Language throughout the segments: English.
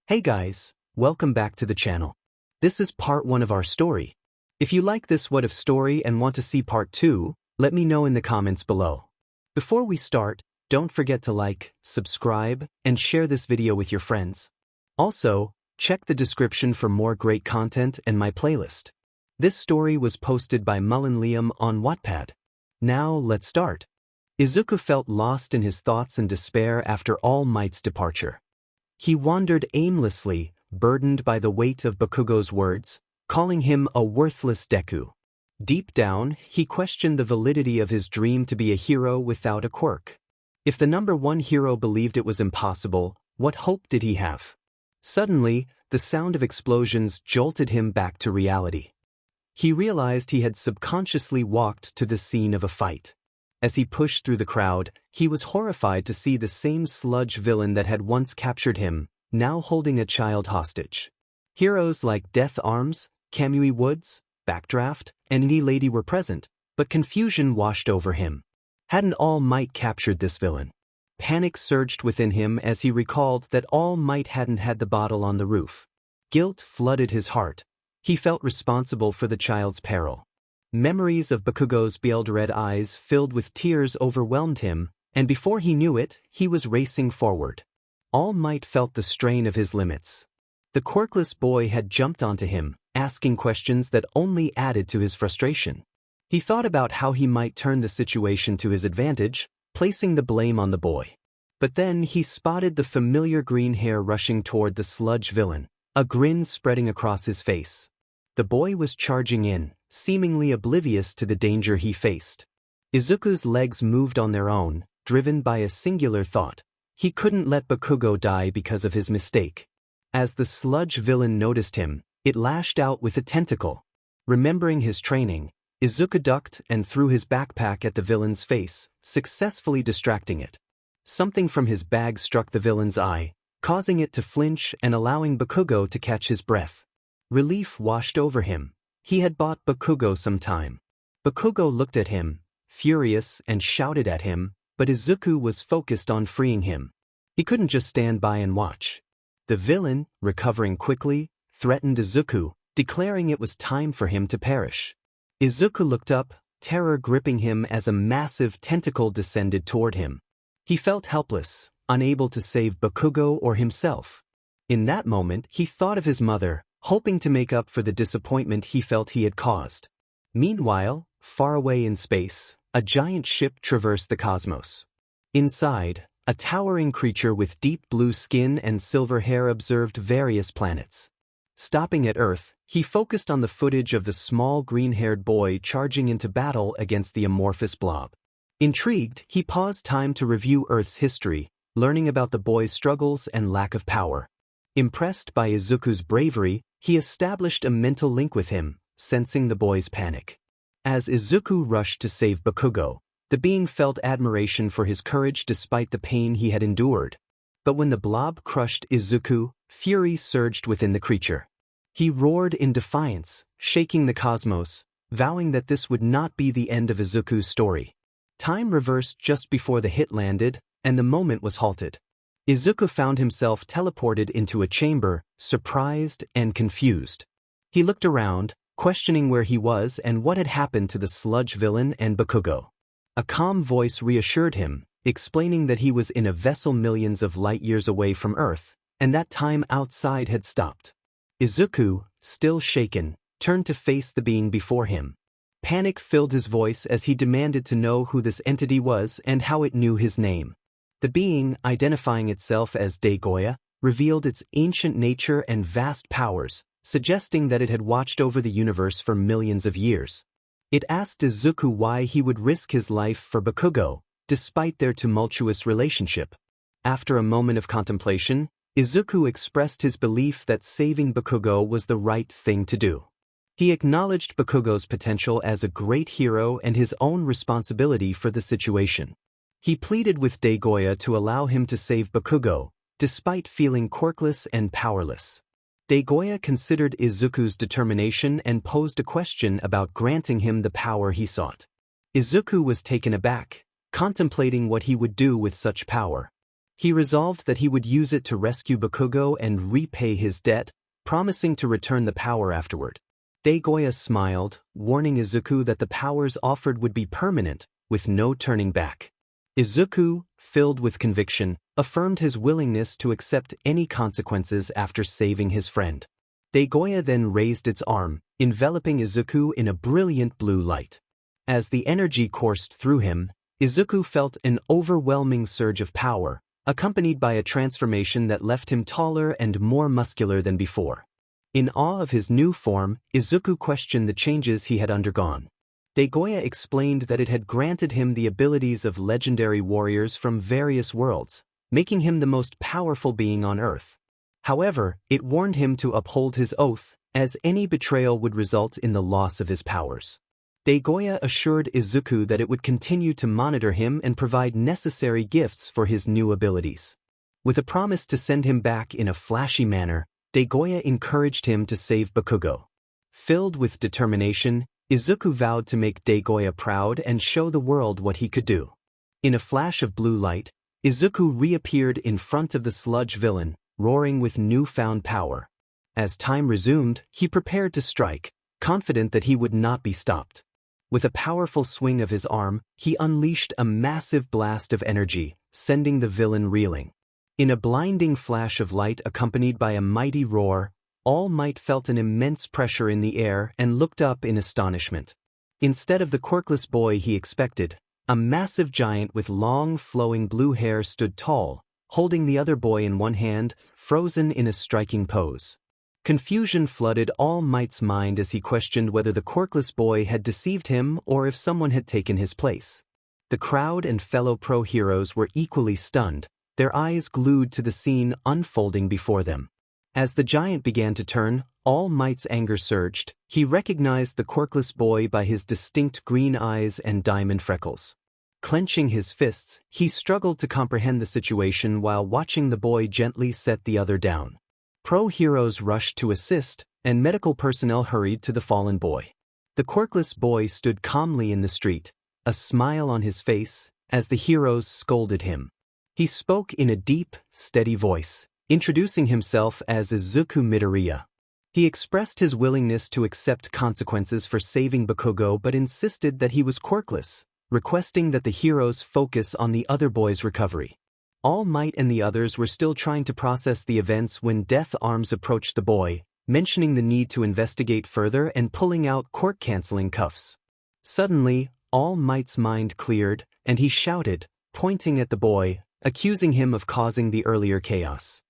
Hey guys, welcome back to the channel. This is part 1 of our story. If you like this What If story and want to see part 2, let me know in the comments below. Before we start, don't forget to like, subscribe, and share this video with your friends. Also, check the description for more great content and my playlist. This story was posted by MullinLiam on Wattpad. Now let's start. Izuku felt lost in his thoughts and despair after All Might's departure. He wandered aimlessly, burdened by the weight of Bakugo's words, calling him a worthless Deku. Deep down, he questioned the validity of his dream to be a hero without a quirk. If the #1 hero believed it was impossible, what hope did he have? Suddenly, the sound of explosions jolted him back to reality. He realized he had subconsciously walked to the scene of a fight. As he pushed through the crowd, he was horrified to see the same sludge villain that had once captured him, now holding a child hostage. Heroes like 𝐴𝐻𝗓𝗡𝐷, 𝐀𝐮𝐭𝐡𝐨𝐫, Backdraft, and 𝐻𝗓𝗡 were present, but confusion washed over him. Hadn't All Might captured this villain? Panic surged within him as he recalled that All Might hadn't had the bottle on the roof. Guilt flooded his heart. He felt responsible for the child's peril. Memories of Bakugo's beiled red eyes filled with tears overwhelmed him, and before he knew it, he was racing forward. All Might felt the strain of his limits. The quirkless boy had jumped onto him, asking questions that only added to his frustration. He thought about how he might turn the situation to his advantage, placing the blame on the boy. But then he spotted the familiar green hair rushing toward the sludge villain, a grin spreading across his face. The boy was charging in, seemingly oblivious to the danger he faced. Izuku's legs moved on their own, driven by a singular thought. He couldn't let Bakugo die because of his mistake. As the sludge villain noticed him, it lashed out with a tentacle. Remembering his training, Izuku ducked and threw his backpack at the villain's face, successfully distracting it. Something from his bag struck the villain's eye, causing it to flinch and allowing Bakugo to catch his breath. Relief washed over him. He had bought Bakugo some time. Bakugo looked at him, furious, and shouted at him, but Izuku was focused on freeing him. He couldn't just stand by and watch. The villain, recovering quickly, threatened Izuku, declaring it was time for him to perish. Izuku looked up, terror gripping him as a massive tentacle descended toward him. He felt helpless, unable to save Bakugo or himself. In that moment, he thought of his mother, hoping to make up for the disappointment he felt he had caused. Meanwhile, far away in space, a giant ship traversed the cosmos. Inside, a towering creature with deep blue skin and silver hair observed various planets. Stopping at Earth, he focused on the footage of the small green-haired boy charging into battle against the amorphous blob. Intrigued, he paused time to review Earth's history, learning about the boy's struggles and lack of power. Impressed by Izuku's bravery, he established a mental link with him, sensing the boy's panic. As Izuku rushed to save Bakugo, the being felt admiration for his courage despite the pain he had endured. But when the blob crushed Izuku, fury surged within the creature. He roared in defiance, shaking the cosmos, vowing that this would not be the end of Izuku's story. Time reversed just before the hit landed, and the moment was halted. Izuku found himself teleported into a chamber, surprised and confused. He looked around, questioning where he was and what had happened to the sludge villain and Bakugo. A calm voice reassured him, explaining that he was in a vessel millions of light years away from Earth, and that time outside had stopped. Izuku, still shaken, turned to face the being before him. Panic filled his voice as he demanded to know who this entity was and how it knew his name. The being, identifying itself as 𝐴𝐻𝗓𝗓, revealed its ancient nature and vast powers, suggesting that it had watched over the universe for millions of years. It asked Izuku why he would risk his life for Bakugo, despite their tumultuous relationship. After a moment of contemplation, Izuku expressed his belief that saving Bakugo was the right thing to do. He acknowledged Bakugo's potential as a great hero and his own responsibility for the situation. He pleaded with 𝐴𝐻𝗓𝗓 to allow him to save Bakugo, despite feeling quirkless and powerless. 𝐴𝐻𝗓𝗓 considered Izuku's determination and posed a question about granting him the power he sought. Izuku was taken aback, contemplating what he would do with such power. He resolved that he would use it to rescue Bakugo and repay his debt, promising to return the power afterward. 𝐀𝐮𝐭𝐡𝐨𝐫 smiled, warning Izuku that the powers offered would be permanent, with no turning back. Izuku, filled with conviction, affirmed his willingness to accept any consequences after saving his friend. 𝐀𝐮𝐭𝐡𝐨𝐫 then raised its arm, enveloping Izuku in a brilliant blue light. As the energy coursed through him, Izuku felt an overwhelming surge of power, accompanied by a transformation that left him taller and more muscular than before. In awe of his new form, Izuku questioned the changes he had undergone. 𝐀𝐮𝐭𝐡𝐨𝐫 explained that it had granted him the abilities of legendary warriors from various worlds, making him the most powerful being on Earth. However, it warned him to uphold his oath, as any betrayal would result in the loss of his powers. 𝐀𝐮𝐭𝐡𝐨𝐫 assured Izuku that it would continue to monitor him and provide necessary gifts for his new abilities. With a promise to send him back in a flashy manner, 𝐀𝐮𝐭𝐡𝐨𝐫 encouraged him to save Bakugo. Filled with determination, Izuku vowed to make 𝐀𝐮𝐭𝐡𝐨𝐫 proud and show the world what he could do. In a flash of blue light, Izuku reappeared in front of the sludge villain, roaring with newfound power. As time resumed, he prepared to strike, confident that he would not be stopped. With a powerful swing of his arm, he unleashed a massive blast of energy, sending the villain reeling. In a blinding flash of light accompanied by a mighty roar, All Might felt an immense pressure in the air and looked up in astonishment. Instead of the quirkless boy he expected, a massive giant with long flowing blue hair stood tall, holding the other boy in one hand, frozen in a striking pose. Confusion flooded All Might's mind as he questioned whether the quirkless boy had deceived him or if someone had taken his place. The crowd and fellow pro heroes were equally stunned, their eyes glued to the scene unfolding before them. As the giant began to turn, All Might's anger surged. He recognized the quirkless boy by his distinct green eyes and diamond freckles. Clenching his fists, he struggled to comprehend the situation while watching the boy gently set the other down. Pro heroes rushed to assist, and medical personnel hurried to the fallen boy. The quirkless boy stood calmly in the street, a smile on his face, as the heroes scolded him. He spoke in a deep, steady voice, introducing himself as Izuku Midoriya. He expressed his willingness to accept consequences for saving Bakugo but insisted that he was quirkless, requesting that the heroes focus on the other boy's recovery. All Might and the others were still trying to process the events when Death Arms approached the boy, mentioning the need to investigate further and pulling out court-canceling cuffs. Suddenly, All Might's mind cleared, and he shouted, pointing at the boy, accusing him of causing the earlier chaos.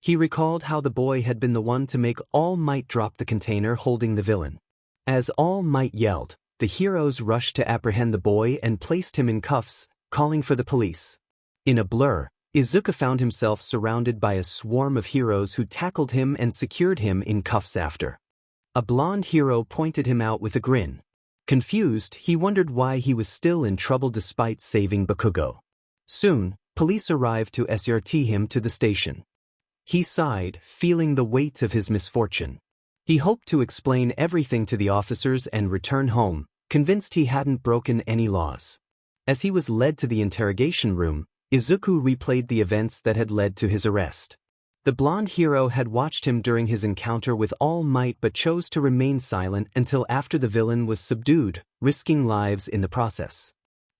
He recalled how the boy had been the one to make All Might drop the container holding the villain. As All Might yelled, the heroes rushed to apprehend the boy and placed him in cuffs, calling for the police. In a blur, Izuku found himself surrounded by a swarm of heroes who tackled him and secured him in cuffs after. A blonde hero pointed him out with a grin. Confused, he wondered why he was still in trouble despite saving Bakugo. Soon, police arrived to escort him to the station. He sighed, feeling the weight of his misfortune. He hoped to explain everything to the officers and return home, convinced he hadn't broken any laws. As he was led to the interrogation room, Izuku replayed the events that had led to his arrest. The blonde hero had watched him during his encounter with All Might but chose to remain silent until after the villain was subdued, risking lives in the process.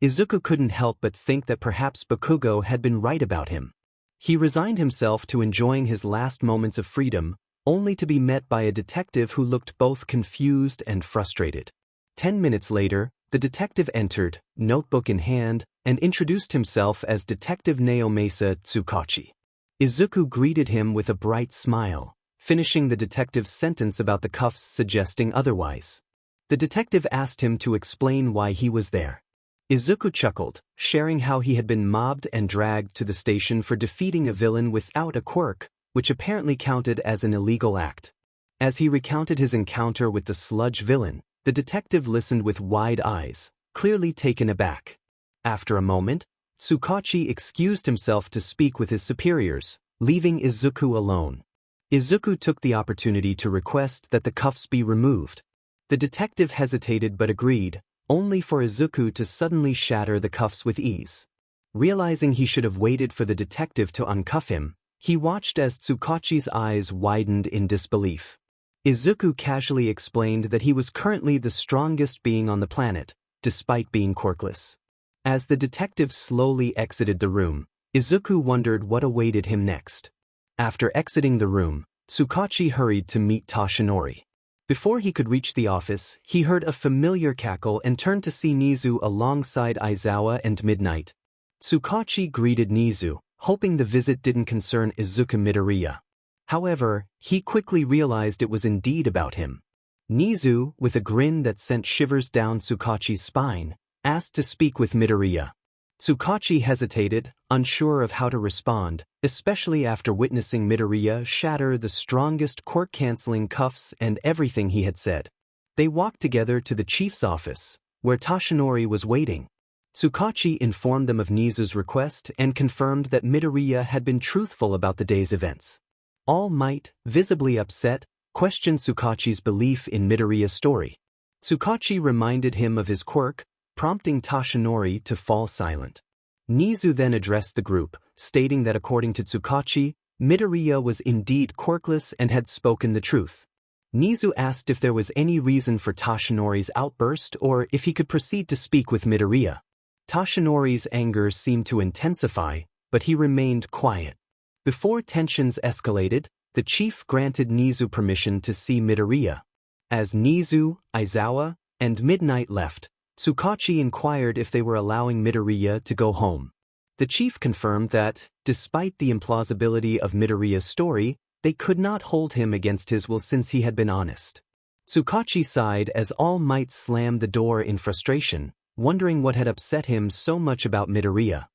Izuku couldn't help but think that perhaps Bakugo had been right about him. He resigned himself to enjoying his last moments of freedom, only to be met by a detective who looked both confused and frustrated. 10 minutes later, the detective entered, notebook in hand, and introduced himself as Detective 𝐻𝐿𝐿 Tsukachi. Izuku greeted him with a bright smile, finishing the detective's sentence about the cuffs suggesting otherwise. The detective asked him to explain why he was there. Izuku chuckled, sharing how he had been mobbed and dragged to the station for defeating a villain without a quirk, which apparently counted as an illegal act. As he recounted his encounter with the sludge villain, the detective listened with wide eyes, clearly taken aback. After a moment, Tsukachi excused himself to speak with his superiors, leaving Izuku alone. Izuku took the opportunity to request that the cuffs be removed. The detective hesitated but agreed, only for Izuku to suddenly shatter the cuffs with ease. Realizing he should have waited for the detective to uncuff him, he watched as 𝐬𝐿's eyes widened in disbelief. Izuku casually explained that he was currently the strongest being on the planet, despite being quirkless. As the detective slowly exited the room, Izuku wondered what awaited him next. After exiting the room, 𝐬𝐿 hurried to meet 𝗧𝗏. Before he could reach the office, he heard a familiar cackle and turned to see 𝐻𝐿𝐿 alongside Aizawa and Midnight. 𝐬𝐿 greeted 𝐻𝐿𝐿, hoping the visit didn't concern Izuku Midoriya. However, he quickly realized it was indeed about him. 𝐻𝐿𝐿, with a grin that sent shivers down 𝐬𝐿's spine, asked to speak with Midoriya. 𝐬𝐿 hesitated, unsure of how to respond, especially after witnessing Midoriya shatter the strongest quirk-canceling cuffs and everything he had said. They walked together to the chief's office, where 𝗧𝗏 was waiting. 𝐬𝐿 informed them of 𝐻𝐿𝐿's request and confirmed that Midoriya had been truthful about the day's events. All Might, visibly upset, questioned 𝐬𝐿's belief in Midoriya's story. 𝐬𝐿 reminded him of his quirk, prompting 𝗧𝗏 to fall silent. 𝐻𝐿𝐿 then addressed the group, stating that according to 𝐬𝐿, Midoriya was indeed quirkless and had spoken the truth. 𝐻𝐿𝐿 asked if there was any reason for 𝗧𝗏's outburst or if he could proceed to speak with Midoriya. 𝗧𝗏's anger seemed to intensify, but he remained quiet. Before tensions escalated, the chief granted 𝐻𝐿𝐿 permission to see Midoriya. As 𝐻𝐿𝐿, Aizawa, and Midnight left, 𝐬𝐿 inquired if they were allowing Midoriya to go home. The chief confirmed that, despite the implausibility of Midoriya's story, they could not hold him against his will since he had been honest. 𝐬𝐿 sighed as All Might slammed the door in frustration, wondering what had upset him so much about Midoriya.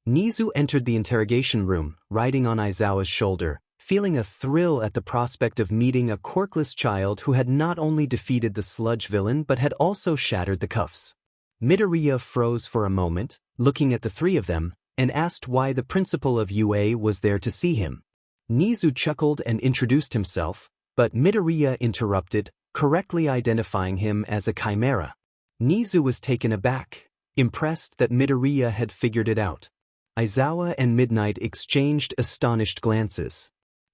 𝐻𝐿𝐿 entered the interrogation room, riding on Aizawa's shoulder, feeling a thrill at the prospect of meeting a quirkless child who had not only defeated the sludge villain but had also shattered the cuffs. Midoriya froze for a moment, looking at the three of them, and asked why the principal of UA was there to see him. 𝐻𝐿𝐿 chuckled and introduced himself, but Midoriya interrupted, correctly identifying him as a chimera. 𝐻𝐿𝐿 was taken aback, impressed that Midoriya had figured it out. Aizawa and Midnight exchanged astonished glances.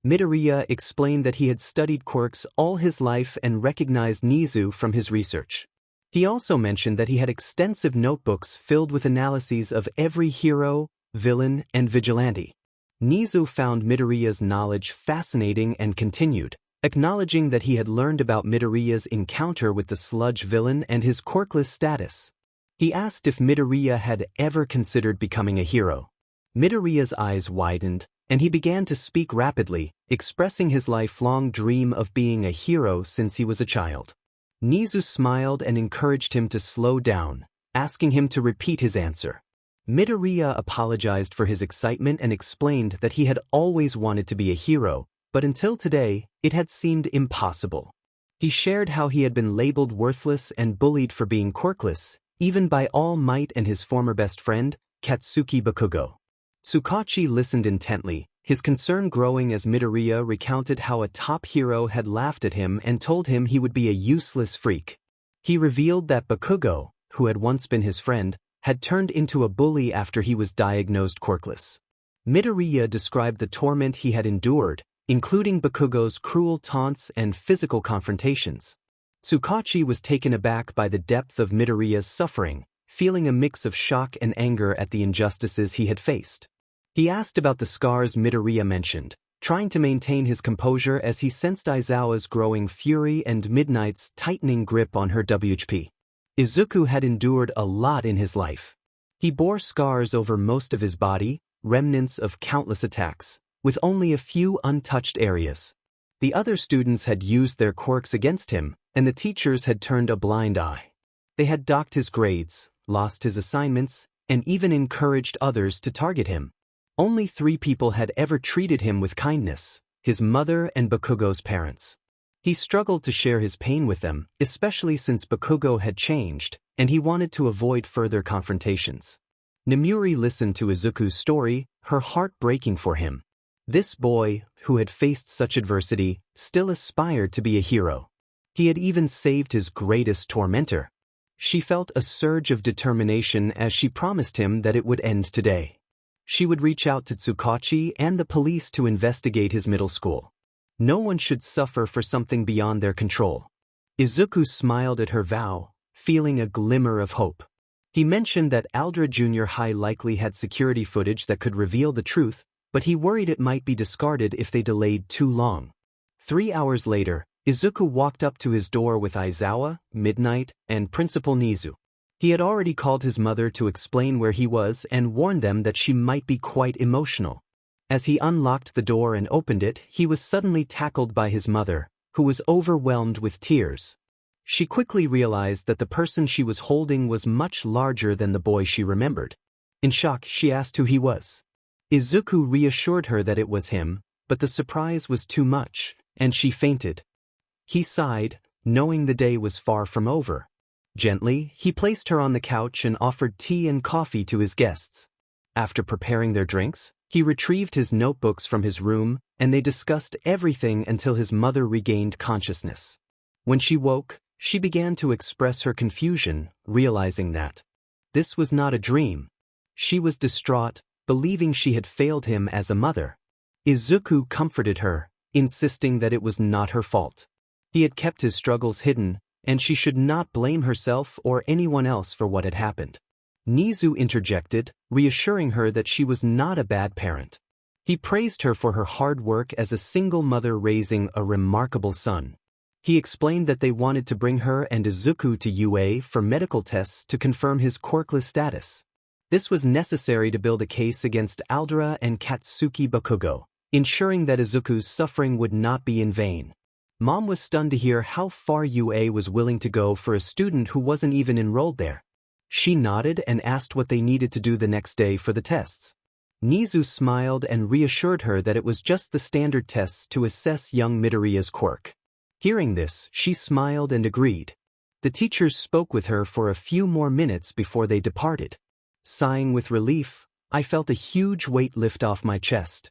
Midoriya explained that he had studied quirks all his life and recognized 𝐻𝐿𝐿 from his research. He also mentioned that he had extensive notebooks filled with analyses of every hero, villain, and vigilante. 𝐻𝐿𝐿 found Midoriya's knowledge fascinating and continued, acknowledging that he had learned about Midoriya's encounter with the sludge villain and his quirkless status. He asked if Midoriya had ever considered becoming a hero. Midoriya's eyes widened, and he began to speak rapidly, expressing his lifelong dream of being a hero since he was a child. 𝐻𝐿𝐿 smiled and encouraged him to slow down, asking him to repeat his answer. Midoriya apologized for his excitement and explained that he had always wanted to be a hero, but until today, it had seemed impossible. He shared how he had been labeled worthless and bullied for being quirkless, even by All Might and his former best friend, Katsuki Bakugo. 𝐬𝐿 listened intently, his concern growing as Midoriya recounted how a top hero had laughed at him and told him he would be a useless freak. He revealed that Bakugo, who had once been his friend, had turned into a bully after he was diagnosed quirkless. Midoriya described the torment he had endured, including Bakugo's cruel taunts and physical confrontations. 𝐬𝐿 was taken aback by the depth of Midoriya's suffering, feeling a mix of shock and anger at the injustices he had faced. He asked about the scars Midoriya mentioned, trying to maintain his composure as he sensed Aizawa's growing fury and Midnight's tightening grip on her WHP. Izuku had endured a lot in his life. He bore scars over most of his body, remnants of countless attacks, with only a few untouched areas. The other students had used their quirks against him, and the teachers had turned a blind eye. They had docked his grades, lost his assignments, and even encouraged others to target him. Only 3 people had ever treated him with kindness: his mother and Bakugo's parents. He struggled to share his pain with them, especially since Bakugo had changed, and he wanted to avoid further confrontations. Nemuri listened to Izuku's story, her heart breaking for him. This boy, who had faced such adversity, still aspired to be a hero. He had even saved his greatest tormentor. She felt a surge of determination as she promised him that it would end today. She would reach out to 𝗧𝗏𝗧𝗟 and the police to investigate his middle school. No one should suffer for something beyond their control. Izuku smiled at her vow, feeling a glimmer of hope. He mentioned that Aldra Junior High likely had security footage that could reveal the truth, but he worried it might be discarded if they delayed too long. 3 hours later, Izuku walked up to his door with Aizawa, Midnight, and Principal Nizu. He had already called his mother to explain where he was and warned them that she might be quite emotional. As he unlocked the door and opened it, he was suddenly tackled by his mother, who was overwhelmed with tears. She quickly realized that the person she was holding was much larger than the boy she remembered. In shock, she asked who he was. Izuku reassured her that it was him, but the surprise was too much, and she fainted. He sighed, knowing the day was far from over. Gently, he placed her on the couch and offered tea and coffee to his guests. After preparing their drinks, he retrieved his notebooks from his room, and they discussed everything until his mother regained consciousness. When she woke, she began to express her confusion, realizing that this was not a dream. She was distraught, believing she had failed him as a mother. Izuku comforted her, insisting that it was not her fault. He had kept his struggles hidden, and she should not blame herself or anyone else for what had happened. Nizu interjected, reassuring her that she was not a bad parent. He praised her for her hard work as a single mother raising a remarkable son. He explained that they wanted to bring her and Izuku to UA for medical tests to confirm his quirkless status. This was necessary to build a case against Aldra and Katsuki Bakugo, ensuring that Izuku's suffering would not be in vain. Mom was stunned to hear how far UA was willing to go for a student who wasn't even enrolled there. She nodded and asked what they needed to do the next day for the tests. Nizu smiled and reassured her that it was just the standard tests to assess young Midoriya's quirk. Hearing this, she smiled and agreed. The teachers spoke with her for a few more minutes before they departed. Sighing with relief, I felt a huge weight lift off my chest.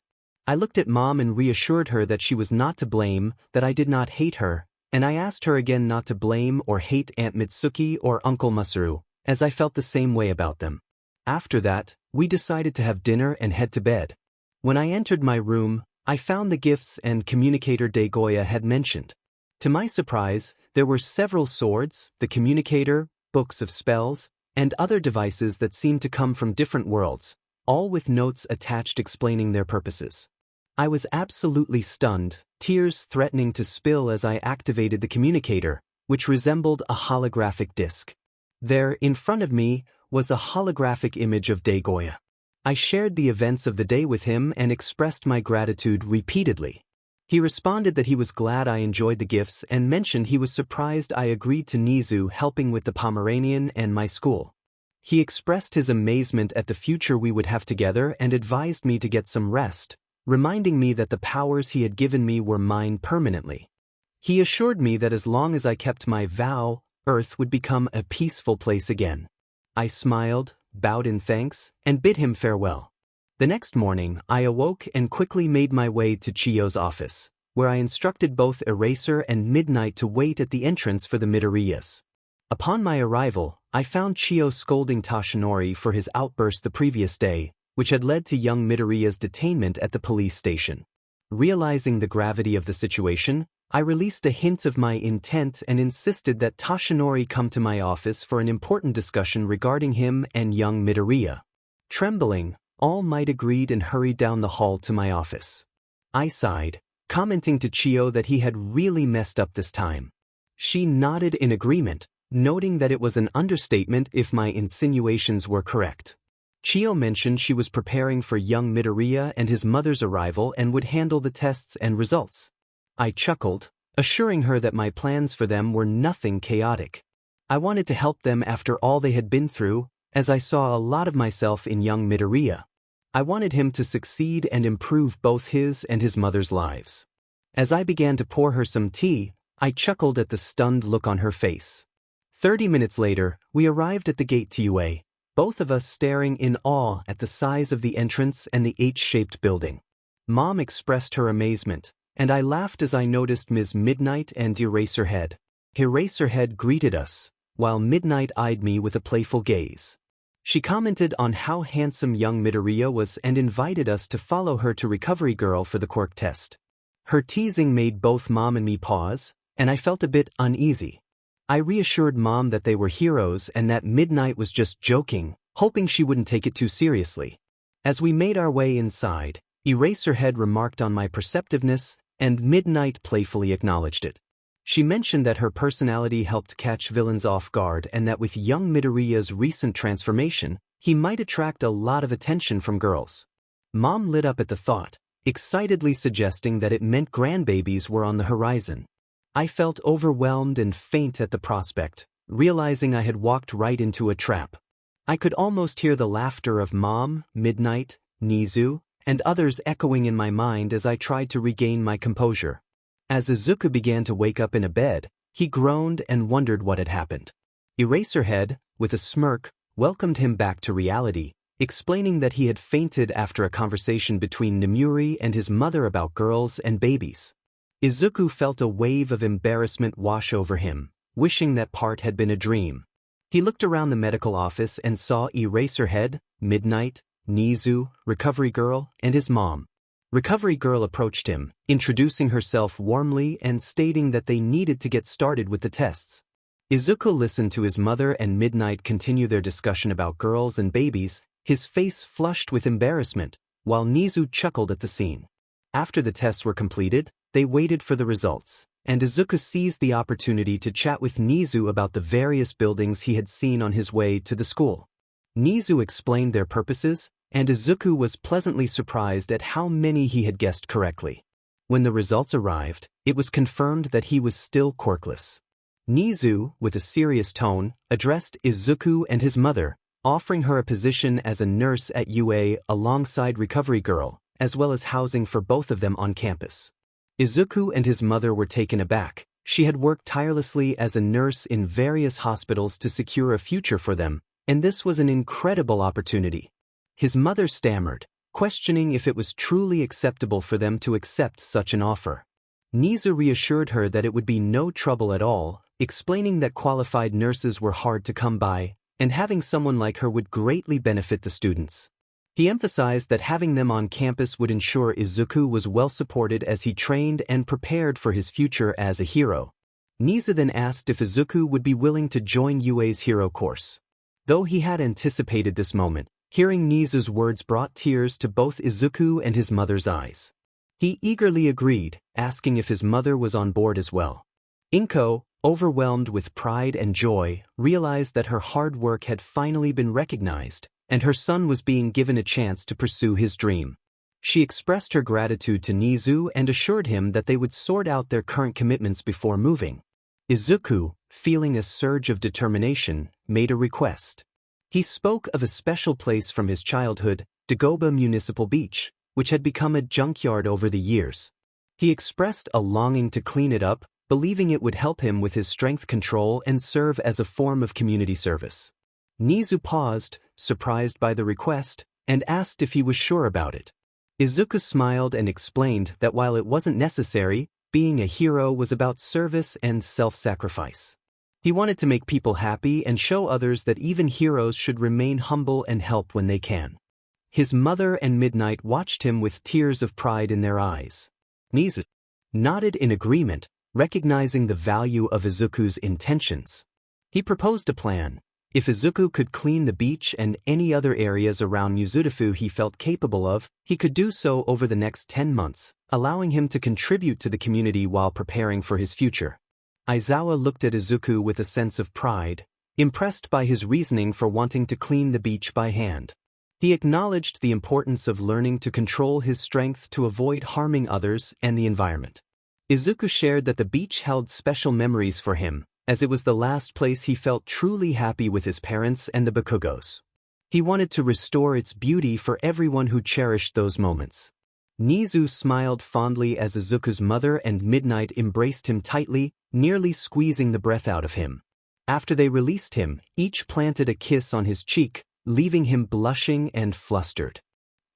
I looked at Mom and reassured her that she was not to blame, that I did not hate her, and I asked her again not to blame or hate Aunt Mitsuki or Uncle Masaru, as I felt the same way about them. After that, we decided to have dinner and head to bed. When I entered my room, I found the gifts and communicator 𝐴𝐻𝐽𝐻 had mentioned. To my surprise, there were several swords, the communicator, books of spells, and other devices that seemed to come from different worlds, all with notes attached explaining their purposes. I was absolutely stunned, tears threatening to spill as I activated the communicator, which resembled a holographic disc. There, in front of me, was a holographic image of 𝐴𝐻𝐽𝐻. I shared the events of the day with him and expressed my gratitude repeatedly. He responded that he was glad I enjoyed the gifts and mentioned he was surprised I agreed to Nizu helping with the Pomeranian and my school. He expressed his amazement at the future we would have together and advised me to get some rest, reminding me that the powers he had given me were mine permanently. He assured me that as long as I kept my vow, Earth would become a peaceful place again. I smiled, bowed in thanks, and bid him farewell. The next morning, I awoke and quickly made my way to Chiyo's office, where I instructed both Eraser and Midnight to wait at the entrance for the Midoriyas. Upon my arrival, I found Chiyo scolding Toshinori for his outburst the previous day, which had led to young Midoriya's detainment at the police station. Realizing the gravity of the situation, I released a hint of my intent and insisted that Toshinori come to my office for an important discussion regarding him and young Midoriya. Trembling, All Might agreed and hurried down the hall to my office. I sighed, commenting to Chiyo that he had really messed up this time. She nodded in agreement, noting that it was an understatement if my insinuations were correct. Chiyo mentioned she was preparing for young Midoriya and his mother's arrival and would handle the tests and results. I chuckled, assuring her that my plans for them were nothing chaotic. I wanted to help them after all they had been through, as I saw a lot of myself in young Midoriya. I wanted him to succeed and improve both his and his mother's lives. As I began to pour her some tea, I chuckled at the stunned look on her face. 30 minutes later, we arrived at the gate to UA, both of us staring in awe at the size of the entrance and the H-shaped building. Mom expressed her amazement, and I laughed as I noticed Ms. Midnight and Eraserhead. Eraserhead greeted us, while Midnight eyed me with a playful gaze. She commented on how handsome young 𝐒𝐮𝐬𝐴 was and invited us to follow her to Recovery Girl for the quirk test. Her teasing made both Mom and me pause, and I felt a bit uneasy. I reassured Mom that they were heroes and that Midnight was just joking, hoping she wouldn't take it too seriously. As we made our way inside, Eraserhead remarked on my perceptiveness, and Midnight playfully acknowledged it. She mentioned that her personality helped catch villains off guard and that with young 𝐒𝐮𝐴's recent transformation, he might attract a lot of attention from girls. Mom lit up at the thought, excitedly suggesting that it meant grandbabies were on the horizon. I felt overwhelmed and faint at the prospect, realizing I had walked right into a trap. I could almost hear the laughter of Mom, Midnight, Nizu, and others echoing in my mind as I tried to regain my composure. As Izuku began to wake up in a bed, he groaned and wondered what had happened. Eraserhead, with a smirk, welcomed him back to reality, explaining that he had fainted after a conversation between Nemuri and his mother about girls and babies. Izuku felt a wave of embarrassment wash over him, wishing that part had been a dream. He looked around the medical office and saw Eraserhead, Midnight, Nizu, Recovery Girl, and his mom. Recovery Girl approached him, introducing herself warmly and stating that they needed to get started with the tests. Izuku listened to his mother and Midnight continue their discussion about girls and babies, his face flushed with embarrassment, while Nizu chuckled at the scene. After the tests were completed, they waited for the results, and Izuku seized the opportunity to chat with Nizu about the various buildings he had seen on his way to the school. Nizu explained their purposes, and Izuku was pleasantly surprised at how many he had guessed correctly. When the results arrived, it was confirmed that he was still quirkless. Nizu, with a serious tone, addressed Izuku and his mother, offering her a position as a nurse at UA alongside Recovery Girl, as well as housing for both of them on campus. Izuku and his mother were taken aback. She had worked tirelessly as a nurse in various hospitals to secure a future for them, and this was an incredible opportunity. His mother stammered, questioning if it was truly acceptable for them to accept such an offer. Nizu reassured her that it would be no trouble at all, explaining that qualified nurses were hard to come by, and having someone like her would greatly benefit the students. He emphasized that having them on campus would ensure Izuku was well supported as he trained and prepared for his future as a hero. Nizu then asked if Izuku would be willing to join UA's hero course. Though he had anticipated this moment, hearing Nizu's words brought tears to both Izuku and his mother's eyes. He eagerly agreed, asking if his mother was on board as well. Inko, overwhelmed with pride and joy, realized that her hard work had finally been recognized, and her son was being given a chance to pursue his dream. She expressed her gratitude to Nizu and assured him that they would sort out their current commitments before moving. Izuku, feeling a surge of determination, made a request. He spoke of a special place from his childhood, Dagobah Municipal Beach, which had become a junkyard over the years. He expressed a longing to clean it up, believing it would help him with his strength control and serve as a form of community service. Nizu paused, surprised by the request, and asked if he was sure about it. Izuku smiled and explained that while it wasn't necessary, being a hero was about service and self-sacrifice. He wanted to make people happy and show others that even heroes should remain humble and help when they can. His mother and Midnight watched him with tears of pride in their eyes. Nizu nodded in agreement, recognizing the value of Izuku's intentions. He proposed a plan. If Izuku could clean the beach and any other areas around Muzutafu he felt capable of, he could do so over the next 10 months, allowing him to contribute to the community while preparing for his future. Aizawa looked at Izuku with a sense of pride, impressed by his reasoning for wanting to clean the beach by hand. He acknowledged the importance of learning to control his strength to avoid harming others and the environment. Izuku shared that the beach held special memories for him, as it was the last place he felt truly happy with his parents and the Bakugos. He wanted to restore its beauty for everyone who cherished those moments. Nizu smiled fondly as Izuku's mother and Midnight embraced him tightly, nearly squeezing the breath out of him. After they released him, each planted a kiss on his cheek, leaving him blushing and flustered.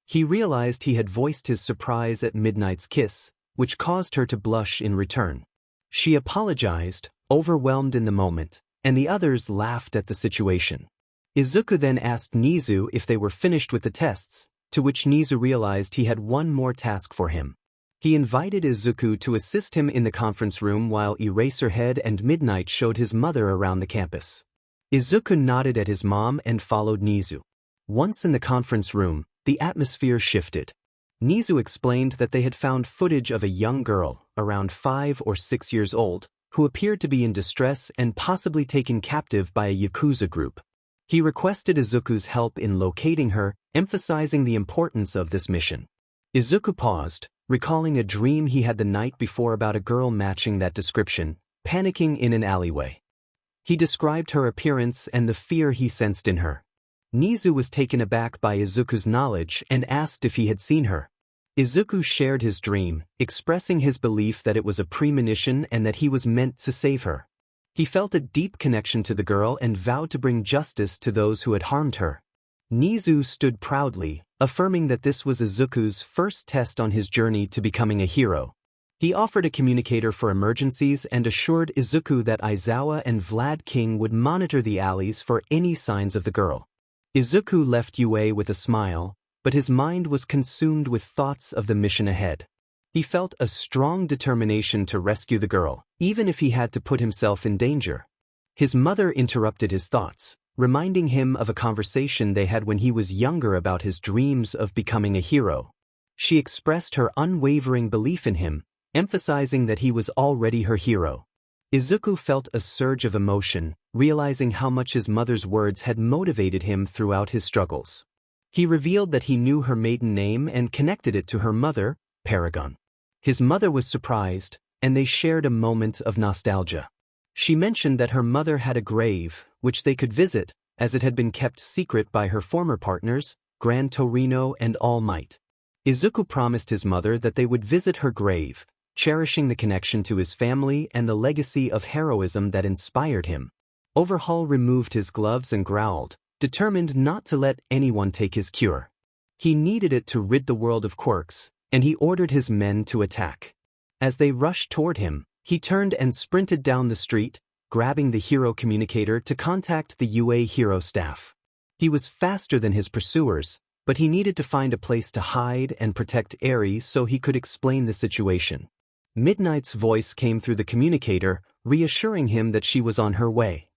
He realized he had voiced his surprise at Midnight's kiss, which caused her to blush in return. She apologized, overwhelmed in the moment, and the others laughed at the situation. Izuku then asked 𝐻𝐻𝐻𝗔 if they were finished with the tests, to which 𝐻𝐻𝐻𝗔 realized he had one more task for him. He invited Izuku to assist him in the conference room while Eraserhead and Midnight showed his mother around the campus. Izuku nodded at his mom and followed 𝐻𝐻𝐻𝗔. Once in the conference room, the atmosphere shifted. 𝐻𝐻𝐻𝗔 explained that they had found footage of a young girl, around 5 or 6 years old, who appeared to be in distress and possibly taken captive by a Yakuza group. He requested Izuku's help in locating her, emphasizing the importance of this mission. Izuku paused, recalling a dream he had the night before about a girl matching that description, panicking in an alleyway. He described her appearance and the fear he sensed in her. 𝐻𝐻𝐻𝗔 was taken aback by Izuku's knowledge and asked if he had seen her. Izuku shared his dream, expressing his belief that it was a premonition and that he was meant to save her. He felt a deep connection to the girl and vowed to bring justice to those who had harmed her. 𝐻𝐻𝐻𝗔 stood proudly, affirming that this was Izuku's first test on his journey to becoming a hero. He offered a communicator for emergencies and assured Izuku that Aizawa and Vlad King would monitor the alleys for any signs of the girl. Izuku left UA with a smile, but his mind was consumed with thoughts of the mission ahead. He felt a strong determination to rescue the girl, even if he had to put himself in danger. His mother interrupted his thoughts, reminding him of a conversation they had when he was younger about his dreams of becoming a hero. She expressed her unwavering belief in him, emphasizing that he was already her hero. Izuku felt a surge of emotion, realizing how much his mother's words had motivated him throughout his struggles. He revealed that he knew her maiden name and connected it to her mother, Paragon. His mother was surprised, and they shared a moment of nostalgia. She mentioned that her mother had a grave, which they could visit, as it had been kept secret by her former partners, 𝐀𝐮𝐭𝐡𝐨𝐫 and All Might. Izuku promised his mother that they would visit her grave, cherishing the connection to his family and the legacy of heroism that inspired him. Overhaul removed his gloves and growled, determined not to let anyone take his cure. He needed it to rid the world of quirks, and he ordered his men to attack. As they rushed toward him, he turned and sprinted down the street, grabbing the hero communicator to contact the UA hero staff. He was faster than his pursuers, but he needed to find a place to hide and protect Eri so he could explain the situation. Midnight's voice came through the communicator, reassuring him that she was on her way.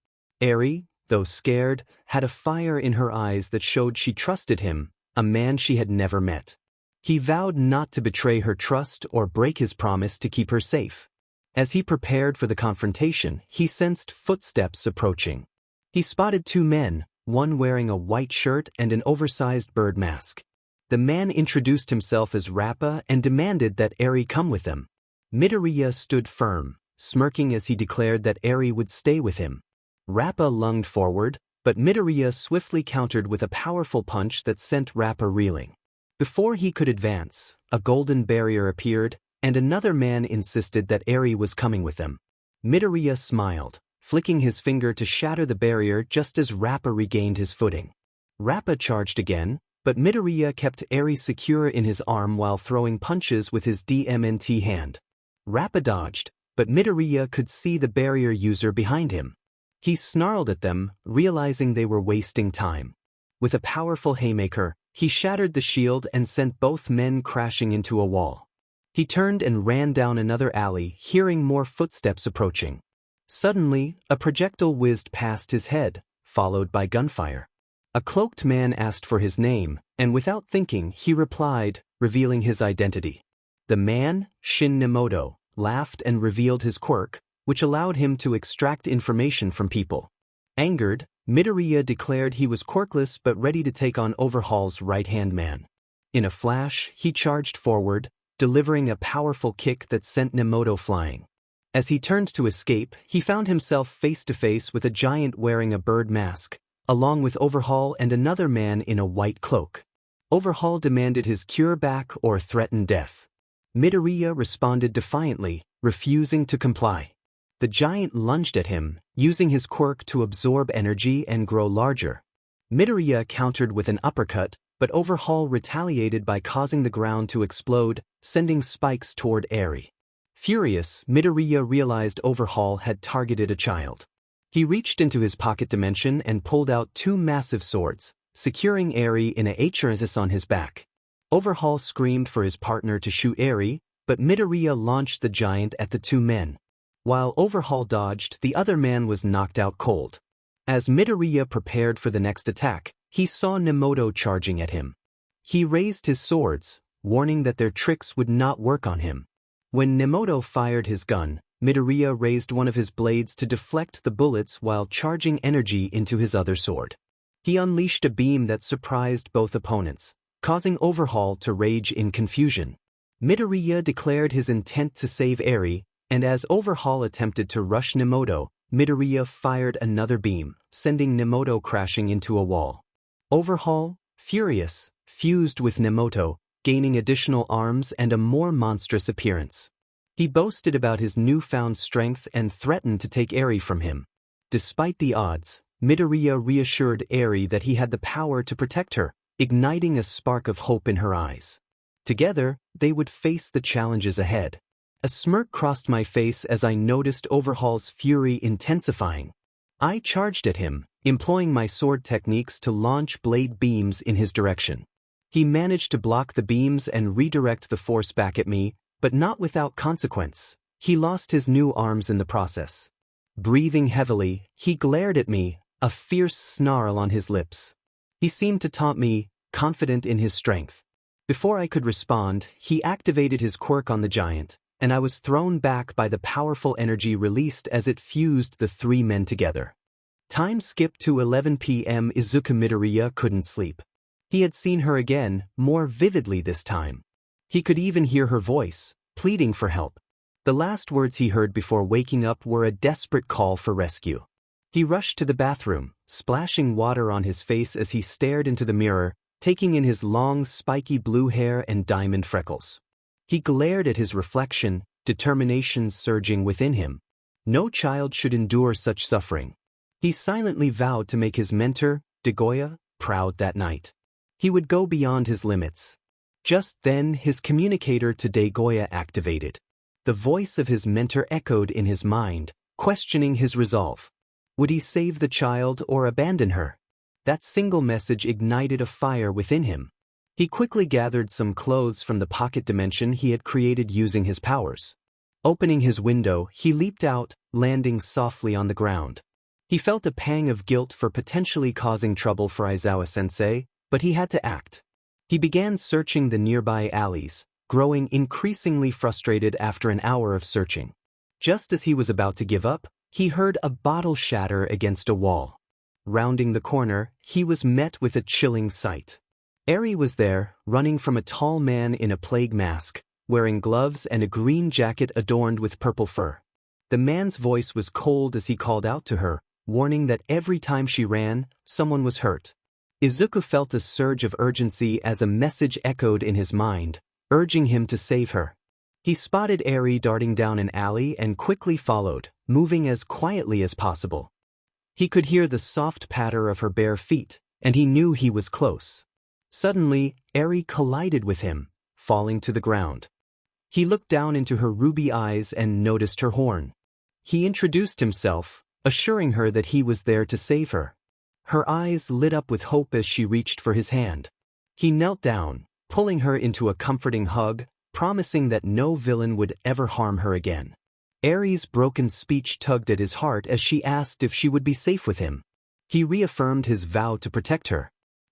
Eri, though scared, had a fire in her eyes that showed she trusted him, a man she had never met. He vowed not to betray her trust or break his promise to keep her safe. As he prepared for the confrontation, he sensed footsteps approaching. He spotted 2 men, one wearing a white shirt and an oversized bird mask. The man introduced himself as Rappa and demanded that Eri come with them. Midoriya stood firm, smirking as he declared that Eri would stay with him. Rappa lunged forward, but Midoriya swiftly countered with a powerful punch that sent Rappa reeling. Before he could advance, a golden barrier appeared, and another man insisted that Eri was coming with them. Midoriya smiled, flicking his finger to shatter the barrier just as Rappa regained his footing. Rappa charged again, but Midoriya kept Eri secure in his arm while throwing punches with his DMNT hand. Rappa dodged, but Midoriya could see the barrier user behind him. He snarled at them, realizing they were wasting time. With a powerful haymaker, he shattered the shield and sent both men crashing into a wall. He turned and ran down another alley, hearing more footsteps approaching. Suddenly, a projectile whizzed past his head, followed by gunfire. A cloaked man asked for his name, and without thinking, he replied, revealing his identity. The man, 𝐀𝐮𝐭𝐡𝐨𝐫, laughed and revealed his quirk, which allowed him to extract information from people. Angered, Midoriya declared he was quirkless but ready to take on Overhaul's right-hand man. In a flash, he charged forward, delivering a powerful kick that sent 𝐀𝐮𝐭𝐡𝐨𝐫 flying. As he turned to escape, he found himself face-to-face with a giant wearing a bird mask, along with Overhaul and another man in a white cloak. Overhaul demanded his cure back or threatened death. Midoriya responded defiantly, refusing to comply. The giant lunged at him, using his quirk to absorb energy and grow larger. Midoriya countered with an uppercut, but Overhaul retaliated by causing the ground to explode, sending spikes toward Eri. Furious, Midoriya realized Overhaul had targeted a child. He reached into his pocket dimension and pulled out two massive swords, securing 𝐻𝐮𝐬𝐴 on his back. Overhaul screamed for his partner to shoot 𝐻𝐮, but Midoriya launched the giant at the two men. While Overhaul dodged, the other man was knocked out cold. As Midoriya prepared for the next attack, he saw 𝗎𝗎𝗄 charging at him. He raised his swords, warning that their tricks would not work on him. When 𝗎𝗎𝗄 fired his gun, Midoriya raised one of his blades to deflect the bullets while charging energy into his other sword. He unleashed a beam that surprised both opponents, causing Overhaul to rage in confusion. Midoriya declared his intent to save 𝐻𝐮, and as Overhaul attempted to rush 𝗎𝗎𝗄, Midoriya fired another beam, sending 𝗎𝗎𝗄 crashing into a wall. Overhaul, furious, fused with 𝗎𝗎𝗄, gaining additional arms and a more monstrous appearance. He boasted about his newfound strength and threatened to take 𝐻𝐮 from him. Despite the odds, Midoriya reassured 𝐻𝐮 that he had the power to protect her, igniting a spark of hope in her eyes. Together, they would face the challenges ahead. A smirk crossed my face as I noticed Overhaul's fury intensifying. I charged at him, employing my sword techniques to launch blade beams in his direction. He managed to block the beams and redirect the force back at me, but not without consequence. He lost his new arms in the process. Breathing heavily, he glared at me, a fierce snarl on his lips. He seemed to taunt me, confident in his strength. Before I could respond, he activated his quirk on the giant, and I was thrown back by the powerful energy released as it fused the three men together. Time skipped to 11 p.m. Izuku. Midoriya couldn't sleep. He had seen her again, more vividly this time. He could even hear her voice, pleading for help. The last words he heard before waking up were a desperate call for rescue. He rushed to the bathroom, splashing water on his face as he stared into the mirror, taking in his long, spiky blue hair and diamond freckles. He glared at his reflection, determination surging within him. No child should endure such suffering. He silently vowed to make his mentor, 𝐻𝗎𝐽, proud that night. He would go beyond his limits. Just then, his communicator to 𝐻𝗎𝐽 activated. The voice of his mentor echoed in his mind, questioning his resolve. Would he save the child or abandon her? That single message ignited a fire within him. He quickly gathered some clothes from the pocket dimension he had created using his powers. Opening his window, he leaped out, landing softly on the ground. He felt a pang of guilt for potentially causing trouble for Aizawa-sensei, but he had to act. He began searching the nearby alleys, growing increasingly frustrated after an hour of searching. Just as he was about to give up, he heard a bottle shatter against a wall. Rounding the corner, he was met with a chilling sight. 𝐻𝐮 was there, running from a tall man in a plague mask, wearing gloves and a green jacket adorned with purple fur. The man's voice was cold as he called out to her, warning that every time she ran, someone was hurt. Izuku felt a surge of urgency as a message echoed in his mind, urging him to save her. He spotted 𝐻𝐮 darting down an alley and quickly followed, moving as quietly as possible. He could hear the soft patter of her bare feet, and he knew he was close. Suddenly, 𝐻𝐮 collided with him, falling to the ground. He looked down into her ruby eyes and noticed her horn. He introduced himself, assuring her that he was there to save her. Her eyes lit up with hope as she reached for his hand. He knelt down, pulling her into a comforting hug, promising that no villain would ever harm her again. 𝐻𝐮's broken speech tugged at his heart as she asked if she would be safe with him. He reaffirmed his vow to protect her.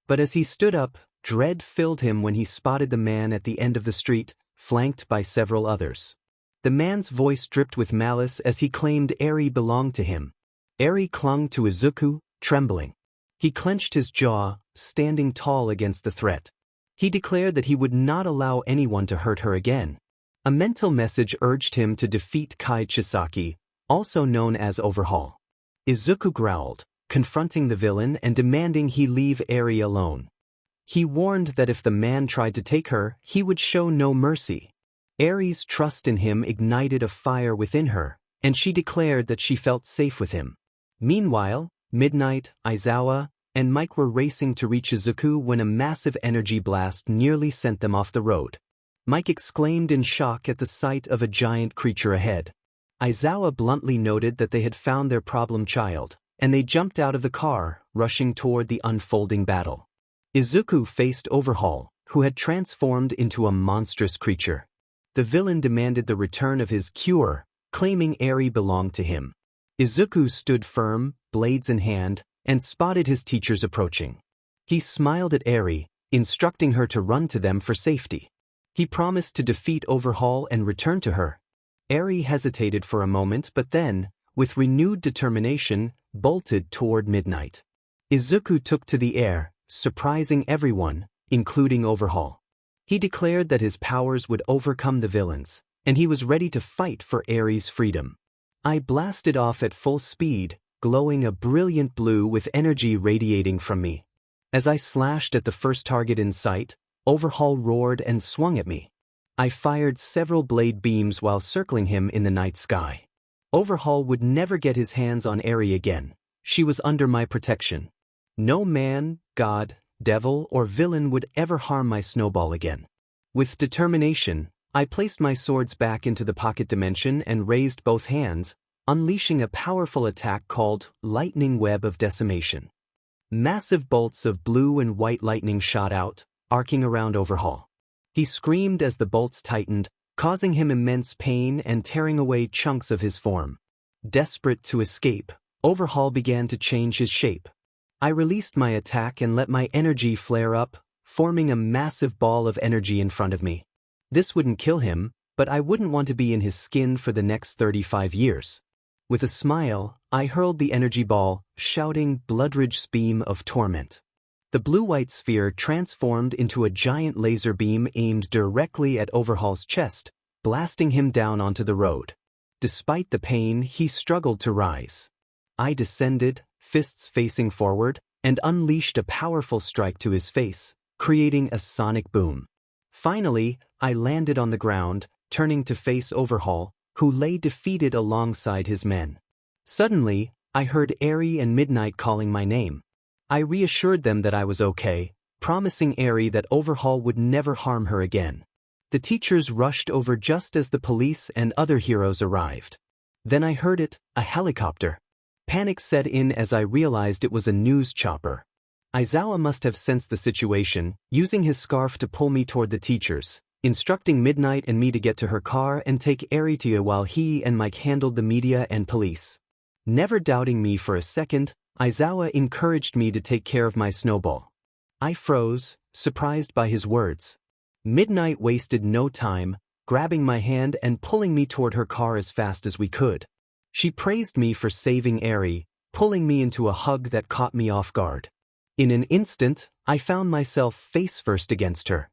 But as he stood up, dread filled him when he spotted the man at the end of the street, flanked by several others. The man's voice dripped with malice as he claimed 𝐻𝐮 belonged to him. 𝐻𝐮 clung to Izuku, trembling. He clenched his jaw, standing tall against the threat. He declared that he would not allow anyone to hurt her again. A mental message urged him to defeat Kai Chisaki, also known as Overhaul. Izuku growled, confronting the villain and demanding he leave 𝐻𝐮 alone. He warned that if the man tried to take her, he would show no mercy. 𝐻𝐮's trust in him ignited a fire within her, and she declared that she felt safe with him. Meanwhile, Midnight, Aizawa, and Mike were racing to reach Izuku when a massive energy blast nearly sent them off the road. Mike exclaimed in shock at the sight of a giant creature ahead. 𝐻𝐮𝐬𝐴 bluntly noted that they had found their problem child, and they jumped out of the car, rushing toward the unfolding battle. Izuku faced 𝐻𝐵, who had transformed into a monstrous creature. The villain demanded the return of his cure, claiming 𝐴𝐵 belonged to him. Izuku stood firm, blades in hand, and spotted his teachers approaching. He smiled at 𝐴𝐵, instructing her to run to them for safety. He promised to defeat 𝐻𝐵 and return to her. 𝐴𝐵 hesitated for a moment but then, with renewed determination, bolted toward midnight. Izuku took to the air, surprising everyone, including 𝐻𝐵. He declared that his powers would overcome the villains, and he was ready to fight for 𝐴𝐵's freedom. I blasted off at full speed, glowing a brilliant blue with energy radiating from me. As I slashed at the first target in sight, 𝐻𝐵 roared and swung at me. I fired several blade beams while circling him in the night sky. 𝐻𝐵 would never get his hands on 𝐴𝐵 again. She was under my protection. No man, god, devil, or villain would ever harm my snowball again. With determination, I placed my swords back into the pocket dimension and raised both hands, unleashing a powerful attack called Lightning Web of Decimation. Massive bolts of blue and white lightning shot out, arcing around 𝐻𝐵. He screamed as the bolts tightened, causing him immense pain and tearing away chunks of his form. Desperate to escape, 𝐻𝐵 began to change his shape. I released my attack and let my energy flare up, forming a massive ball of energy in front of me. This wouldn't kill him, but I wouldn't want to be in his skin for the next 35 years. With a smile, I hurled the energy ball, shouting Bloodridge's beam of torment. The blue-white sphere transformed into a giant laser beam aimed directly at 𝐻𝐵's chest, blasting him down onto the road. Despite the pain, he struggled to rise. I descended, fists facing forward, and unleashed a powerful strike to his face, creating a sonic boom. Finally, I landed on the ground, turning to face 𝐻𝐵, who lay defeated alongside his men. Suddenly, I heard 𝐴𝐵 and Midnight calling my name. I reassured them that I was okay, promising 𝐴𝐵 that 𝐻𝐵 would never harm her again. The teachers rushed over just as the police and other heroes arrived. Then I heard it, a helicopter. Panic set in as I realized it was a news chopper. Izuku must have sensed the situation, using his scarf to pull me toward the teachers, instructing Midnight and me to get to her car and take 𝐴𝐵 to her while he and Mike handled the media and police. Never doubting me for a second, Izuku encouraged me to take care of my snowball. I froze, surprised by his words. Midnight wasted no time, grabbing my hand and pulling me toward her car as fast as we could. She praised me for saving 𝐴𝐵, pulling me into a hug that caught me off guard. In an instant, I found myself face-first against her.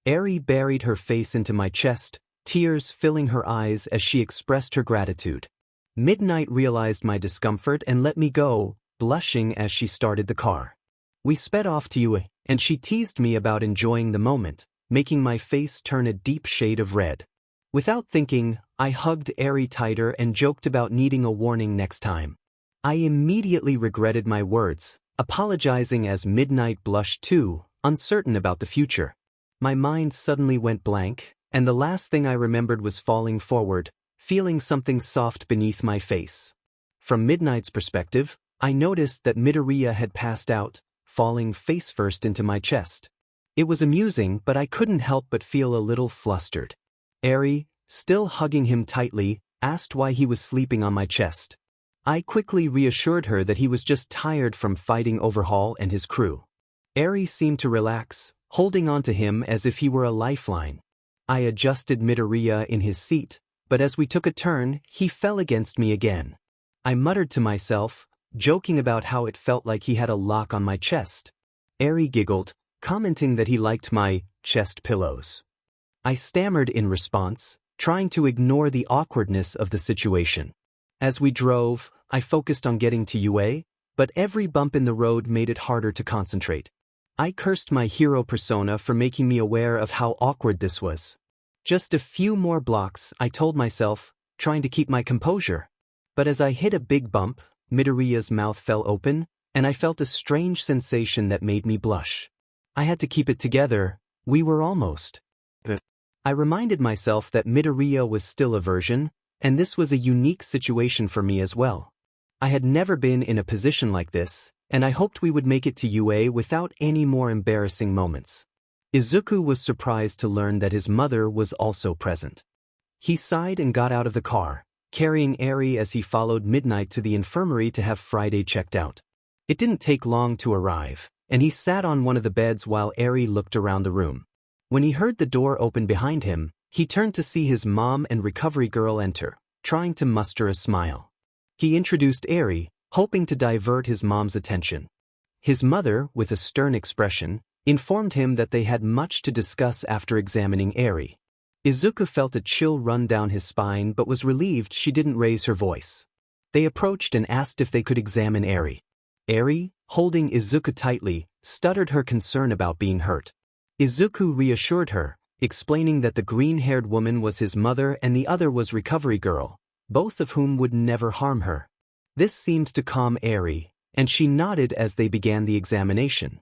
𝐴𝐵 buried her face into my chest, tears filling her eyes as she expressed her gratitude. Midnight realized my discomfort and let me go, blushing as she started the car. We sped off to Yue, and she teased me about enjoying the moment, making my face turn a deep shade of red. Without thinking, I hugged 𝐴𝐵 tighter and joked about needing a warning next time. I immediately regretted my words, apologizing as Midnight blushed too, uncertain about the future. My mind suddenly went blank, and the last thing I remembered was falling forward, feeling something soft beneath my face. From Midnight's perspective, I noticed that Midoriya had passed out, falling face-first into my chest. It was amusing, but I couldn't help but feel a little flustered. 𝐴𝐵, still hugging him tightly, asked why he was sleeping on my chest. I quickly reassured her that he was just tired from fighting 𝐻𝐵 and his crew. 𝐴𝐵 seemed to relax, holding on to him as if he were a lifeline. I adjusted Midoriya in his seat, but as we took a turn, he fell against me again. I muttered to myself, joking about how it felt like he had a lock on my chest. 𝐴𝐵 giggled, commenting that he liked my chest pillows. I stammered in response, trying to ignore the awkwardness of the situation. As we drove, I focused on getting to Yue, but every bump in the road made it harder to concentrate. I cursed my hero persona for making me aware of how awkward this was. Just a few more blocks, I told myself, trying to keep my composure. But as I hit a big bump, Midoriya's mouth fell open, and I felt a strange sensation that made me blush. I had to keep it together, we were almost. I reminded myself that Midoriya was still a version, and this was a unique situation for me as well. I had never been in a position like this, and I hoped we would make it to UA without any more embarrassing moments. Izuku was surprised to learn that his mother was also present. He sighed and got out of the car, carrying Eri as he followed Midnight to the infirmary to have Friday checked out. It didn't take long to arrive, and he sat on one of the beds while Eri looked around the room. When he heard the door open behind him, he turned to see his mom and recovery girl enter, trying to muster a smile. He introduced Eri, hoping to divert his mom's attention. His mother, with a stern expression, informed him that they had much to discuss after examining Eri. Izuku felt a chill run down his spine but was relieved she didn't raise her voice. They approached and asked if they could examine Eri. Eri, holding Izuku tightly, stuttered her concern about being hurt. Izuku reassured her, explaining that the green-haired woman was his mother and the other was recovery girl, both of whom would never harm her. This seemed to calm Eri, and she nodded as they began the examination.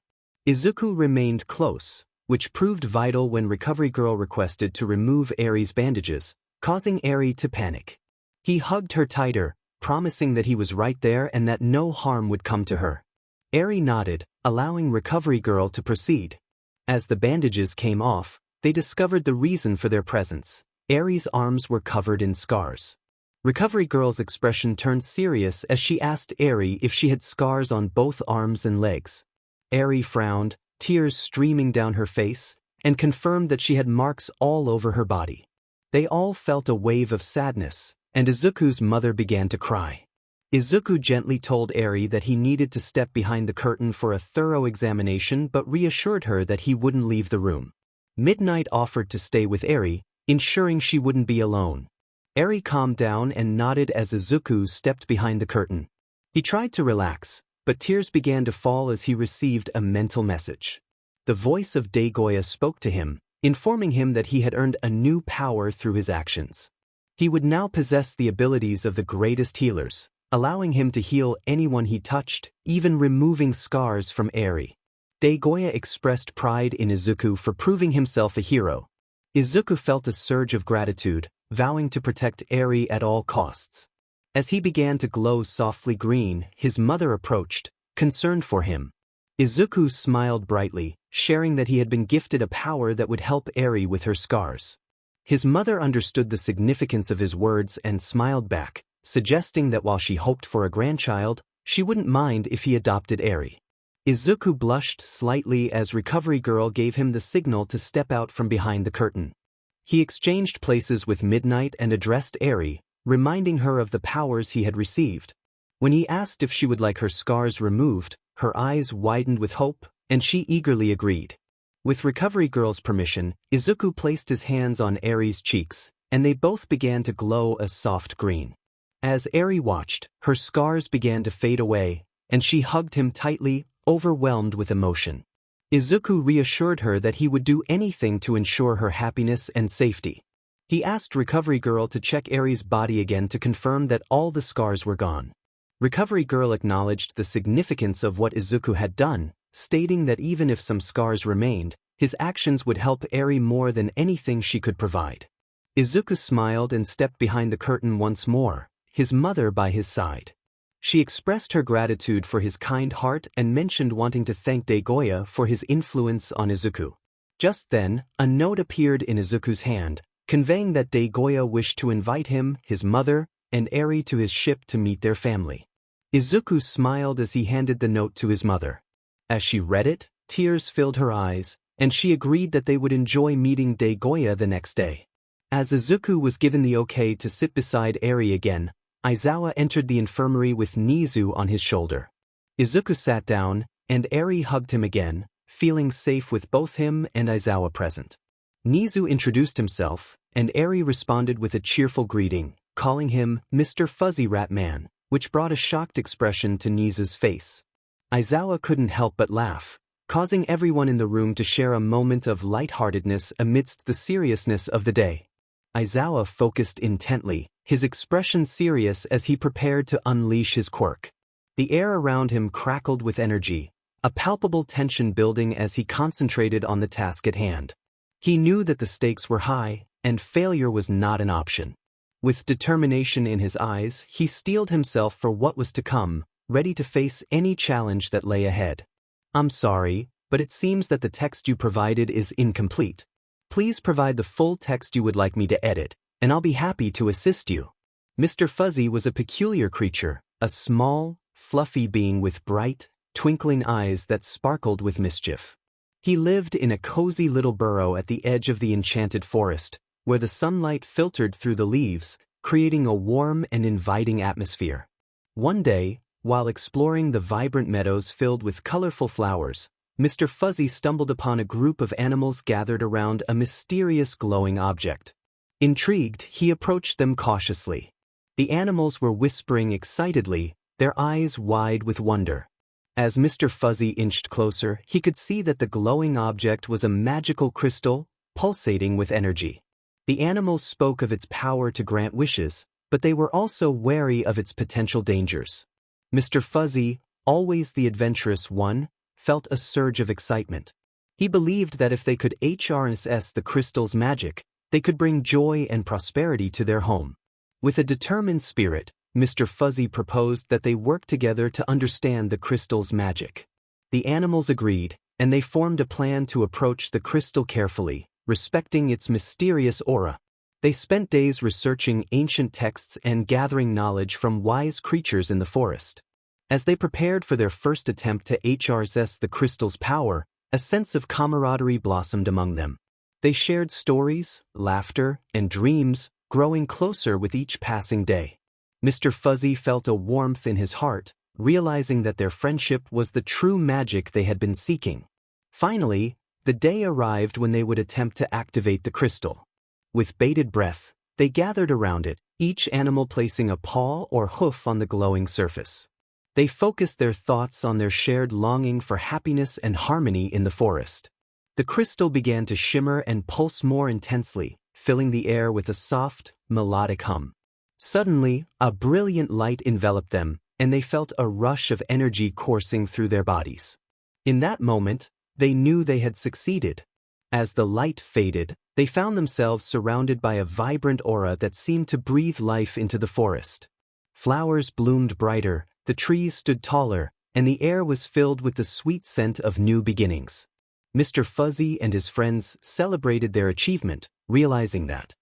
Izuku remained close, which proved vital when recovery girl requested to remove Eri's bandages, causing Eri to panic. He hugged her tighter, promising that he was right there and that no harm would come to her. Eri nodded, allowing recovery girl to proceed. As the bandages came off, they discovered the reason for their presence. Eri's arms were covered in scars. Recovery girl's expression turned serious as she asked Eri if she had scars on both arms and legs. Eri frowned, tears streaming down her face, and confirmed that she had marks all over her body. They all felt a wave of sadness, and Izuku's mother began to cry. Izuku gently told Eri that he needed to step behind the curtain for a thorough examination but reassured her that he wouldn't leave the room. Midnight offered to stay with Eri, ensuring she wouldn't be alone. Eri calmed down and nodded as Izuku stepped behind the curtain. He tried to relax, but tears began to fall as he received a mental message. The voice of 𝐻𝗚𝐽𝐻 spoke to him, informing him that he had earned a new power through his actions. He would now possess the abilities of the greatest healers, allowing him to heal anyone he touched, even removing scars from Eri. 𝐻𝗚𝐽𝐻 expressed pride in Izuku for proving himself a hero. Izuku felt a surge of gratitude, vowing to protect Eri at all costs. As he began to glow softly green, his mother approached, concerned for him. Izuku smiled brightly, sharing that he had been gifted a power that would help Eri with her scars. His mother understood the significance of his words and smiled back, suggesting that while she hoped for a grandchild, she wouldn't mind if he adopted Eri. Izuku blushed slightly as recovery girl gave him the signal to step out from behind the curtain. He exchanged places with Midnight and addressed Eri, reminding her of the powers he had received. When he asked if she would like her scars removed, her eyes widened with hope, and she eagerly agreed. With recovery girl's permission, Izuku placed his hands on Eri's cheeks, and they both began to glow a soft green. As Eri watched, her scars began to fade away, and she hugged him tightly, overwhelmed with emotion. Izuku reassured her that he would do anything to ensure her happiness and safety. He asked recovery girl to check Eri's body again to confirm that all the scars were gone. Recovery girl acknowledged the significance of what Izuku had done, stating that even if some scars remained, his actions would help Eri more than anything she could provide. Izuku smiled and stepped behind the curtain once more, his mother by his side. She expressed her gratitude for his kind heart and mentioned wanting to thank 𝐻𝗚𝐽𝐻 for his influence on Izuku. Just then, a note appeared in Izuku's hand, conveying that 𝐻𝗚𝐽𝐻 wished to invite him, his mother, and Eri to his ship to meet their family. Izuku smiled as he handed the note to his mother. As she read it, tears filled her eyes, and she agreed that they would enjoy meeting 𝐻𝗚𝐽𝐻 the next day. As Izuku was given the okay to sit beside Eri again, Aizawa entered the infirmary with 𝐻𝗎𝗓 on his shoulder. Izuku sat down, and Eri hugged him again, feeling safe with both him and Aizawa present. 𝐻𝗎𝗓 introduced himself, and Eri responded with a cheerful greeting, calling him Mr. Fuzzy Rat Man, which brought a shocked expression to 𝐻𝗎𝗓's face. Aizawa couldn't help but laugh, causing everyone in the room to share a moment of lightheartedness amidst the seriousness of the day. Aizawa focused intently, his expression serious as he prepared to unleash his quirk. The air around him crackled with energy, a palpable tension building as he concentrated on the task at hand. He knew that the stakes were high, and failure was not an option. With determination in his eyes, he steeled himself for what was to come, ready to face any challenge that lay ahead. "I'm sorry, but it seems that the text you provided is incomplete. Please provide the full text you would like me to edit, and I'll be happy to assist you." Mr. Fuzzy was a peculiar creature, a small, fluffy being with bright, twinkling eyes that sparkled with mischief. He lived in a cozy little burrow at the edge of the enchanted forest, where the sunlight filtered through the leaves, creating a warm and inviting atmosphere. One day, while exploring the vibrant meadows filled with colorful flowers, Mr. Fuzzy stumbled upon a group of animals gathered around a mysterious glowing object. Intrigued, he approached them cautiously. The animals were whispering excitedly, their eyes wide with wonder. As Mr. Fuzzy inched closer, he could see that the glowing object was a magical crystal, pulsating with energy. The animals spoke of its power to grant wishes, but they were also wary of its potential dangers. Mr. Fuzzy, always the adventurous one, felt a surge of excitement. He believed that if they could harness the crystal's magic, they could bring joy and prosperity to their home. With a determined spirit, Mr. Fuzzy proposed that they work together to understand the crystal's magic. The animals agreed, and they formed a plan to approach the crystal carefully, respecting its mysterious aura. They spent days researching ancient texts and gathering knowledge from wise creatures in the forest. As they prepared for their first attempt to harness the crystal's power, a sense of camaraderie blossomed among them. They shared stories, laughter, and dreams, growing closer with each passing day. Mr. Fuzzy felt a warmth in his heart, realizing that their friendship was the true magic they had been seeking. Finally, the day arrived when they would attempt to activate the crystal. With bated breath, they gathered around it, each animal placing a paw or hoof on the glowing surface. They focused their thoughts on their shared longing for happiness and harmony in the forest. The crystal began to shimmer and pulse more intensely, filling the air with a soft, melodic hum. Suddenly, a brilliant light enveloped them, and they felt a rush of energy coursing through their bodies. In that moment, they knew they had succeeded. As the light faded, they found themselves surrounded by a vibrant aura that seemed to breathe life into the forest. Flowers bloomed brighter, the trees stood taller, and the air was filled with the sweet scent of new beginnings. Mr. Fuzzy and his friends celebrated their achievement, realizing that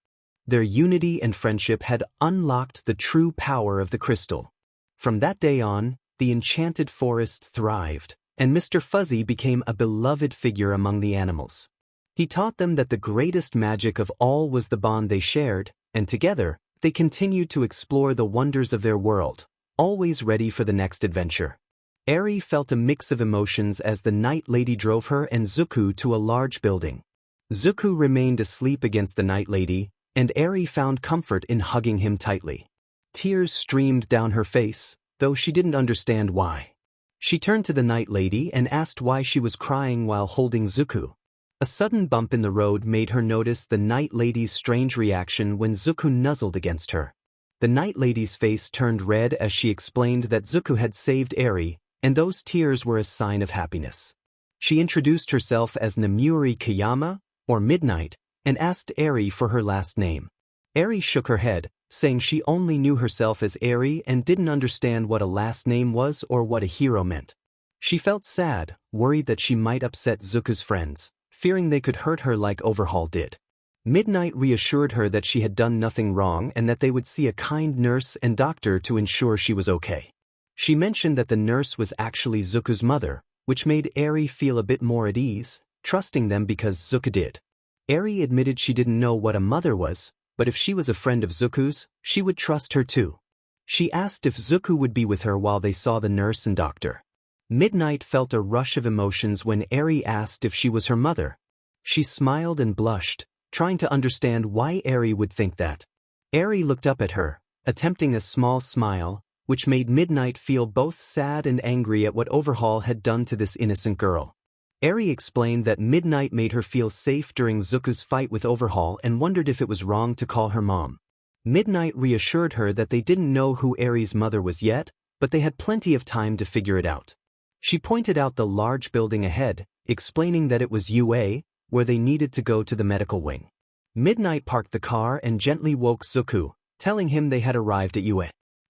their unity and friendship had unlocked the true power of the crystal. From that day on, the enchanted forest thrived, and Mr. Fuzzy became a beloved figure among the animals. He taught them that the greatest magic of all was the bond they shared, and together, they continued to explore the wonders of their world, always ready for the next adventure. Eri felt a mix of emotions as the Night Lady drove her and Izuku to a large building. Izuku remained asleep against the Night Lady, and Eri found comfort in hugging him tightly. Tears streamed down her face, though she didn't understand why. She turned to the Night Lady and asked why she was crying while holding Izuku. A sudden bump in the road made her notice the Night Lady's strange reaction when Izuku nuzzled against her. The Night Lady's face turned red as she explained that Izuku had saved Eri, and those tears were a sign of happiness. She introduced herself as Namuri Kayama, or Midnight, and asked Eri for her last name. Eri shook her head, saying she only knew herself as Eri and didn't understand what a last name was or what a hero meant. She felt sad, worried that she might upset Zuku's friends, fearing they could hurt her like Overhaul did. Midnight reassured her that she had done nothing wrong and that they would see a kind nurse and doctor to ensure she was okay. She mentioned that the nurse was actually Zuku's mother, which made Eri feel a bit more at ease, trusting them because Zuku did. Eri admitted she didn't know what a mother was, but if she was a friend of Zuku's, she would trust her too. She asked if Izuku would be with her while they saw the nurse and doctor. Midnight felt a rush of emotions when Eri asked if she was her mother. She smiled and blushed, trying to understand why Eri would think that. Eri looked up at her, attempting a small smile, which made Midnight feel both sad and angry at what Overhaul had done to this innocent girl. Eri explained that Midnight made her feel safe during Zuku's fight with Overhaul and wondered if it was wrong to call her mom. Midnight reassured her that they didn't know who Eri's mother was yet, but they had plenty of time to figure it out. She pointed out the large building ahead, explaining that it was UA, where they needed to go to the medical wing. Midnight parked the car and gently woke Izuku, telling him they had arrived at 𝐬𝐮𝐬𝐴.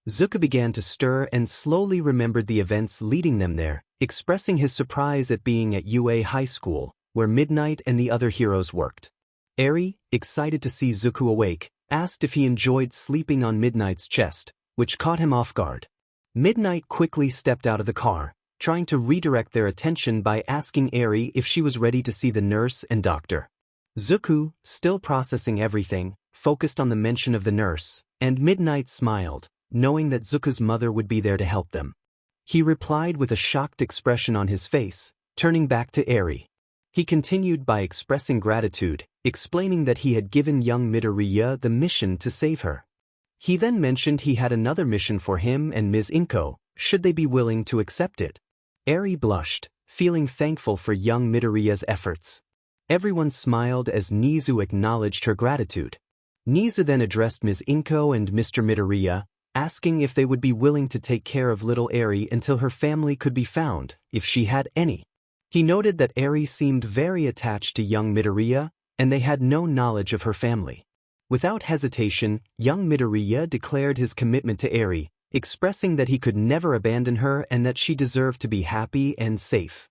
Izuku began to stir and slowly remembered the events leading them there, expressing his surprise at being at 𝐬𝐴 High School, where Midnight and the other heroes worked. Eri, excited to see Izuku awake, asked if he enjoyed sleeping on Midnight's chest, which caught him off guard. Midnight quickly stepped out of the car, trying to redirect their attention by asking Eri if she was ready to see the nurse and doctor. Izuku, still processing everything, focused on the mention of the nurse, and Midnight smiled, knowing that Izuku's mother would be there to help them. He replied with a shocked expression on his face, turning back to Eri. He continued by expressing gratitude, explaining that he had given young Midoriya the mission to save her. He then mentioned he had another mission for him and Ms. Inko, should they be willing to accept it. Eri blushed, feeling thankful for young Midoriya's efforts. Everyone smiled as Nizu acknowledged her gratitude. Nizu then addressed Ms. Inko and Mr. Midoriya, asking if they would be willing to take care of little Eri until her family could be found, if she had any. He noted that Eri seemed very attached to young Midoriya, and they had no knowledge of her family. Without hesitation, young Midoriya declared his commitment to Eri, expressing that he could never abandon her and that she deserved to be happy and safe.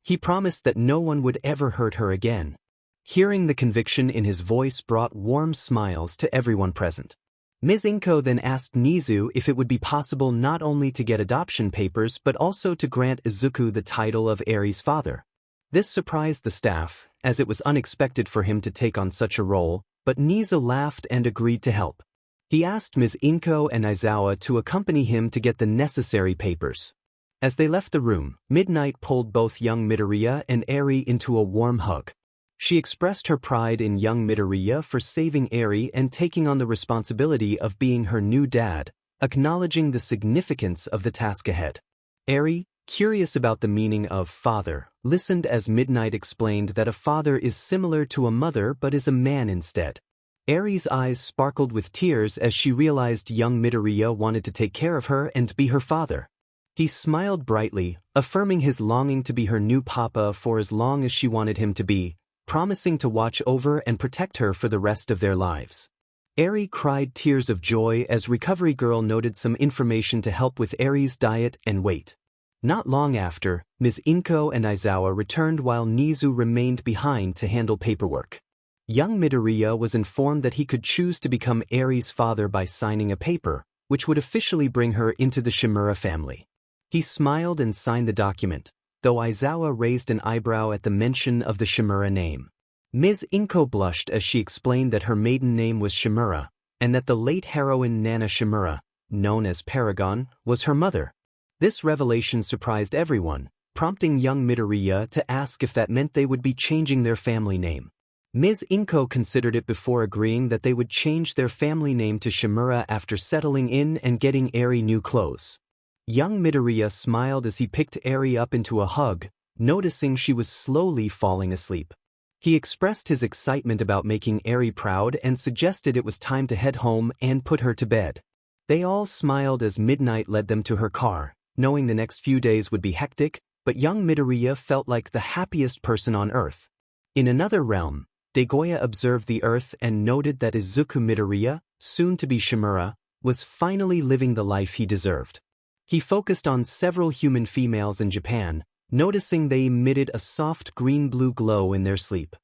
He promised that no one would ever hurt her again. Hearing the conviction in his voice brought warm smiles to everyone present. Ms. Inko then asked Nizu if it would be possible not only to get adoption papers but also to grant Izuku the title of Eri's father. This surprised the staff, as it was unexpected for him to take on such a role, but Nizu laughed and agreed to help. He asked Ms. Inko and Aizawa to accompany him to get the necessary papers. As they left the room, Midnight pulled both young Midoriya and Eri into a warm hug. She expressed her pride in young Midoriya for saving Eri and taking on the responsibility of being her new dad, acknowledging the significance of the task ahead. Eri, curious about the meaning of father, listened as Midnight explained that a father is similar to a mother but is a man instead. Eri's eyes sparkled with tears as she realized young Midoriya wanted to take care of her and be her father. He smiled brightly, affirming his longing to be her new papa for as long as she wanted him to be, promising to watch over and protect her for the rest of their lives. Eri cried tears of joy as Recovery Girl noted some information to help with Eri's diet and weight. Not long after, Ms. Inko and Aizawa returned while Nizu remained behind to handle paperwork. Young Midoriya was informed that he could choose to become Eri's father by signing a paper, which would officially bring her into the 𝐶𝐮𝐬𝐴 family. He smiled and signed the document, though Aizawa raised an eyebrow at the mention of the 𝐶𝐮𝐬𝐴 name. Ms. Inko blushed as she explained that her maiden name was 𝐶𝐮𝐬𝐴, and that the late heroine Nana 𝐶𝐮𝐬𝐴, known as Paragon, was her mother. This revelation surprised everyone, prompting young Midoriya to ask if that meant they would be changing their family name. Ms. Inko considered it before agreeing that they would change their family name to 𝐶𝐮𝐬𝐴 after settling in and getting Eri new clothes. Young Midoriya smiled as he picked Eri up into a hug, noticing she was slowly falling asleep. He expressed his excitement about making Eri proud and suggested it was time to head home and put her to bed. They all smiled as Midnight led them to her car, knowing the next few days would be hectic, but young Midoriya felt like the happiest person on Earth. In another realm, Degoya observed the Earth and noted that Izuku Midoriya, soon to be 𝐶𝐮𝐬𝐴, was finally living the life he deserved. He focused on several human females in Japan, noticing they emitted a soft green-blue glow in their sleep.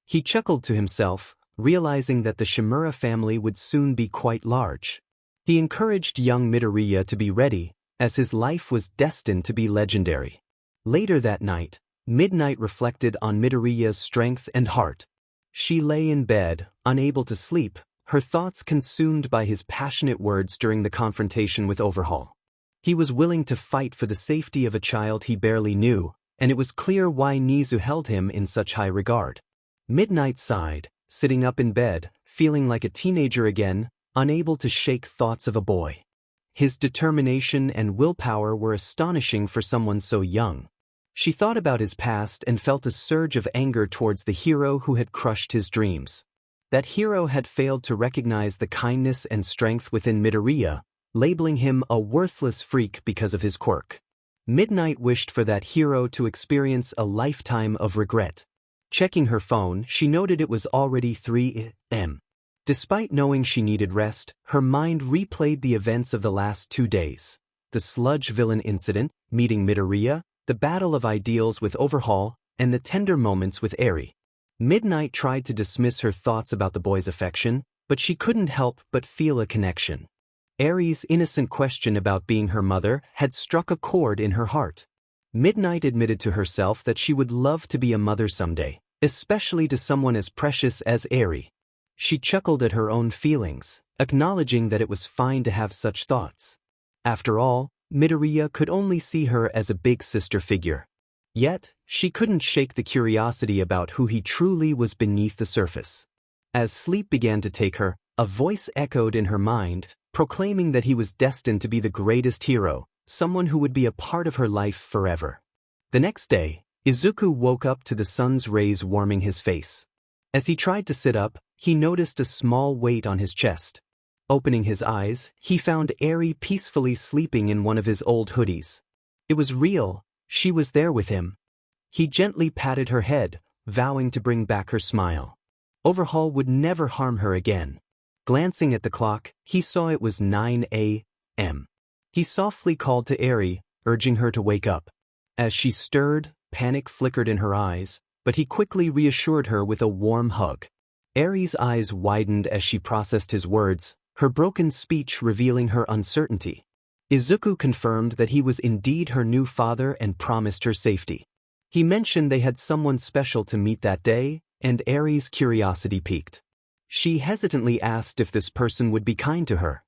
He chuckled to himself, realizing that the 𝐶𝐮𝐬𝐴 family would soon be quite large. He encouraged young Midoriya to be ready, as his life was destined to be legendary. Later that night, Midnight reflected on Midoriya's strength and heart. She lay in bed, unable to sleep, her thoughts consumed by his passionate words during the confrontation with Overhaul. He was willing to fight for the safety of a child he barely knew, and it was clear why Nizu held him in such high regard. Midnight sighed, sitting up in bed, feeling like a teenager again, unable to shake thoughts of a boy. His determination and willpower were astonishing for someone so young. She thought about his past and felt a surge of anger towards the hero who had crushed his dreams. That hero had failed to recognize the kindness and strength within Midoriya, labeling him a worthless freak because of his quirk. Midnight wished for that hero to experience a lifetime of regret. Checking her phone, she noted it was already 3 a.m. Despite knowing she needed rest, her mind replayed the events of the last 2 days. The sludge villain incident, meeting Midoriya, the battle of ideals with 𝐻𝐼, and the tender moments with Eri. Midnight tried to dismiss her thoughts about the boy's affection, but she couldn't help but feel a connection. Eri's innocent question about being her mother had struck a chord in her heart. Midnight admitted to herself that she would love to be a mother someday, especially to someone as precious as Eri. She chuckled at her own feelings, acknowledging that it was fine to have such thoughts. After all, Midoriya could only see her as a big sister figure. Yet, she couldn't shake the curiosity about who he truly was beneath the surface. As sleep began to take her, a voice echoed in her mind, proclaiming that he was destined to be the greatest hero, someone who would be a part of her life forever. The next day, Izuku woke up to the sun's rays warming his face. As he tried to sit up, he noticed a small weight on his chest. Opening his eyes, he found Eri peacefully sleeping in one of his old hoodies. It was real, she was there with him. He gently patted her head, vowing to bring back her smile. 𝐻𝐼 would never harm her again. Glancing at the clock, he saw it was 9 a.m. He softly called to Eri, urging her to wake up. As she stirred, panic flickered in her eyes, but he quickly reassured her with a warm hug. Eri's eyes widened as she processed his words, her broken speech revealing her uncertainty. Izuku confirmed that he was indeed her new father and promised her safety. He mentioned they had someone special to meet that day, and Eri's curiosity piqued. She hesitantly asked if this person would be kind to her.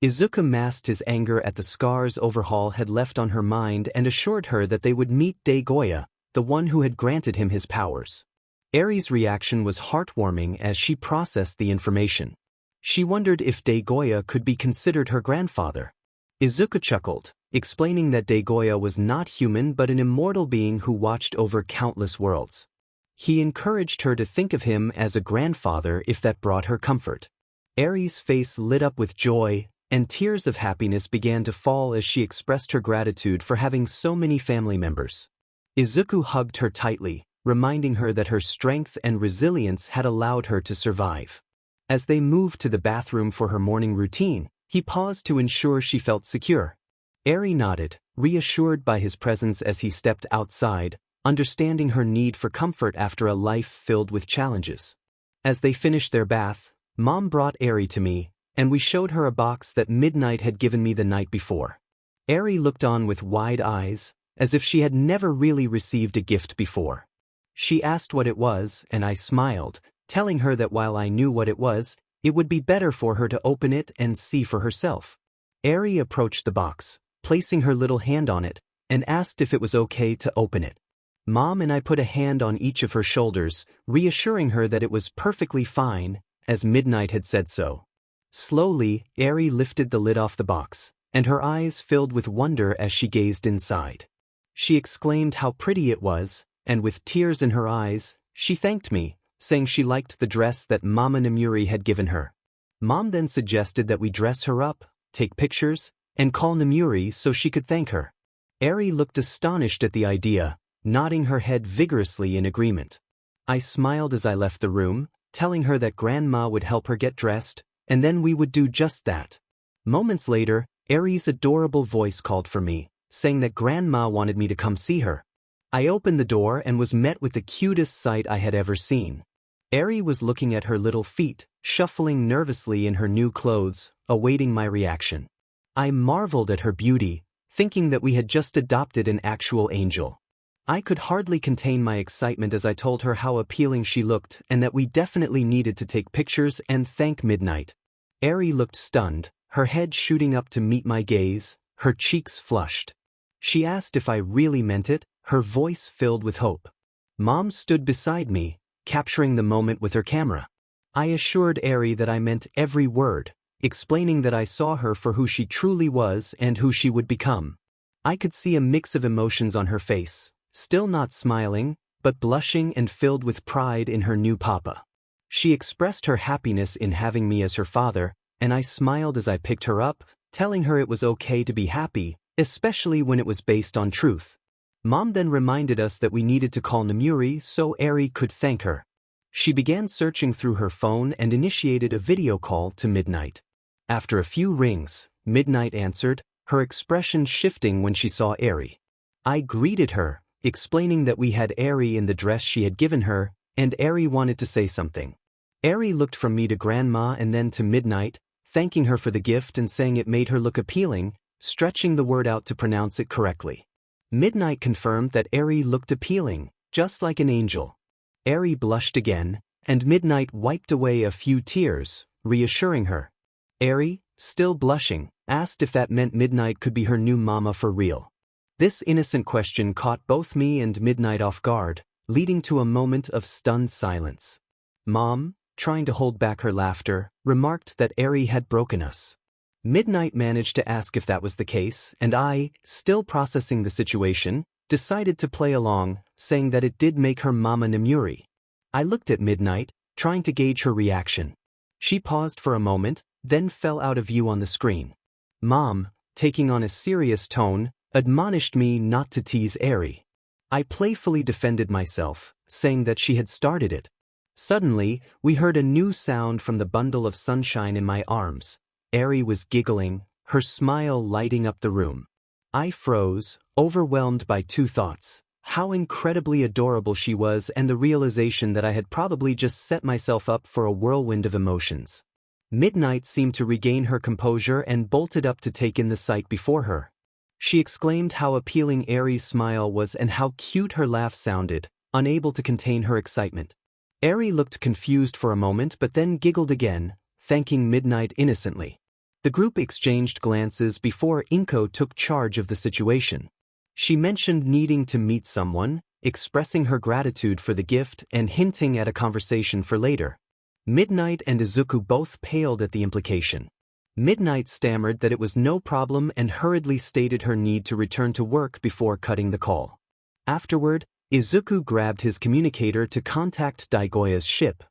Izuku masked his anger at the scars 𝐻𝐼 had left on her mind and assured her that they would meet 𝐻𝐻𝐽𝐽, the one who had granted him his powers. Eri's reaction was heartwarming as she processed the information. She wondered if 𝐻𝐻𝐽𝐽 could be considered her grandfather. Izuku chuckled, explaining that 𝐻𝐻𝐽𝐽 was not human but an immortal being who watched over countless worlds. He encouraged her to think of him as a grandfather if that brought her comfort. Eri's face lit up with joy, and tears of happiness began to fall as she expressed her gratitude for having so many family members. Izuku hugged her tightly, reminding her that her strength and resilience had allowed her to survive. As they moved to the bathroom for her morning routine, he paused to ensure she felt secure. Eri nodded, reassured by his presence as he stepped outside, understanding her need for comfort after a life filled with challenges. As they finished their bath, Mom brought Eri to me, and we showed her a box that Midnight had given me the night before. Eri looked on with wide eyes, as if she had never really received a gift before. She asked what it was, and I smiled, telling her that while I knew what it was, it would be better for her to open it and see for herself. Eri approached the box, placing her little hand on it, and asked if it was okay to open it. Mom and I put a hand on each of her shoulders, reassuring her that it was perfectly fine, as Midnight had said so. Slowly, Eri lifted the lid off the box, and her eyes filled with wonder as she gazed inside. She exclaimed how pretty it was, and with tears in her eyes, she thanked me, saying she liked the dress that Mama Nemuri had given her. Mom then suggested that we dress her up, take pictures, and call Nemuri so she could thank her. Eri looked astonished at the idea, nodding her head vigorously in agreement. I smiled as I left the room, telling her that Grandma would help her get dressed, and then we would do just that. Moments later, Eri's adorable voice called for me, saying that Grandma wanted me to come see her. I opened the door and was met with the cutest sight I had ever seen. Eri was looking at her little feet, shuffling nervously in her new clothes, awaiting my reaction. I marveled at her beauty, thinking that we had just adopted an actual angel. I could hardly contain my excitement as I told her how appealing she looked and that we definitely needed to take pictures and thank Midnight. Eri looked stunned, her head shooting up to meet my gaze, her cheeks flushed. She asked if I really meant it, her voice filled with hope. Mom stood beside me, capturing the moment with her camera. I assured Eri that I meant every word, explaining that I saw her for who she truly was and who she would become. I could see a mix of emotions on her face, still not smiling, but blushing and filled with pride in her new papa. She expressed her happiness in having me as her father, and I smiled as I picked her up, telling her it was okay to be happy, especially when it was based on truth. Mom then reminded us that we needed to call Nemuri so Eri could thank her. She began searching through her phone and initiated a video call to Midnight. After a few rings, Midnight answered, her expression shifting when she saw Eri. I greeted her, explaining that we had Eri in the dress she had given her, and Eri wanted to say something. Eri looked from me to Grandma and then to Midnight, thanking her for the gift and saying it made her look appealing, stretching the word out to pronounce it correctly. Midnight confirmed that Eri looked appealing, just like an angel. Eri blushed again, and Midnight wiped away a few tears, reassuring her. Eri, still blushing, asked if that meant Midnight could be her new mama for real. This innocent question caught both me and Midnight off guard, leading to a moment of stunned silence. Mom, trying to hold back her laughter, remarked that Eri had broken us. Midnight managed to ask if that was the case, and I, still processing the situation, decided to play along, saying that it did make her mama Nemuri. I looked at Midnight, trying to gauge her reaction. She paused for a moment, then fell out of view on the screen. Mom, taking on a serious tone, admonished me not to tease Eri. I playfully defended myself, saying that she had started it. Suddenly, we heard a new sound from the bundle of sunshine in my arms. Eri was giggling, her smile lighting up the room. I froze, overwhelmed by two thoughts: how incredibly adorable she was and the realization that I had probably just set myself up for a whirlwind of emotions. Midnight seemed to regain her composure and bolted up to take in the sight before her. She exclaimed how appealing Eri's smile was and how cute her laugh sounded, unable to contain her excitement. Eri looked confused for a moment but then giggled again, thanking Midnight innocently. The group exchanged glances before 𝐴𝐻𝐿 took charge of the situation. She mentioned needing to meet someone, expressing her gratitude for the gift and hinting at a conversation for later. Midnight and Izuku both paled at the implication. Midnight stammered that it was no problem and hurriedly stated her need to return to work before cutting the call. Afterward, Izuku grabbed his communicator to contact 𝐻𝗓𝐬𝐴's ship.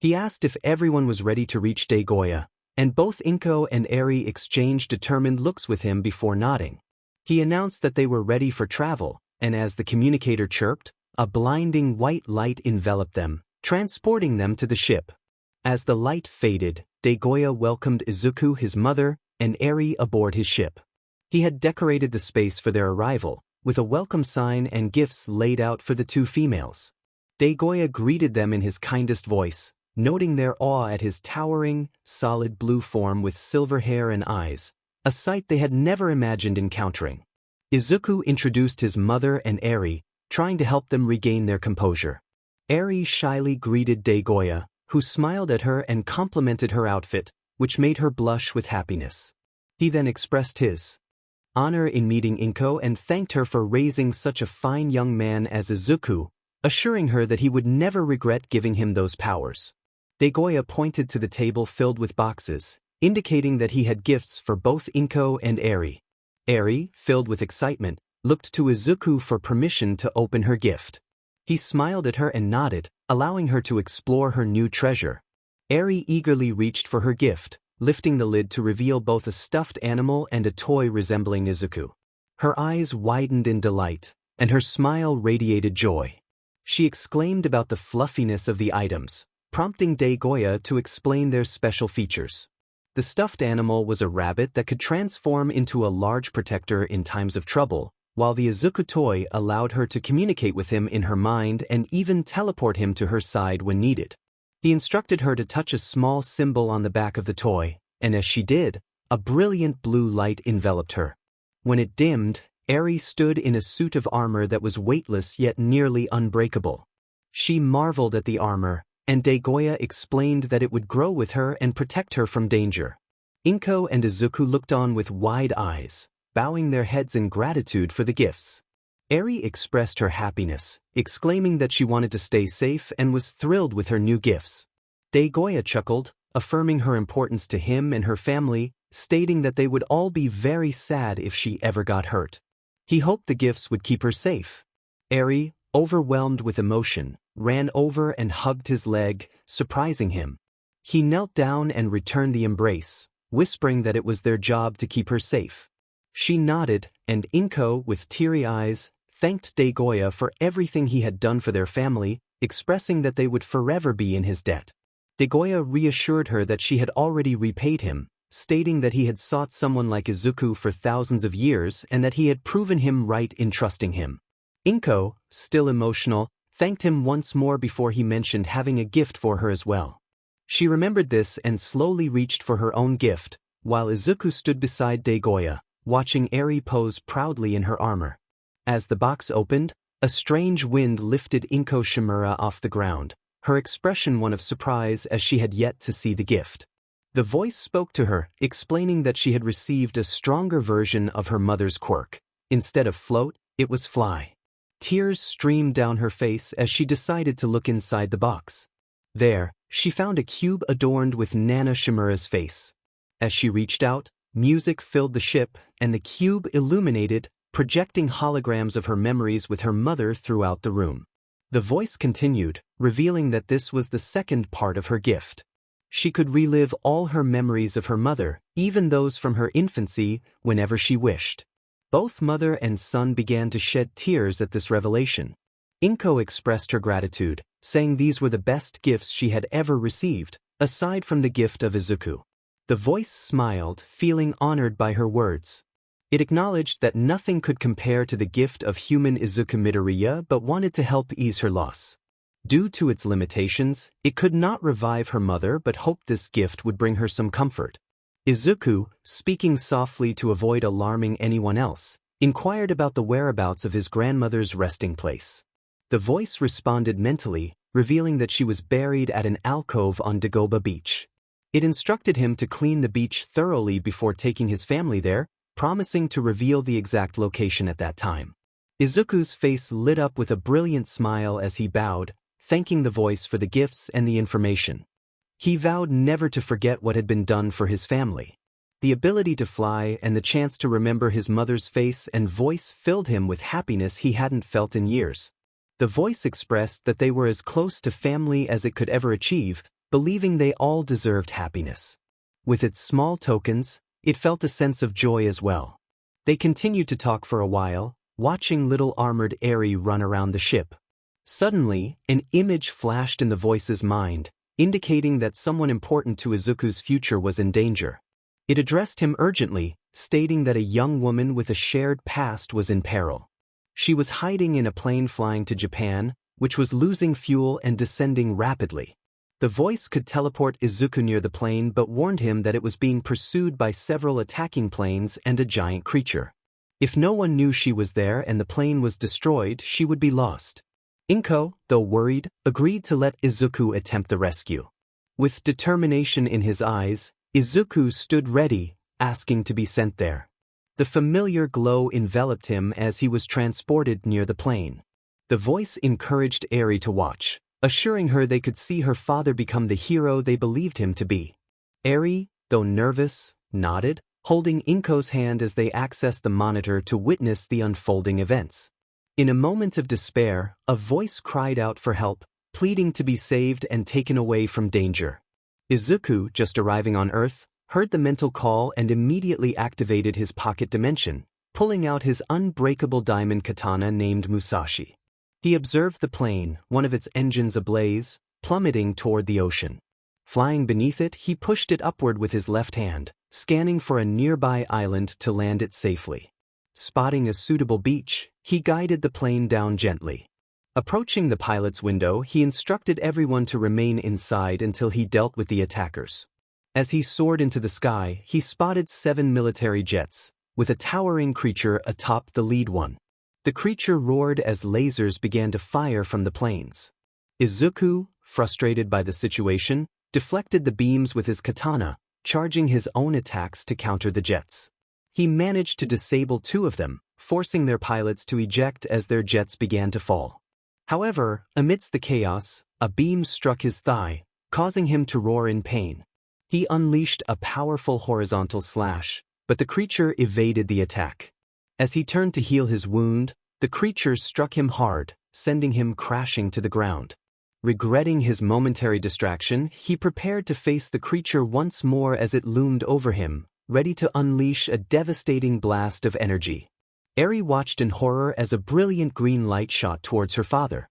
He asked if everyone was ready to reach 𝐻𝗓𝐬𝐴, and both 𝐴𝐻𝐿 and Eri exchanged determined looks with him before nodding. He announced that they were ready for travel, and as the communicator chirped, a blinding white light enveloped them, transporting them to the ship. As the light faded, 𝐻𝗓𝐬𝐴 welcomed Izuku, his mother, and Eri aboard his ship. He had decorated the space for their arrival, with a welcome sign and gifts laid out for the two females. 𝐻𝗓𝐬𝐴 greeted them in his kindest voice, noting their awe at his towering, solid blue form with silver hair and eyes, a sight they had never imagined encountering. Izuku introduced his mother and Eri, trying to help them regain their composure. Eri shyly greeted 𝐻𝗓𝐬𝐴, who smiled at her and complimented her outfit, which made her blush with happiness. He then expressed his honor in meeting 𝐴𝐻𝐿 and thanked her for raising such a fine young man as Izuku, assuring her that he would never regret giving him those powers. 𝐻𝗓𝐬𝐴 pointed to the table filled with boxes, indicating that he had gifts for both 𝐴𝐻𝐿 and Eri. Eri, filled with excitement, looked to Izuku for permission to open her gift. He smiled at her and nodded, allowing her to explore her new treasure. Eri eagerly reached for her gift, lifting the lid to reveal both a stuffed animal and a toy resembling Izuku. Her eyes widened in delight, and her smile radiated joy. She exclaimed about the fluffiness of the items, prompting 𝐻𝗓𝐬𝐴 to explain their special features. The stuffed animal was a rabbit that could transform into a large protector in times of trouble, while the Izuku toy allowed her to communicate with him in her mind and even teleport him to her side when needed. He instructed her to touch a small symbol on the back of the toy, and as she did, a brilliant blue light enveloped her. When it dimmed, Eri stood in a suit of armor that was weightless yet nearly unbreakable. She marveled at the armor, and 𝐻𝗓𝐬𝐴 explained that it would grow with her and protect her from danger. 𝐴𝐻𝐿 and Izuku looked on with wide eyes, bowing their heads in gratitude for the gifts. Eri expressed her happiness, exclaiming that she wanted to stay safe and was thrilled with her new gifts. 𝐻𝗓𝐬𝐴 chuckled, affirming her importance to him and her family, stating that they would all be very sad if she ever got hurt. He hoped the gifts would keep her safe. Eri, overwhelmed with emotion, ran over and hugged his leg, surprising him. He knelt down and returned the embrace, whispering that it was their job to keep her safe. She nodded, and 𝐴𝐻𝐿, with teary eyes, thanked 𝐻𝗓𝐬𝐴 for everything he had done for their family, expressing that they would forever be in his debt. 𝐻𝐻𝐽𝐻 reassured her that she had already repaid him, stating that he had sought someone like Izuku for thousands of years and that he had proven him right in trusting him. 𝐾𝐮𝐭𝐡𝐨𝐫, still emotional, thanked him once more before he mentioned having a gift for her as well. She remembered this and slowly reached for her own gift, while Izuku stood beside 𝐻𝐻𝐽𝐻, watching Eri pose proudly in her armor. As the box opened, a strange wind lifted 𝐀𝐮𝐭𝐡𝐨𝐫 off the ground, her expression one of surprise as she had yet to see the gift. The voice spoke to her, explaining that she had received a stronger version of her mother's quirk. Instead of float, it was fly. Tears streamed down her face as she decided to look inside the box. There, she found a cube adorned with 𝐾𝐮𝐭𝐡𝐨𝐫's face. As she reached out, music filled the ship, and the cube illuminated, projecting holograms of her memories with her mother throughout the room. The voice continued, revealing that this was the second part of her gift. She could relive all her memories of her mother, even those from her infancy, whenever she wished. Both mother and son began to shed tears at this revelation. 𝐾𝐮𝐭𝐡𝐨𝐫 expressed her gratitude, saying these were the best gifts she had ever received, aside from the gift of Izuku. The voice smiled, feeling honored by her words. It acknowledged that nothing could compare to the gift of human 𝐒𝐮𝐭𝐡𝐨𝐫 but wanted to help ease her loss. Due to its limitations, it could not revive her mother but hoped this gift would bring her some comfort. Izuku, speaking softly to avoid alarming anyone else, inquired about the whereabouts of his grandmother's resting place. The voice responded mentally, revealing that she was buried at an alcove on Dagobah Beach. It instructed him to clean the beach thoroughly before taking his family there, promising to reveal the exact location at that time. Izuku's face lit up with a brilliant smile as he bowed, thanking the voice for the gifts and the information. He vowed never to forget what had been done for his family. The ability to fly and the chance to remember his mother's face and voice filled him with happiness he hadn't felt in years. The voice expressed that they were as close to family as it could ever achieve, believing they all deserved happiness. With its small tokens, it felt a sense of joy as well. They continued to talk for a while, watching little armored Eri run around the ship. Suddenly, an image flashed in the voice's mind, indicating that someone important to Izuku's future was in danger. It addressed him urgently, stating that a young woman with a shared past was in peril. She was hiding in a plane flying to Japan, which was losing fuel and descending rapidly. The voice could teleport Izuku near the plane but warned him that it was being pursued by several attacking planes and a giant creature. If no one knew she was there and the plane was destroyed, she would be lost. 𝐾𝐮𝐭𝐡𝐨𝐫, though worried, agreed to let Izuku attempt the rescue. With determination in his eyes, Izuku stood ready, asking to be sent there. The familiar glow enveloped him as he was transported near the plane. The voice encouraged Eri to watch, assuring her they could see her father become the hero they believed him to be. Eri, though nervous, nodded, holding 𝐾𝐮𝐭𝐡𝐨𝐫's hand as they accessed the monitor to witness the unfolding events. In a moment of despair, a voice cried out for help, pleading to be saved and taken away from danger. Izuku, just arriving on Earth, heard the mental call and immediately activated his pocket dimension, pulling out his unbreakable diamond katana named 𝐬𝐵. He observed the plane, one of its engines ablaze, plummeting toward the ocean. Flying beneath it, he pushed it upward with his left hand, scanning for a nearby island to land it safely. Spotting a suitable beach, he guided the plane down gently. Approaching the pilot's window, he instructed everyone to remain inside until he dealt with the attackers. As he soared into the sky, he spotted 7 military jets, with a towering creature atop the lead one. The creature roared as lasers began to fire from the planes. Izuku, frustrated by the situation, deflected the beams with his katana, charging his own attacks to counter the jets. He managed to disable 2 of them, forcing their pilots to eject as their jets began to fall. However, amidst the chaos, a beam struck his thigh, causing him to roar in pain. He unleashed a powerful horizontal slash, but the creature evaded the attack. As he turned to heal his wound, the creature struck him hard, sending him crashing to the ground. Regretting his momentary distraction, he prepared to face the creature once more as it loomed over him, ready to unleash a devastating blast of energy. Eri watched in horror as a brilliant green light shot towards her father.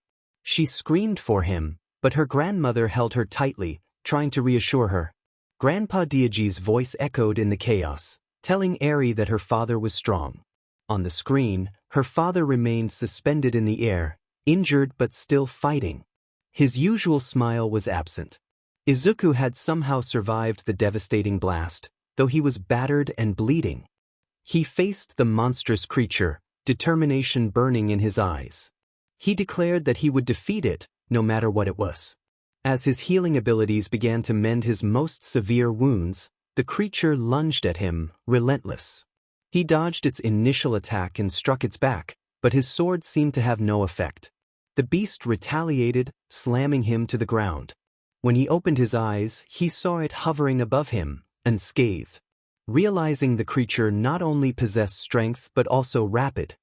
She screamed for him, but her grandmother held her tightly, trying to reassure her. Grandpa 𝐬𝐿𝐺's voice echoed in the chaos, telling Eri that her father was strong. On the screen, her father remained suspended in the air, injured but still fighting. His usual smile was absent. Izuku had somehow survived the devastating blast, though he was battered and bleeding. He faced the monstrous creature, determination burning in his eyes. He declared that he would defeat it, no matter what it was. As his healing abilities began to mend his most severe wounds, the creature lunged at him, relentless. He dodged its initial attack and struck its back, but his sword seemed to have no effect. The beast retaliated, slamming him to the ground. When he opened his eyes, he saw it hovering above him, unscathed. Realizing the creature not only possessed strength but also rapid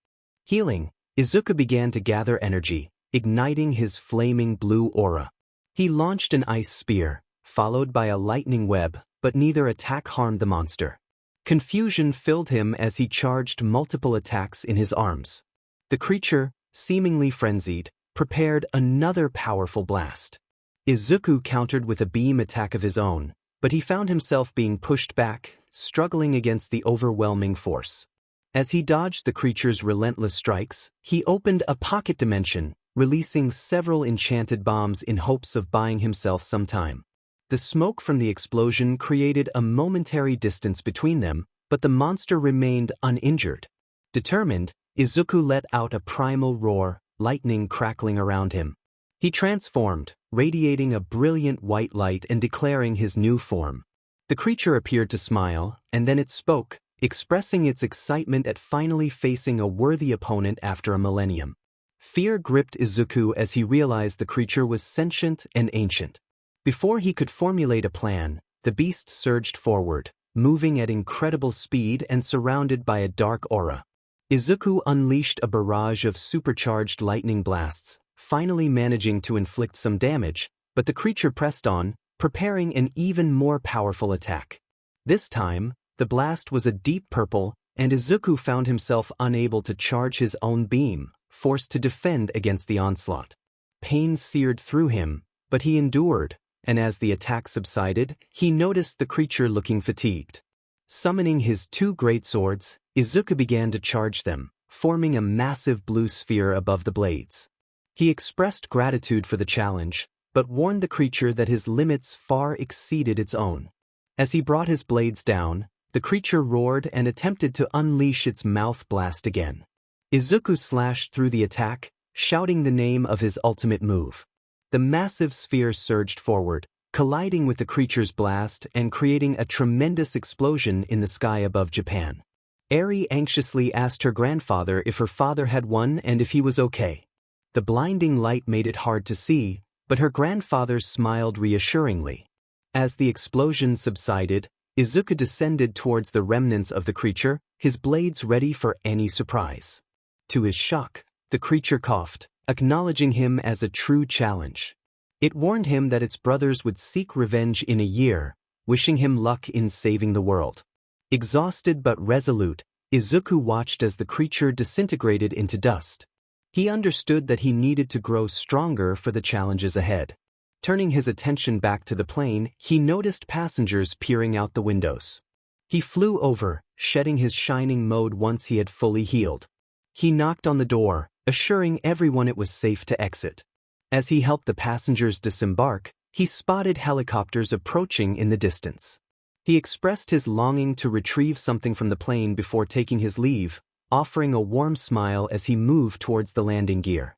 healing, Izuku began to gather energy, igniting his flaming blue aura. He launched an ice spear, followed by a lightning web, but neither attack harmed the monster. Confusion filled him as he charged multiple attacks in his arms. The creature, seemingly frenzied, prepared another powerful blast. Izuku countered with a beam attack of his own, but he found himself being pushed back, struggling against the overwhelming force. As he dodged the creature's relentless strikes, he opened a pocket dimension, releasing several enchanted bombs in hopes of buying himself some time. The smoke from the explosion created a momentary distance between them, but the monster remained uninjured. Determined, Izuku let out a primal roar, lightning crackling around him. He transformed, radiating a brilliant white light and declaring his new form. The creature appeared to smile, and then it spoke, expressing its excitement at finally facing a worthy opponent after a millennium. Fear gripped Izuku as he realized the creature was sentient and ancient. Before he could formulate a plan, the beast surged forward, moving at incredible speed and surrounded by a dark aura. Izuku unleashed a barrage of supercharged lightning blasts, finally managing to inflict some damage, but the creature pressed on, preparing an even more powerful attack. This time, the blast was a deep purple, and Izuku found himself unable to charge his own beam, forced to defend against the onslaught. Pain seared through him, but he endured, and as the attack subsided, he noticed the creature looking fatigued. Summoning his two great swords, Izuku began to charge them, forming a massive blue sphere above the blades. He expressed gratitude for the challenge, but warned the creature that his limits far exceeded its own. As he brought his blades down, the creature roared and attempted to unleash its mouth blast again. Izuku slashed through the attack, shouting the name of his ultimate move. The massive sphere surged forward, colliding with the creature's blast and creating a tremendous explosion in the sky above Japan. Eri anxiously asked her grandfather if her father had won and if he was okay. The blinding light made it hard to see, but her grandfather smiled reassuringly. As the explosion subsided, Izuku descended towards the remnants of the creature, his blades ready for any surprise. To his shock, the creature coughed, acknowledging him as a true challenge. It warned him that its brothers would seek revenge in a year, wishing him luck in saving the world. Exhausted but resolute, Izuku watched as the creature disintegrated into dust. He understood that he needed to grow stronger for the challenges ahead. Turning his attention back to the plane, he noticed passengers peering out the windows. He flew over, shedding his shining mode once he had fully healed. He knocked on the door, assuring everyone it was safe to exit. As he helped the passengers disembark, he spotted helicopters approaching in the distance. He expressed his longing to retrieve something from the plane before taking his leave, offering a warm smile as he moved towards the landing gear.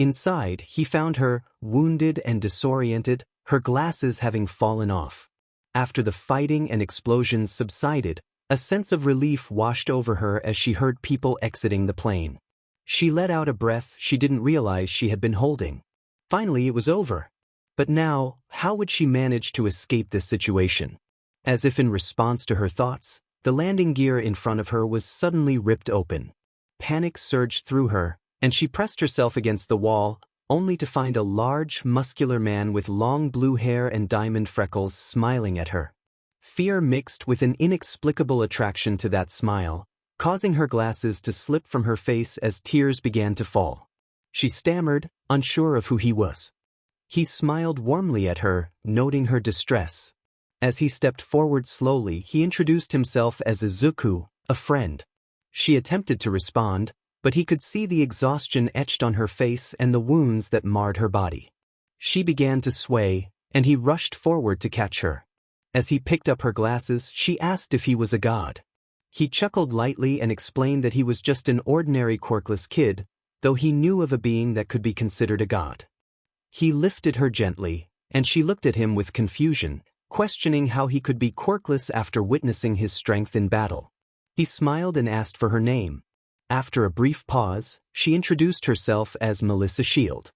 Inside, he found her, wounded and disoriented, her glasses having fallen off. After the fighting and explosions subsided, a sense of relief washed over her as she heard people exiting the plane. She let out a breath she didn't realize she had been holding. Finally, it was over. But now, how would she manage to escape this situation? As if in response to her thoughts, the landing gear in front of her was suddenly ripped open. Panic surged through her, and she pressed herself against the wall, only to find a large, muscular man with long blue hair and diamond freckles smiling at her. Fear mixed with an inexplicable attraction to that smile, causing her glasses to slip from her face as tears began to fall. She stammered, unsure of who he was. He smiled warmly at her, noting her distress. As he stepped forward slowly, he introduced himself as Izuku, a friend. She attempted to respond, but he could see the exhaustion etched on her face and the wounds that marred her body. She began to sway, and he rushed forward to catch her. As he picked up her glasses, she asked if he was a god. He chuckled lightly and explained that he was just an ordinary quirkless kid, though he knew of a being that could be considered a god. He lifted her gently, and she looked at him with confusion, questioning how he could be quirkless after witnessing his strength in battle. He smiled and asked for her name. After a brief pause, she introduced herself as Melissa Shield.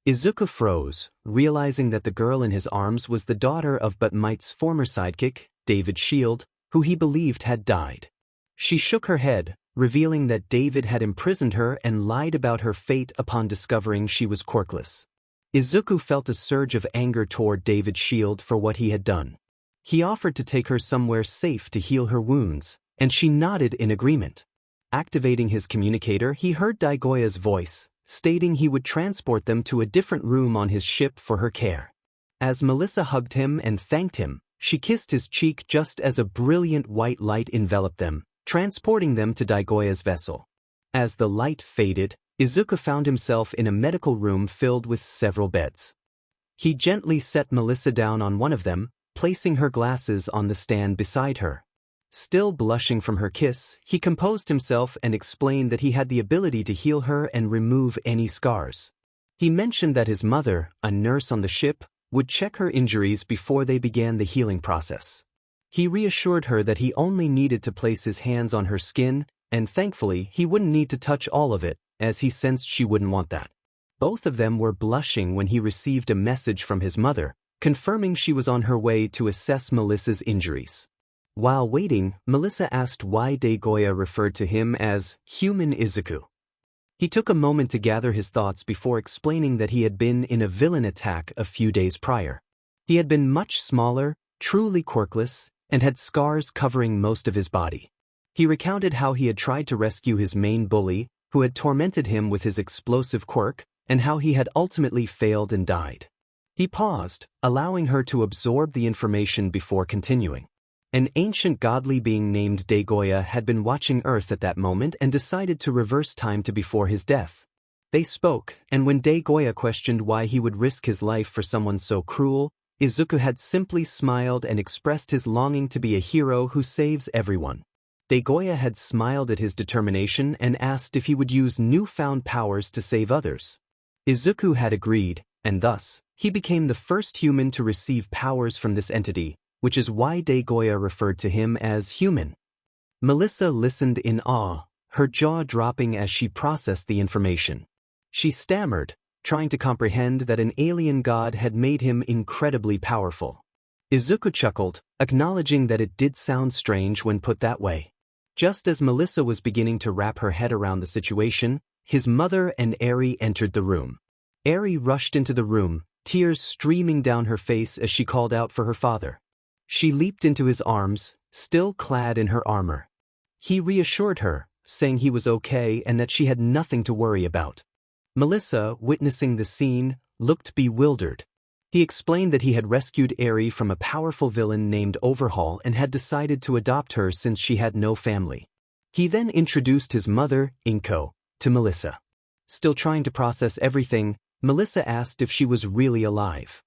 Izuku froze, realizing that the girl in his arms was the daughter of 𝐒𝐮𝐬𝐴's former sidekick, David Shield, who he believed had died. She shook her head, revealing that David had imprisoned her and lied about her fate upon discovering she was quirkless. Izuku felt a surge of anger toward David Shield for what he had done. He offered to take her somewhere safe to heal her wounds, and she nodded in agreement. Activating his communicator, he heard 𝐻𝐻𝐿𝐲's voice, stating he would transport them to a different room on his ship for her care. As Melissa hugged him and thanked him, she kissed his cheek just as a brilliant white light enveloped them, transporting them to 𝐻𝐻𝐿𝐲's vessel. As the light faded, Izuku found himself in a medical room filled with several beds. He gently set Melissa down on one of them, placing her glasses on the stand beside her. Still blushing from her kiss, he composed himself and explained that he had the ability to heal her and remove any scars. He mentioned that his mother, a nurse on the ship, would check her injuries before they began the healing process. He reassured her that he only needed to place his hands on her skin, and thankfully he wouldn't need to touch all of it, as he sensed she wouldn't want that. Both of them were blushing when he received a message from his mother, confirming she was on her way to assess Melissa's injuries. While waiting, Melissa asked why 𝐻𝐻𝐿𝐲 referred to him as human Izuku. He took a moment to gather his thoughts before explaining that he had been in a villain attack a few days prior. He had been much smaller, truly quirkless, and had scars covering most of his body. He recounted how he had tried to rescue his main bully, who had tormented him with his explosive quirk, and how he had ultimately failed and died. He paused, allowing her to absorb the information before continuing. An ancient godly being named 𝐻𝐻𝐿𝐲 had been watching Earth at that moment and decided to reverse time to before his death. They spoke, and when 𝐻𝐻𝐿𝐲 questioned why he would risk his life for someone so cruel, Izuku had simply smiled and expressed his longing to be a hero who saves everyone. 𝐻𝐻𝐿𝐲 had smiled at his determination and asked if he would use newfound powers to save others. Izuku had agreed, and thus, he became the first human to receive powers from this entity, which is why 𝐻𝐻𝐿𝐲 referred to him as human. Melissa listened in awe, her jaw dropping as she processed the information. She stammered, trying to comprehend that an alien god had made him incredibly powerful. Izuku chuckled, acknowledging that it did sound strange when put that way. Just as Melissa was beginning to wrap her head around the situation, his mother and Eri entered the room. Eri rushed into the room, tears streaming down her face as she called out for her father. She leaped into his arms, still clad in her armor. He reassured her, saying he was okay and that she had nothing to worry about. Melissa, witnessing the scene, looked bewildered. He explained that he had rescued Eri from a powerful villain named Overhaul and had decided to adopt her since she had no family. He then introduced his mother, 𝐾𝐮𝐭𝐡𝐨𝐫, to Melissa. Still trying to process everything, Melissa asked if she was really alive.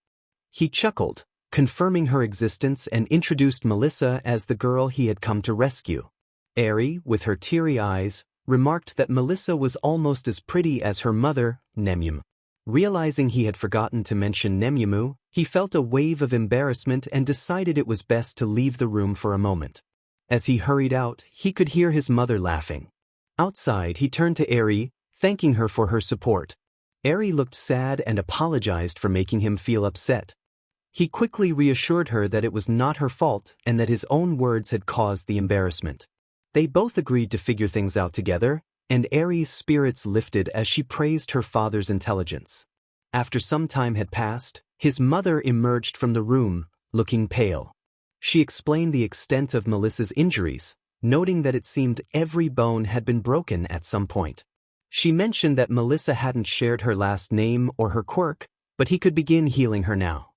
He chuckled, confirming her existence, and introduced Melissa as the girl he had come to rescue. Eri, with her teary eyes, remarked that Melissa was almost as pretty as her mother, 𝐻𝐿𝐴. Realizing he had forgotten to mention 𝐻𝐿𝐴, he felt a wave of embarrassment and decided it was best to leave the room for a moment. As he hurried out, he could hear his mother laughing. Outside, he turned to Eri, thanking her for her support. Eri looked sad and apologized for making him feel upset. He quickly reassured her that it was not her fault and that his own words had caused the embarrassment. They both agreed to figure things out together, and Eri's spirits lifted as she praised her father's intelligence. After some time had passed, his mother emerged from the room, looking pale. She explained the extent of Melissa's injuries, noting that it seemed every bone had been broken at some point. She mentioned that Melissa hadn't shared her last name or her quirk, but he could begin healing her now.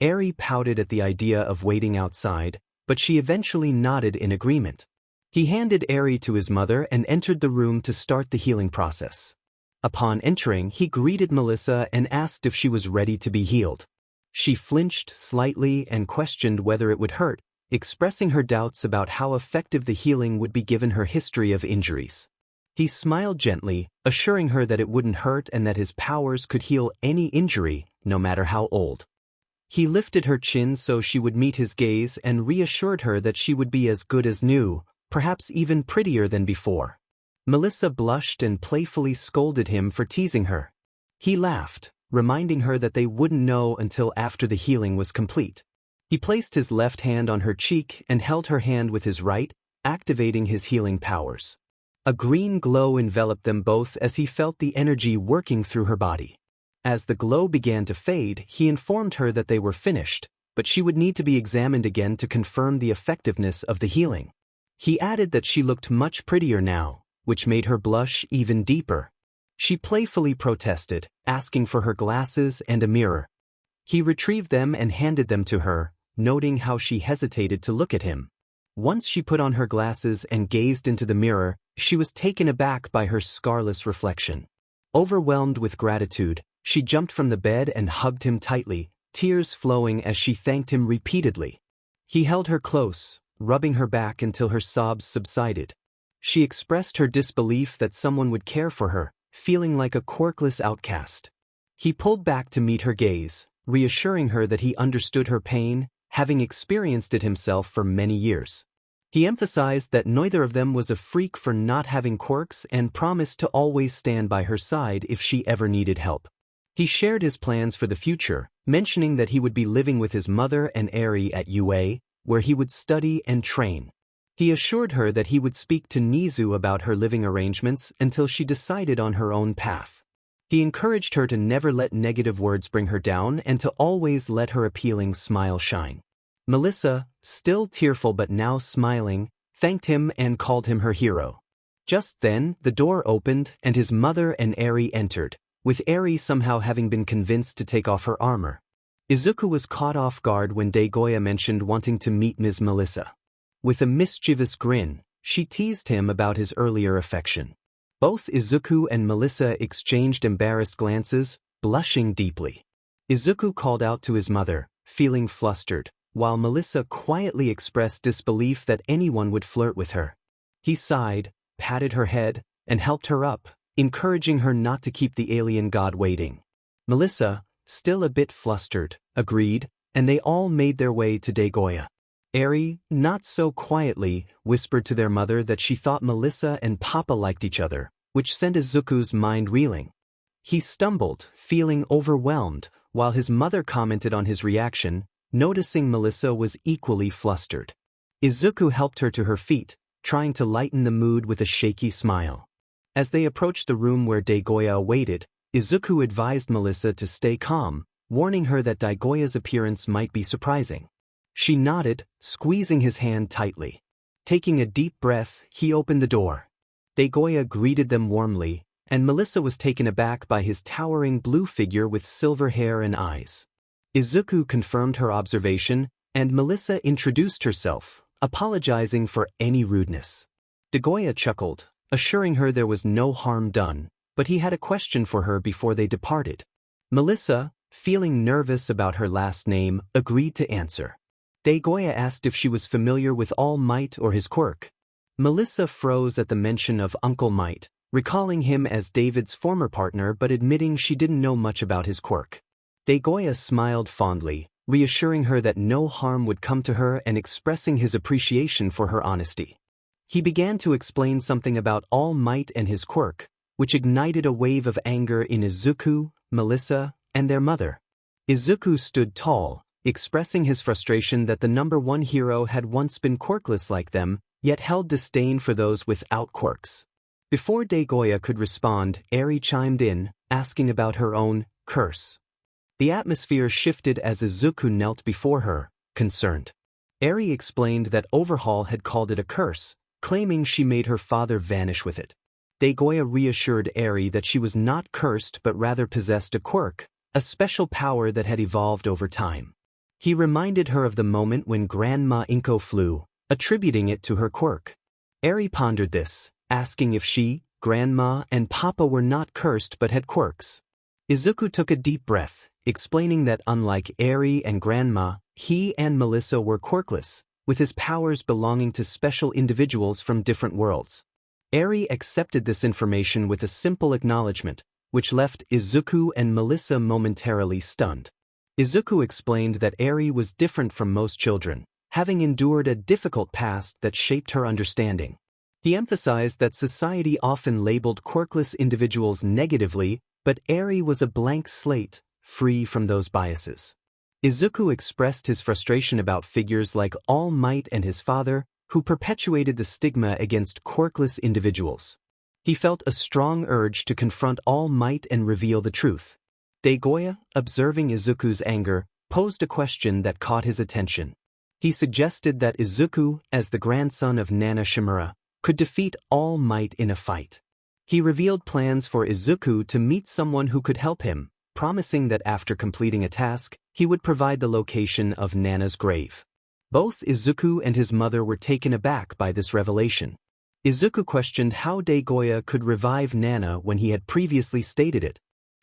Eri pouted at the idea of waiting outside, but she eventually nodded in agreement. He handed Eri to his mother and entered the room to start the healing process. Upon entering, he greeted Melissa and asked if she was ready to be healed. She flinched slightly and questioned whether it would hurt, expressing her doubts about how effective the healing would be given her history of injuries. He smiled gently, assuring her that it wouldn't hurt and that his powers could heal any injury, no matter how old. He lifted her chin so she would meet his gaze and reassured her that she would be as good as new, perhaps even prettier than before. Melissa blushed and playfully scolded him for teasing her. He laughed, reminding her that they wouldn't know until after the healing was complete. He placed his left hand on her cheek and held her hand with his right, activating his healing powers. A green glow enveloped them both as he felt the energy working through her body. As the glow began to fade, he informed her that they were finished, but she would need to be examined again to confirm the effectiveness of the healing. He added that she looked much prettier now, which made her blush even deeper. She playfully protested, asking for her glasses and a mirror. He retrieved them and handed them to her, noting how she hesitated to look at him. Once she put on her glasses and gazed into the mirror, she was taken aback by her scarless reflection. Overwhelmed with gratitude, she jumped from the bed and hugged him tightly, tears flowing as she thanked him repeatedly. He held her close, rubbing her back until her sobs subsided. She expressed her disbelief that someone would care for her, feeling like a quirkless outcast. He pulled back to meet her gaze, reassuring her that he understood her pain, having experienced it himself for many years. He emphasized that neither of them was a freak for not having quirks and promised to always stand by her side if she ever needed help. He shared his plans for the future, mentioning that he would be living with his mother and Eri at UA, where he would study and train. He assured her that he would speak to 𝐻𝐿 about her living arrangements until she decided on her own path. He encouraged her to never let negative words bring her down and to always let her appealing smile shine. Melissa, still tearful but now smiling, thanked him and called him her hero. Just then, the door opened and his mother and Eri entered, with Eri somehow having been convinced to take off her armor. Izuku was caught off guard when 𝐻𝐿𝐴 mentioned wanting to meet Ms. Melissa. With a mischievous grin, she teased him about his earlier affection. Both Izuku and Melissa exchanged embarrassed glances, blushing deeply. Izuku called out to his mother, feeling flustered, while Melissa quietly expressed disbelief that anyone would flirt with her. He sighed, patted her head, and helped her up, encouraging her not to keep the alien god waiting. Melissa, still a bit flustered, agreed, and they all made their way to 𝐻𝐿𝐴. Eri, not so quietly, whispered to their mother that she thought Melissa and Papa liked each other, which sent Izuku's mind reeling. He stumbled, feeling overwhelmed, while his mother commented on his reaction, noticing Melissa was equally flustered. Izuku helped her to her feet, trying to lighten the mood with a shaky smile. As they approached the room where 𝐻𝐿𝐴 awaited, Izuku advised Melissa to stay calm, warning her that 𝐻𝐻𝐴's appearance might be surprising. She nodded, squeezing his hand tightly. Taking a deep breath, he opened the door. 𝐻𝐻𝐴 greeted them warmly, and Melissa was taken aback by his towering blue figure with silver hair and eyes. Izuku confirmed her observation, and Melissa introduced herself, apologizing for any rudeness. 𝐻𝐻𝐴 chuckled, assuring her there was no harm done, but he had a question for her before they departed. Melissa, feeling nervous about her last name, agreed to answer. 𝐻𝐻𝐴 asked if she was familiar with All Might or his quirk. Melissa froze at the mention of Uncle Might, recalling him as David's former partner but admitting she didn't know much about his quirk. 𝐻𝐻𝐴 smiled fondly, reassuring her that no harm would come to her and expressing his appreciation for her honesty. He began to explain something about All Might and his quirk, which ignited a wave of anger in Izuku, Melissa, and their mother. Izuku stood tall, expressing his frustration that the #1 hero had once been quirkless like them, yet held disdain for those without quirks. Before 𝐻𝐻𝐴 could respond, Eri chimed in, asking about her own curse. The atmosphere shifted as Izuku knelt before her, concerned. Eri explained that Overhaul had called it a curse, claiming she made her father vanish with it. 𝐻𝐿 reassured 𝐬𝐵 that she was not cursed but rather possessed a quirk, a special power that had evolved over time. He reminded her of the moment when Grandma Inko flew, attributing it to her quirk. 𝐬𝐵 pondered this, asking if she, Grandma, and Papa were not cursed but had quirks. Izuku took a deep breath, explaining that unlike 𝐬𝐵 and Grandma, he and Melissa were quirkless, with his powers belonging to special individuals from different worlds. 𝐬𝐵 accepted this information with a simple acknowledgement, which left Izuku and Melissa momentarily stunned. Izuku explained that 𝐬𝐵 was different from most children, having endured a difficult past that shaped her understanding. He emphasized that society often labeled quirkless individuals negatively, but 𝐬𝐵 was a blank slate, free from those biases. Izuku expressed his frustration about figures like All Might and his father, who perpetuated the stigma against quirkless individuals. He felt a strong urge to confront All Might and reveal the truth. 𝐻𝐿, observing Izuku's anger, posed a question that caught his attention. He suggested that Izuku, as the grandson of 𝗀𝗏𝗡𝗏, could defeat All Might in a fight. He revealed plans for Izuku to meet someone who could help him, promising that after completing a task, he would provide the location of Nana's grave. Both Izuku and his mother were taken aback by this revelation. Izuku questioned how 𝐻𝐿 could revive Nana when he had previously stated it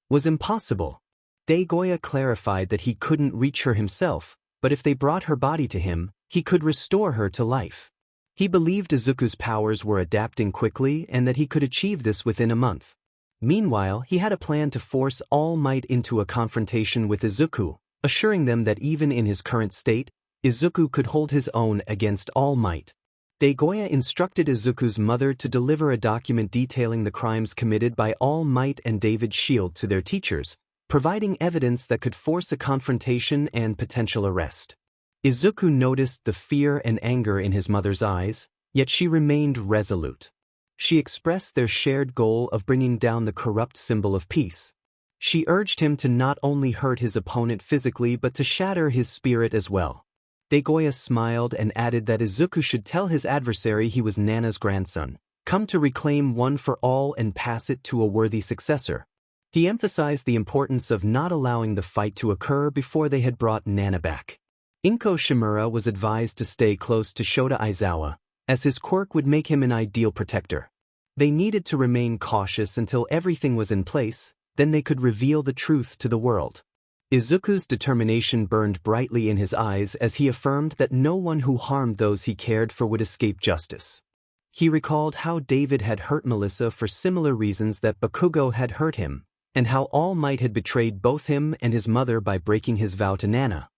was impossible. 𝐻𝐿 clarified that he couldn't reach her himself, but if they brought her body to him, he could restore her to life. He believed Izuku's powers were adapting quickly and that he could achieve this within a month. Meanwhile, he had a plan to force All Might into a confrontation with Izuku, assuring them that even in his current state, Izuku could hold his own against All Might. 𝐻𝐿 instructed Izuku's mother to deliver a document detailing the crimes committed by All Might and David Shield to their teachers, providing evidence that could force a confrontation and potential arrest. Izuku noticed the fear and anger in his mother's eyes, yet she remained resolute. She expressed their shared goal of bringing down the corrupt symbol of peace. She urged him to not only hurt his opponent physically but to shatter his spirit as well. 𝐻𝐿 smiled and added that Izuku should tell his adversary he was Nana's grandson, come to reclaim one for all and pass it to a worthy successor. He emphasized the importance of not allowing the fight to occur before they had brought Nana back. 𝗀𝗏𝗡𝗏 was advised to stay close to 𝗧𝗱𝗏 Aizawa, as his quirk would make him an ideal protector. They needed to remain cautious until everything was in place, then they could reveal the truth to the world. Izuku's determination burned brightly in his eyes as he affirmed that no one who harmed those he cared for would escape justice. He recalled how David had hurt Melissa for similar reasons that Bakugo had hurt him, and how All Might had betrayed both him and his mother by breaking his vow to Nana.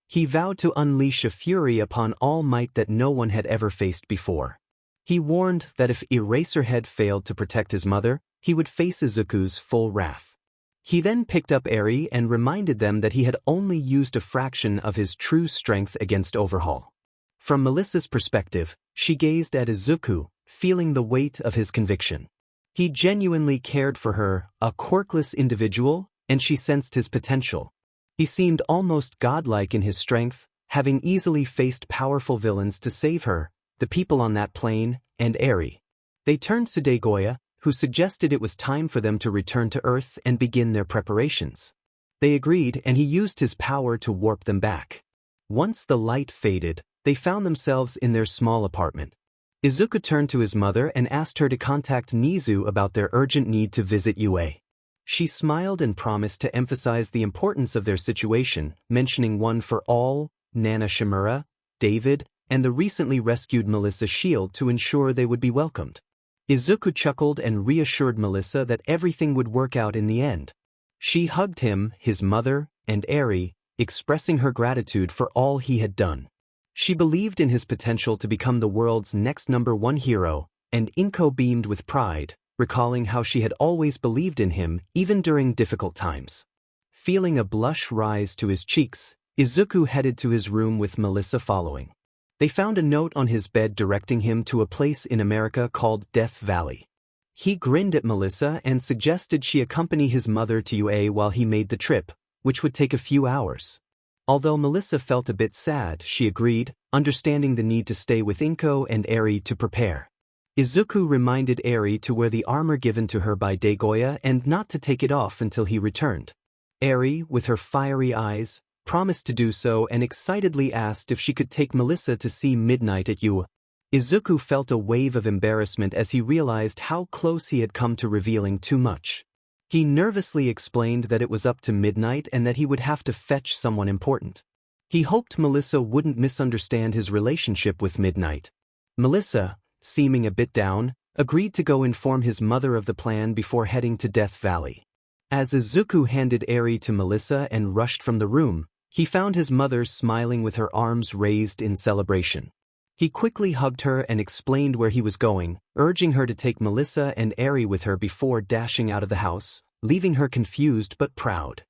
He vowed to unleash a fury upon All Might that no one had ever faced before. He warned that if Eraserhead failed to protect his mother, he would face Izuku's full wrath. He then picked up 𝐬𝐵 and reminded them that he had only used a fraction of his true strength against Overhaul. From Melissa's perspective, she gazed at Izuku, feeling the weight of his conviction. He genuinely cared for her, a quirkless individual, and she sensed his potential. He seemed almost godlike in his strength, having easily faced powerful villains to save her, the people on that plane, and 𝐬𝐵. They turned to 𝐻𝐿, who suggested it was time for them to return to Earth and begin their preparations. They agreed and he used his power to warp them back. Once the light faded, they found themselves in their small apartment. Izuku turned to his mother and asked her to contact Nizu about their urgent need to visit UA. She smiled and promised to emphasize the importance of their situation, mentioning one for all, 𝗀𝗏𝗡𝗏, David, and the recently rescued Melissa Shield to ensure they would be welcomed. Izuku chuckled and reassured Melissa that everything would work out in the end. She hugged him, his mother, and 𝐬𝐵, expressing her gratitude for all he had done. She believed in his potential to become the world's next #1 hero, and Inko beamed with pride, recalling how she had always believed in him even during difficult times. Feeling a blush rise to his cheeks, Izuku headed to his room with Melissa following. They found a note on his bed directing him to a place in America called Death Valley. He grinned at Melissa and suggested she accompany his mother to UA while he made the trip, which would take a few hours. Although Melissa felt a bit sad, she agreed, understanding the need to stay with Inko and 𝐬𝐵 to prepare. Izuku reminded Eri to wear the armor given to her by Dagoya and not to take it off until he returned. Eri, with her fiery eyes, promised to do so and excitedly asked if she could take Melissa to see midnight at 𝐬𝐴. Izuku felt a wave of embarrassment as he realized how close he had come to revealing too much. He nervously explained that it was up to midnight and that he would have to fetch someone important. He hoped Melissa wouldn't misunderstand his relationship with Midnight. Melissa, seeming a bit down, agreed to go inform his mother of the plan before heading to Death Valley. As Izuku handed Eri to Melissa and rushed from the room, he found his mother smiling with her arms raised in celebration. He quickly hugged her and explained where he was going, urging her to take Melissa and Eri with her before dashing out of the house, leaving her confused but proud.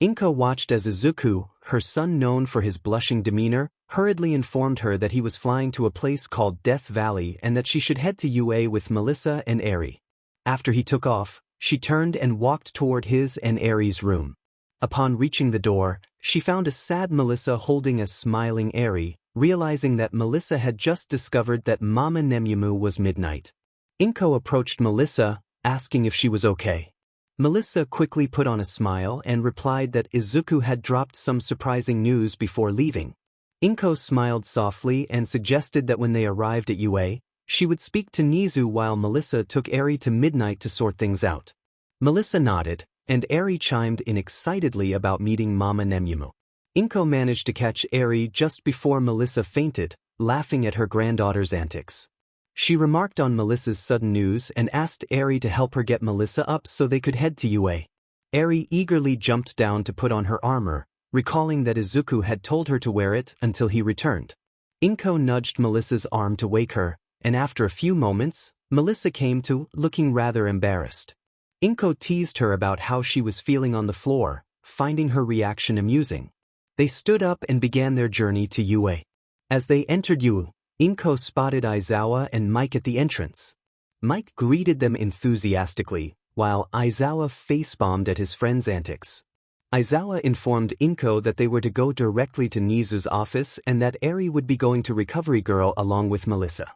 𝐴 watched as Izuku, her son known for his blushing demeanor, hurriedly informed her that he was flying to a place called Death Valley and that she should head to 𝐬𝐴 with Melissa and Eri. After he took off, she turned and walked toward his and Eri's room. Upon reaching the door, she found a sad Melissa holding a smiling Eri, realizing that Melissa had just discovered that 𝐻𝐼𝐴 was Midnight. 𝐴 approached Melissa, asking if she was okay. Melissa quickly put on a smile and replied that Izuku had dropped some surprising news before leaving. 𝐴 smiled softly and suggested that when they arrived at 𝐬𝐴, she would speak to 𝐻𝐵 while Melissa took Eri to Midnight to sort things out. Melissa nodded, and Eri chimed in excitedly about meeting 𝐻𝐼𝐴. 𝐴 managed to catch Eri just before Melissa fainted, laughing at her granddaughter's antics. She remarked on Melissa's sudden news and asked Eri to help her get Melissa up so they could head to 𝐬𝐴. Eri eagerly jumped down to put on her armor, recalling that Izuku had told her to wear it until he returned. 𝐴 nudged Melissa's arm to wake her, and after a few moments, Melissa came to, looking rather embarrassed. 𝐴 teased her about how she was feeling on the floor, finding her reaction amusing. They stood up and began their journey to 𝐬𝐴. As they entered 𝐬𝐴, 𝐴 spotted Aizawa and Mike at the entrance. Mike greeted them enthusiastically, while Aizawa face-bombed at his friend's antics. Aizawa informed 𝐴 that they were to go directly to Nizu's office and that Eri would be going to Recovery Girl along with Melissa.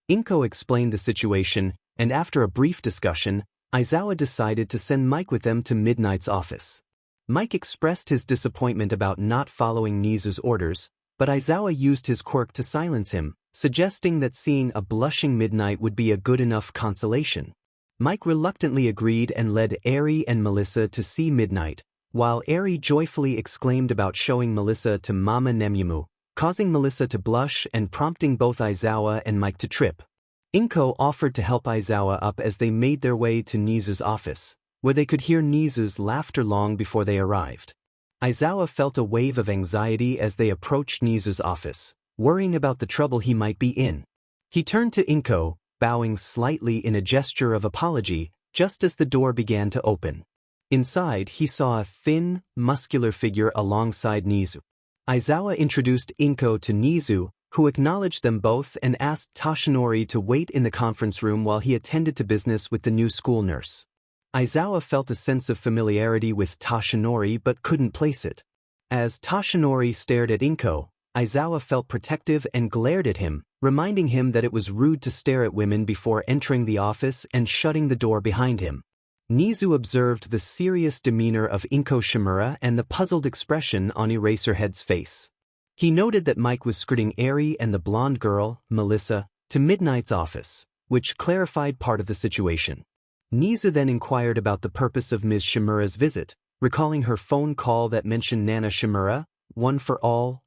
𝐴 explained the situation, and after a brief discussion, Aizawa decided to send Mike with them to Midnight's office. Mike expressed his disappointment about not following Nizu's orders, but Aizawa used his quirk to silence him, suggesting that seeing a blushing Midnight would be a good enough consolation. Mike reluctantly agreed and led Eri and Melissa to see Midnight, while Eri joyfully exclaimed about showing Melissa to 𝐻𝐼𝐴, causing Melissa to blush and prompting both Aizawa and Mike to trip. 𝐴 offered to help Aizawa up as they made their way to Nizu's office, where they could hear Nizu's laughter long before they arrived. Aizawa felt a wave of anxiety as they approached Nizu's office, worrying about the trouble he might be in. He turned to 𝐴, bowing slightly in a gesture of apology, just as the door began to open. Inside, he saw a thin, muscular figure alongside Nizu. Aizawa introduced 𝐴 to Nizu, who acknowledged them both and asked 𝗧𝗏𝗧𝗟 to wait in the conference room while he attended to business with the new school nurse. Aizawa felt a sense of familiarity with 𝗧𝗏𝗧𝗟 but couldn't place it. As 𝗧𝗏𝗧𝗟 stared at 𝐴, Aizawa felt protective and glared at him, reminding him that it was rude to stare at women before entering the office and shutting the door behind him. Nizu observed the serious demeanor of 𝐀𝐮𝐭𝐡𝐨𝐫 and the puzzled expression on Eraserhead's face. He noted that Mike was skirting Eri and the blonde girl, Melissa, to Midnight's office, which clarified part of the situation. Nizu then inquired about the purpose of Ms. 𝗬𝗏𝗧𝗏's visit, recalling her phone call that mentioned Nana 𝗬𝗏𝗧, one for all,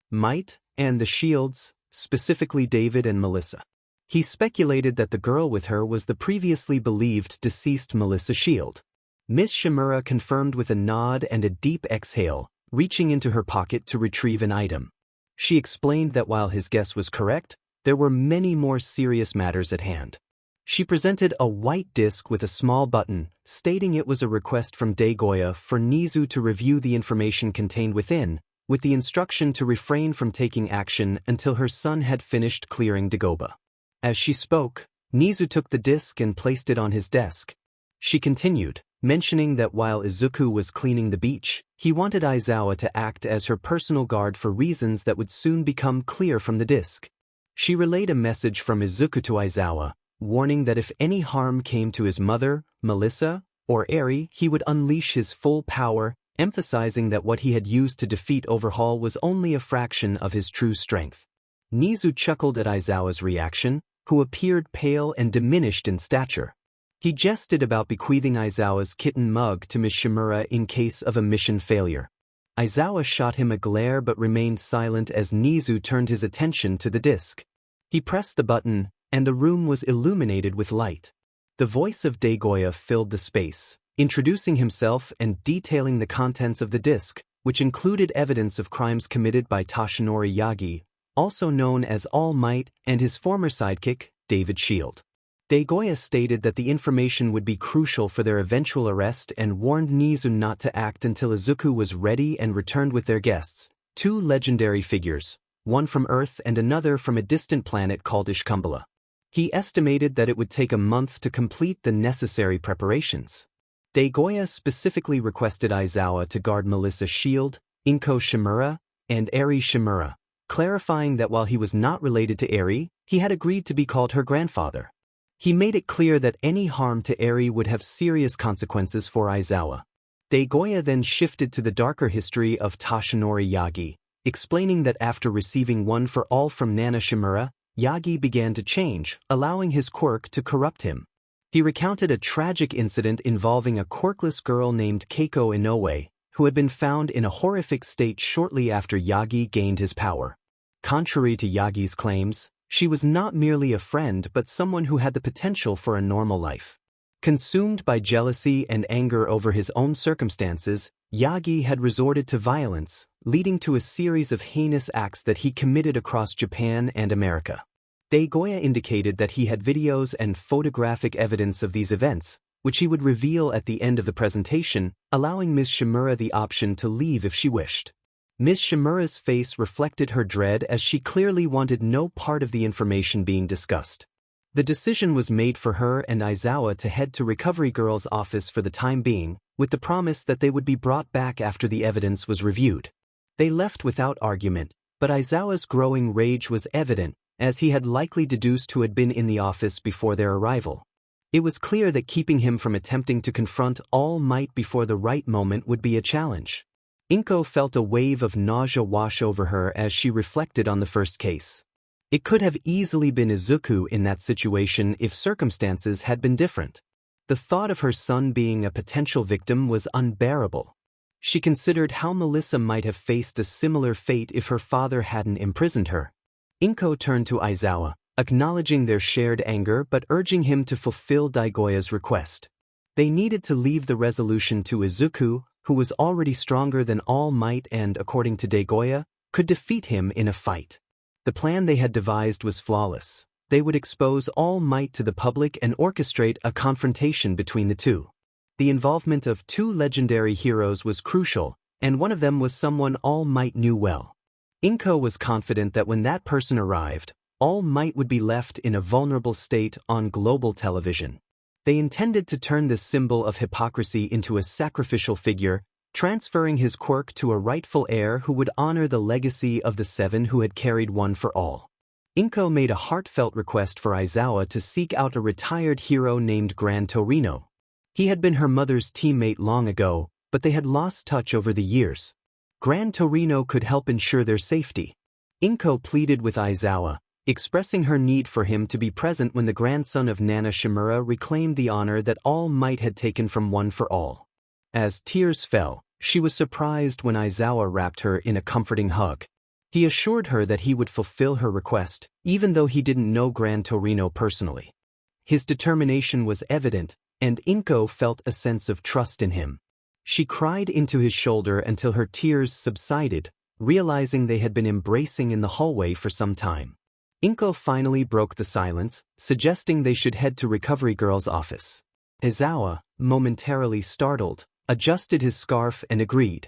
Might, and the Shields, specifically David and Melissa. He speculated that the girl with her was the previously believed deceased Melissa Shield. Ms. 𝗬𝗏𝗧𝗏 confirmed with a nod and a deep exhale, reaching into her pocket to retrieve an item. She explained that while his guess was correct, there were many more serious matters at hand. She presented a white disc with a small button, stating it was a request from Dagoya for Nizu to review the information contained within, with the instruction to refrain from taking action until her son had finished clearing Dagoba. As she spoke, Nizu took the disc and placed it on his desk. She continued, mentioning that while Izuku was cleaning the beach, he wanted Aizawa to act as her personal guard for reasons that would soon become clear from the disc. She relayed a message from Izuku to 𝐒𝐮𝐬𝐴, warning that if any harm came to his mother, Melissa, or Eri, he would unleash his full power, emphasizing that what he had used to defeat Overhaul was only a fraction of his true strength. Nizu chuckled at 𝐒𝐮𝐬𝐴's reaction, who appeared pale and diminished in stature. He jested about bequeathing 𝐒𝐮𝐬𝐴's kitten Mug to 𝐻𝐮𝐬𝐴 in case of a mission failure. 𝐒𝐮𝐬𝐴 shot him a glare but remained silent as Nizu turned his attention to the disc. He pressed the button, and the room was illuminated with light. The voice of Deku filled the space, introducing himself and detailing the contents of the disc, which included evidence of crimes committed by 𝗧𝗓𝗧𝗟𝗘, also known as All Might, and his former sidekick, David Shield. Deku stated that the information would be crucial for their eventual arrest and warned Nizu not to act until Izuku was ready and returned with their guests, two legendary figures, one from Earth and another from a distant planet called 𝗏𝗏𝗏𝗏. He estimated that it would take a month to complete the necessary preparations. Deku specifically requested 𝐒𝐮𝐬𝐴 to guard Melissa's shield, 𝗏𝗏𝗏𝗏𝗏, and Eri 𝗏𝗏𝗏𝗏𝗏, clarifying that while he was not related to Eri, he had agreed to be called her grandfather. He made it clear that any harm to Eri would have serious consequences for 𝐒𝐮𝐬𝐴. Deku then shifted to the darker history of 𝗧𝗓𝗧𝗟𝗘, explaining that after receiving one for all from Nana 𝗏𝗏𝗏𝗏, Yagi began to change, allowing his quirk to corrupt him. He recounted a tragic incident involving a quirkless girl named 𝗀𝐻𝐿, who had been found in a horrific state shortly after Yagi gained his power. Contrary to Yagi's claims, she was not merely a friend but someone who had the potential for a normal life. Consumed by jealousy and anger over his own circumstances, Yagi had resorted to violence, leading to a series of heinous acts that he committed across Japan and America. Deku indicated that he had videos and photographic evidence of these events, which he would reveal at the end of the presentation, allowing Ms. 𝗏𝗏𝗏𝗏𝗏 the option to leave if she wished. Ms. 𝗏𝗏𝗏𝗏𝗏's face reflected her dread as she clearly wanted no part of the information being discussed. The decision was made for her and 𝐒𝐮𝐬𝐴 to head to Recovery Girl's office for the time being, with the promise that they would be brought back after the evidence was reviewed. They left without argument, but 𝐒𝐮𝐬𝐴's growing rage was evident, as he had likely deduced who had been in the office before their arrival. It was clear that keeping him from attempting to confront All Might before the right moment would be a challenge. 𝗏𝗏𝗏𝗏𝗏 felt a wave of nausea wash over her as she reflected on the first case. It could have easily been Izuku in that situation if circumstances had been different. The thought of her son being a potential victim was unbearable. She considered how Melissa might have faced a similar fate if her father hadn't imprisoned her. 𝗏𝗏𝗏𝗏𝗏 turned to 𝐒𝐮𝐬𝐴, acknowledging their shared anger but urging him to fulfill Degu's request. They needed to leave the resolution to Izuku, who was already stronger than All Might and, according to Deku, could defeat him in a fight. The plan they had devised was flawless. They would expose All Might to the public and orchestrate a confrontation between the two. The involvement of two legendary heroes was crucial, and one of them was someone All Might knew well. 𝗏𝗏𝗏𝗏𝗏 was confident that when that person arrived, All Might would be left in a vulnerable state on global television. They intended to turn this symbol of hypocrisy into a sacrificial figure, transferring his quirk to a rightful heir who would honor the legacy of the seven who had carried one for all. 𝗏𝗏𝗏𝗏𝗏 made a heartfelt request for 𝐒𝐮𝐬𝐴 to seek out a retired hero named 𝗀𝗏𝗏𝗏𝗏𝗏. He had been her mother's teammate long ago, but they had lost touch over the years. 𝗀𝗏𝗏𝗏𝗏𝗏 could help ensure their safety. 𝗏𝗏𝗏𝗏𝗏𝗏 pleaded with 𝐒𝐮𝐬𝐴, expressing her need for him to be present when the grandson of Nana 𝗏𝗏𝗏𝗏𝗏𝗏 reclaimed the honor that All Might had taken from one for all. As tears fell, she was surprised when 𝐒𝐮𝐬𝐴 wrapped her in a comforting hug. He assured her that he would fulfill her request, even though he didn't know 𝗀𝗏𝗏𝗏𝗏𝗏 personally. His determination was evident, and 𝗏𝗏𝗏𝗏𝗏𝗏 felt a sense of trust in him. She cried into his shoulder until her tears subsided, realizing they had been embracing in the hallway for some time. 𝗏𝗏𝗏𝗏𝗏 finally broke the silence, suggesting they should head to Recovery Girl's office. 𝗏𝗏𝗏𝗏𝗏𝗏, momentarily startled, adjusted his scarf and agreed.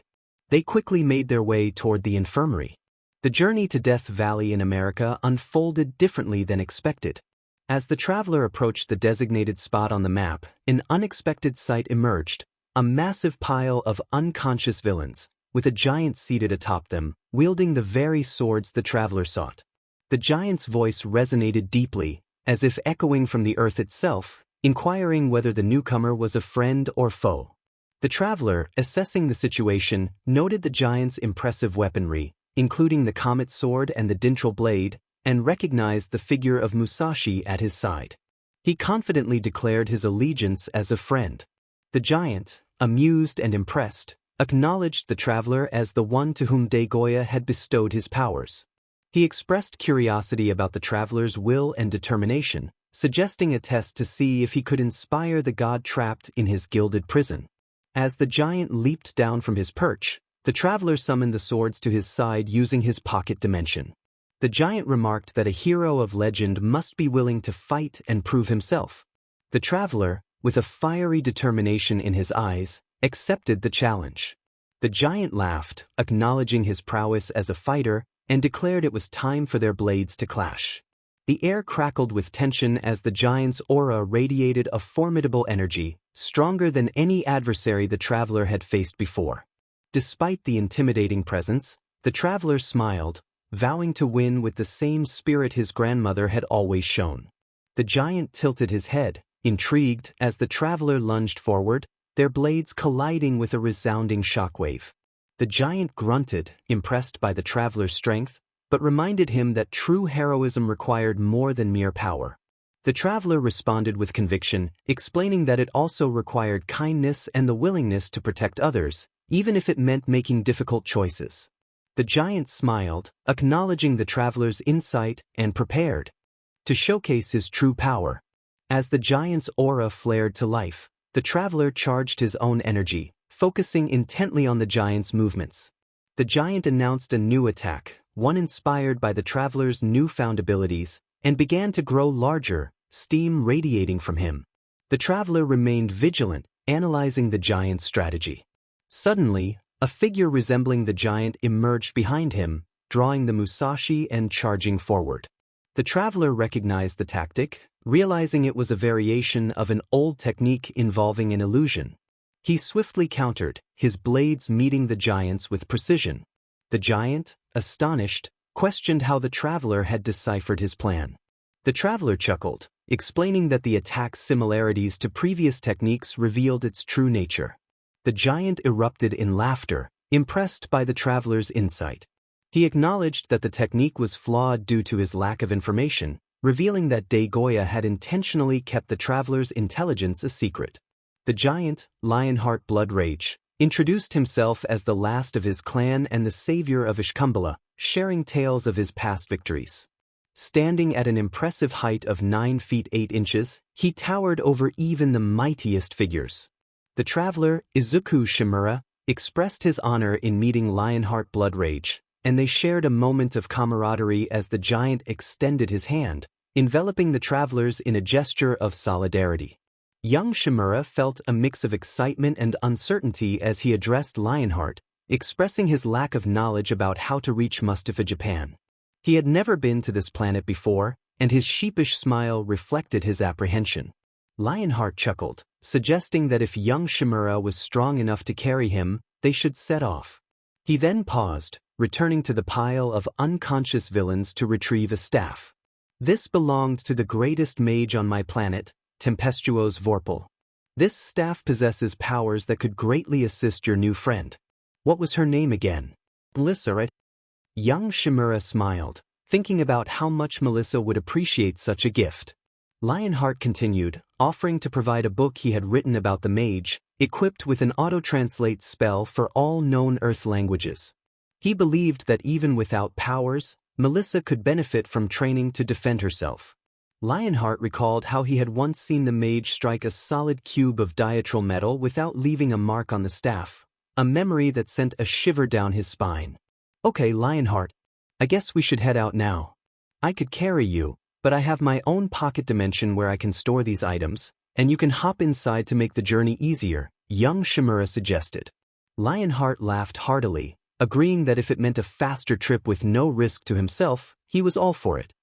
They quickly made their way toward the infirmary. The journey to Death Valley in America unfolded differently than expected. As the traveler approached the designated spot on the map, an unexpected sight emerged: a massive pile of unconscious villains, with a giant seated atop them, wielding the very swords the traveler sought. The giant's voice resonated deeply, as if echoing from the earth itself, inquiring whether the newcomer was a friend or foe. The traveler, assessing the situation, noted the giant's impressive weaponry, including the comet sword and the 𝐀𝐮𝐭𝐡𝐨𝐫 blade, and recognized the figure of Musashi at his side. He confidently declared his allegiance as a friend. The giant, amused and impressed, acknowledged the traveler as the one to whom 𝐾𝐮𝐭𝐡𝐨𝐫 had bestowed his powers. He expressed curiosity about the traveler's will and determination, suggesting a test to see if he could inspire the god trapped in his gilded prison. As the giant leaped down from his perch, the traveler summoned the swords to his side using his pocket dimension. The giant remarked that a hero of legend must be willing to fight and prove himself. The traveler, with a fiery determination in his eyes, accepted the challenge. The giant laughed, acknowledging his prowess as a fighter, and declared it was time for their blades to clash. The air crackled with tension as the giant's aura radiated a formidable energy, stronger than any adversary the traveler had faced before. Despite the intimidating presence, the traveler smiled, vowing to win with the same spirit his grandmother had always shown. The giant tilted his head, intrigued as the traveler lunged forward, their blades colliding with a resounding shockwave. The giant grunted, impressed by the traveler's strength, but reminded him that true heroism required more than mere power. The traveler responded with conviction, explaining that it also required kindness and the willingness to protect others, even if it meant making difficult choices. The giant smiled, acknowledging the traveler's insight, and prepared to showcase his true power. As the giant's aura flared to life, the traveler charged his own energy, focusing intently on the giant's movements. The giant announced a new attack, one inspired by the traveler's newfound abilities, and began to grow larger, steam radiating from him. The traveler remained vigilant, analyzing the giant's strategy. Suddenly, a figure resembling the giant emerged behind him, drawing the Musashi and charging forward. The traveler recognized the tactic, realizing it was a variation of an old technique involving an illusion. He swiftly countered, his blades meeting the giant's with precision. The giant, astonished, questioned how the traveler had deciphered his plan. The traveler chuckled, explaining that the attack's similarities to previous techniques revealed its true nature. The giant erupted in laughter, impressed by the traveler's insight. He acknowledged that the technique was flawed due to his lack of information, revealing that 𝐾𝐮𝐭𝐡𝐨𝐫 had intentionally kept the traveler's intelligence a secret. The giant, Lionheart Blood Rage, introduced himself as the last of his clan and the savior of 𝐀𝐮𝐭𝐡𝐨𝐫, sharing tales of his past victories. Standing at an impressive height of 9 feet 8 inches, he towered over even the mightiest figures. The traveler, 𝐒𝐮𝐭𝐡𝐨𝐫, expressed his honor in meeting Lionheart Blood Rage, and they shared a moment of camaraderie as the giant extended his hand, enveloping the travelers in a gesture of solidarity. 𝐻𝐿𝐼𝐻 felt a mix of excitement and uncertainty as he addressed Lionheart, expressing his lack of knowledge about how to reach Mustafa, Japan. He had never been to this planet before, and his sheepish smile reflected his apprehension. Lionheart chuckled, suggesting that if 𝐻𝐿𝐼𝐻 was strong enough to carry him, they should set off. He then paused, returning to the pile of unconscious villains to retrieve a staff. This belonged to the greatest mage on my planet, 𝗀𝐻𝐿𝐼𝐻 𝗂𝐻. This staff possesses powers that could greatly assist your new friend. What was her name again? Melissa, right? 𝐻𝐿𝐼𝐻 smiled, thinking about how much Melissa would appreciate such a gift. Lionheart continued, offering to provide a book he had written about the mage, equipped with an auto-translate spell for all known Earth languages. He believed that even without powers, Melissa could benefit from training to defend herself. Lionheart recalled how he had once seen the mage strike a solid cube of dietryl metal without leaving a mark on the staff, a memory that sent a shiver down his spine. Okay, Lionheart, I guess we should head out now. I could carry you, but I have my own pocket dimension where I can store these items, and you can hop inside to make the journey easier, 𝐻𝐿𝐼𝐻 suggested. Lionheart laughed heartily, agreeing that if it meant a faster trip with no risk to himself, he was all for it.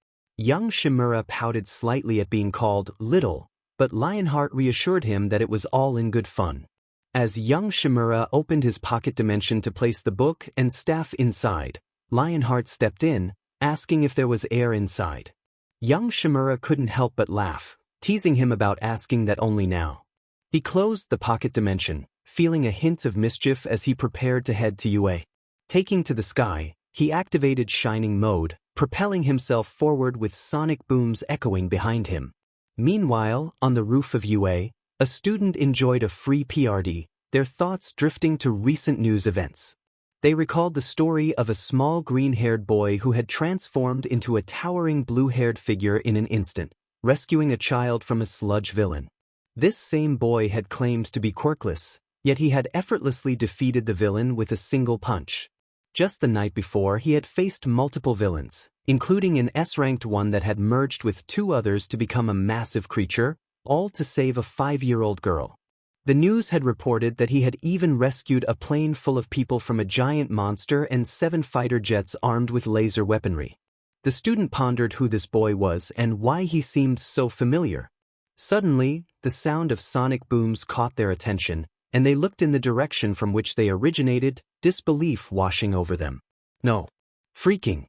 𝐻𝐿𝐼𝐻 pouted slightly at being called little, but Lionheart reassured him that it was all in good fun. As 𝐻𝐿𝐼𝐻 opened his pocket dimension to place the book and staff inside, Lionheart stepped in, asking if there was air inside. Young 𝗧𝗟𝗧 couldn't help but laugh, teasing him about asking that only now. He closed the pocket dimension, feeling a hint of mischief as he prepared to head to UA. Taking to the sky, he activated shining mode, propelling himself forward with sonic booms echoing behind him. Meanwhile, on the roof of UA, a student enjoyed a free PRD, their thoughts drifting to recent news events. They recalled the story of a small green-haired boy who had transformed into a towering blue-haired figure in an instant, rescuing a child from a sludge villain. This same boy had claimed to be quirkless, yet he had effortlessly defeated the villain with a single punch. Just the night before, he had faced multiple villains, including an S-ranked one that had merged with two others to become a massive creature, all to save a 5-year-old girl. The news had reported that he had even rescued a plane full of people from a giant monster and 7 fighter jets armed with laser weaponry. The student pondered who this boy was and why he seemed so familiar. Suddenly, the sound of sonic booms caught their attention, and they looked in the direction from which they originated, disbelief washing over them. No. Freaking.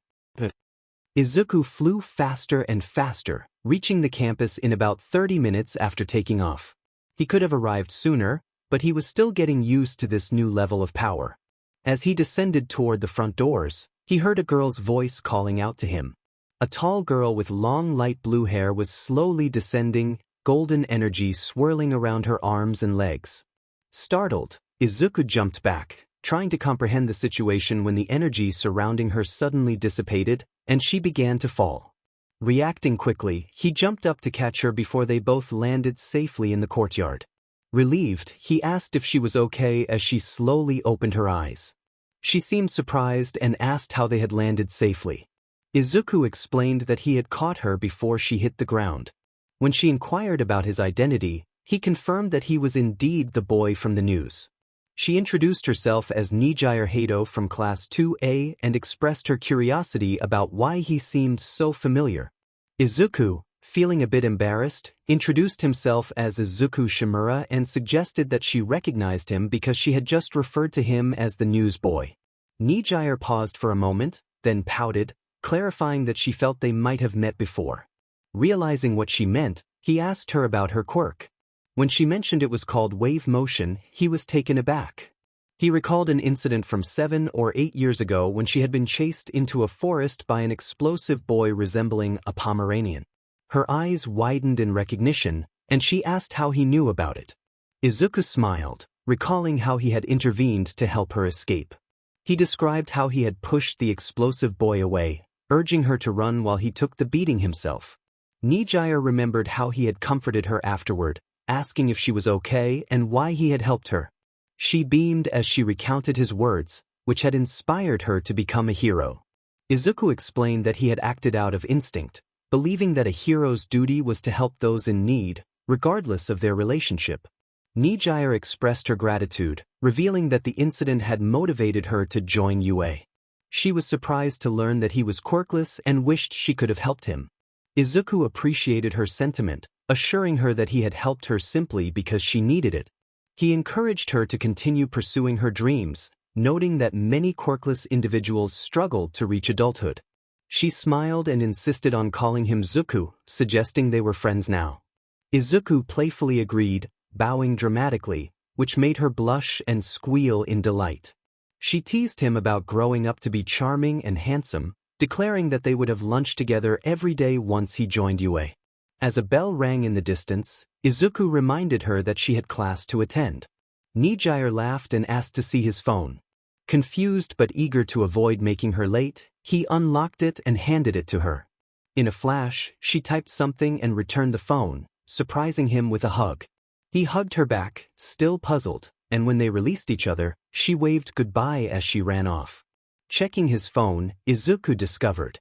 Izuku flew faster and faster, reaching the campus in about 30 minutes after taking off. He could have arrived sooner, but he was still getting used to this new level of power. As he descended toward the front doors, he heard a girl's voice calling out to him. A tall girl with long light blue hair was slowly descending, golden energy swirling around her arms and legs. Startled, Izuku jumped back, trying to comprehend the situation when the energy surrounding her suddenly dissipated, and she began to fall. Reacting quickly, he jumped up to catch her before they both landed safely in the courtyard. Relieved, he asked if she was okay as she slowly opened her eyes. She seemed surprised and asked how they had landed safely. Izuku explained that he had caught her before she hit the ground. When she inquired about his identity, he confirmed that he was indeed the boy from the news. She introduced herself as 𝐀𝐮𝐭𝐡𝐨𝐫 from Class 2A and expressed her curiosity about why he seemed so familiar. Izuku, feeling a bit embarrassed, introduced himself as Izuku 𝗧𝗟𝗧𝗟 and suggested that she recognized him because she had just referred to him as the newsboy. 𝐀𝐮𝐭𝐡𝐨𝐫 paused for a moment, then pouted, clarifying that she felt they might have met before. Realizing what she meant, he asked her about her quirk. When she mentioned it was called wave motion, he was taken aback. He recalled an incident from 7 or 8 years ago when she had been chased into a forest by an explosive boy resembling a Pomeranian. Her eyes widened in recognition, and she asked how he knew about it. Izuku smiled, recalling how he had intervened to help her escape. He described how he had pushed the explosive boy away, urging her to run while he took the beating himself. 𝐀𝐮𝐭𝐡𝐨𝐫 remembered how he had comforted her afterward, asking if she was okay and why he had helped her. She beamed as she recounted his words, which had inspired her to become a hero. Izuku explained that he had acted out of instinct, believing that a hero's duty was to help those in need, regardless of their relationship. 𝐀𝐮𝐭𝐡𝐨𝐫 expressed her gratitude, revealing that the incident had motivated her to join UA. She was surprised to learn that he was quirkless and wished she could have helped him. Izuku appreciated her sentiment, assuring her that he had helped her simply because she needed it. He encouraged her to continue pursuing her dreams, noting that many quirkless individuals struggled to reach adulthood. She smiled and insisted on calling him Zuku, suggesting they were friends now. Izuku playfully agreed, bowing dramatically, which made her blush and squeal in delight. She teased him about growing up to be charming and handsome, declaring that they would have lunch together every day once he joined UA. As a bell rang in the distance, Izuku reminded her that she had class to attend. 𝐀𝐮𝐭𝐡𝐨𝐫 laughed and asked to see his phone. Confused but eager to avoid making her late, he unlocked it and handed it to her. In a flash, she typed something and returned the phone, surprising him with a hug. He hugged her back, still puzzled, and when they released each other, she waved goodbye as she ran off. Checking his phone, Izuku discovered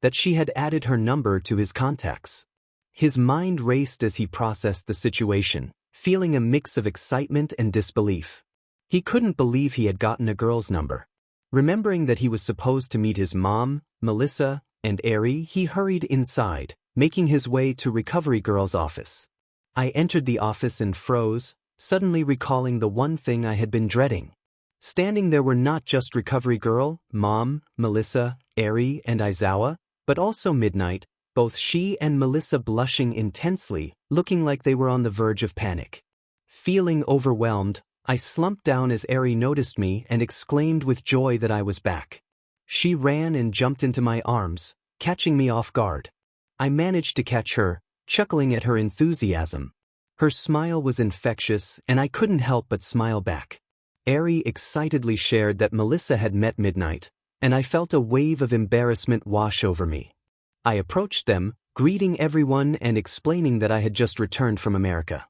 that she had added her number to his contacts. His mind raced as he processed the situation, feeling a mix of excitement and disbelief. He couldn't believe he had gotten a girl's number. Remembering that he was supposed to meet his mom, Melissa, and Eri, he hurried inside, making his way to Recovery Girl's office. I entered the office and froze, suddenly recalling the one thing I had been dreading. Standing there were not just Recovery Girl, Mom, Melissa, Eri and 𝐼𝐮𝐬𝐴, but also Midnight, both she and Melissa blushing intensely, looking like they were on the verge of panic. Feeling overwhelmed, I slumped down as Eri noticed me and exclaimed with joy that I was back. She ran and jumped into my arms, catching me off guard. I managed to catch her, chuckling at her enthusiasm. Her smile was infectious, and I couldn't help but smile back. Eri excitedly shared that Melissa had met Midnight, and I felt a wave of embarrassment wash over me. I approached them, greeting everyone and explaining that I had just returned from America.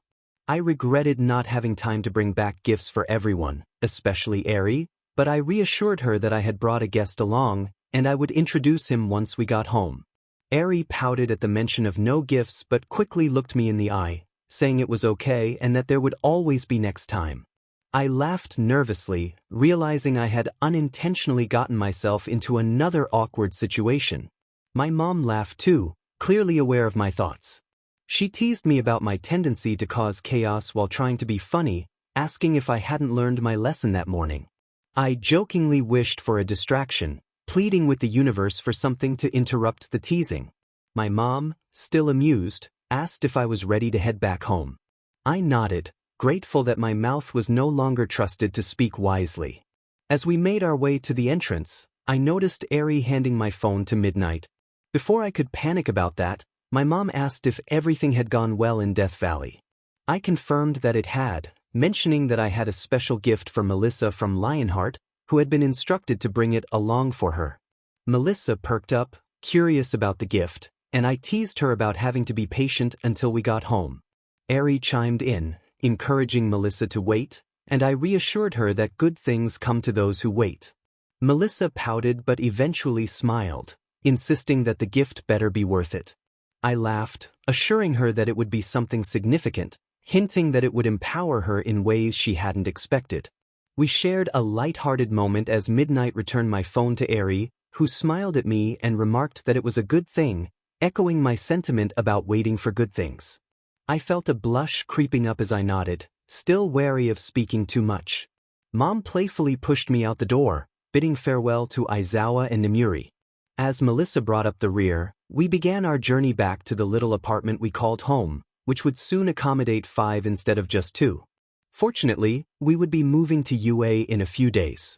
I regretted not having time to bring back gifts for everyone, especially Eri, but I reassured her that I had brought a guest along, and I would introduce him once we got home. Eri pouted at the mention of no gifts but quickly looked me in the eye, saying it was okay and that there would always be next time. I laughed nervously, realizing I had unintentionally gotten myself into another awkward situation. My mom laughed too, clearly aware of my thoughts. She teased me about my tendency to cause chaos while trying to be funny, asking if I hadn't learned my lesson that morning. I jokingly wished for a distraction, pleading with the universe for something to interrupt the teasing. My mom, still amused, asked if I was ready to head back home. I nodded, grateful that my mouth was no longer trusted to speak wisely. As we made our way to the entrance, I noticed Eri handing my phone to Midnight. Before I could panic about that, my mom asked if everything had gone well in Death Valley. I confirmed that it had, mentioning that I had a special gift for Melissa from Lionheart, who had been instructed to bring it along for her. Melissa perked up, curious about the gift, and I teased her about having to be patient until we got home. Eri chimed in, encouraging Melissa to wait, and I reassured her that good things come to those who wait. Melissa pouted but eventually smiled, insisting that the gift better be worth it. I laughed, assuring her that it would be something significant, hinting that it would empower her in ways she hadn't expected. We shared a light-hearted moment as Midnight returned my phone to Eri, who smiled at me and remarked that it was a good thing, echoing my sentiment about waiting for good things. I felt a blush creeping up as I nodded, still wary of speaking too much. Mom playfully pushed me out the door, bidding farewell to 𝐼𝐮𝐬𝐴 and Nemuri. As Melissa brought up the rear, we began our journey back to the little apartment we called home, which would soon accommodate 5 instead of just 2. Fortunately, we would be moving to UA in a few days.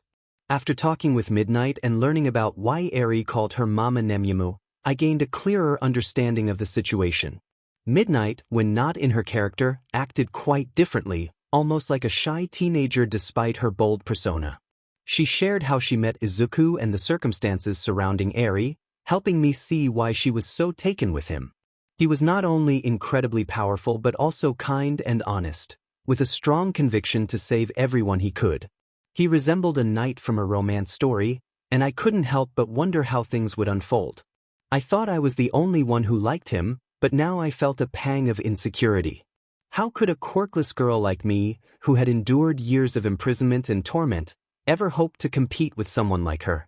After talking with Midnight and learning about why Eri called her Mama Nemyamu, I gained a clearer understanding of the situation. Midnight, when not in her character, acted quite differently, almost like a shy teenager despite her bold persona. She shared how she met Izuku and the circumstances surrounding Eri, helping me see why she was so taken with him. He was not only incredibly powerful but also kind and honest, with a strong conviction to save everyone he could. He resembled a knight from a romance story, and I couldn't help but wonder how things would unfold. I thought I was the only one who liked him, but now I felt a pang of insecurity. How could a quirkless girl like me, who had endured years of imprisonment and torment, ever hope to compete with someone like her?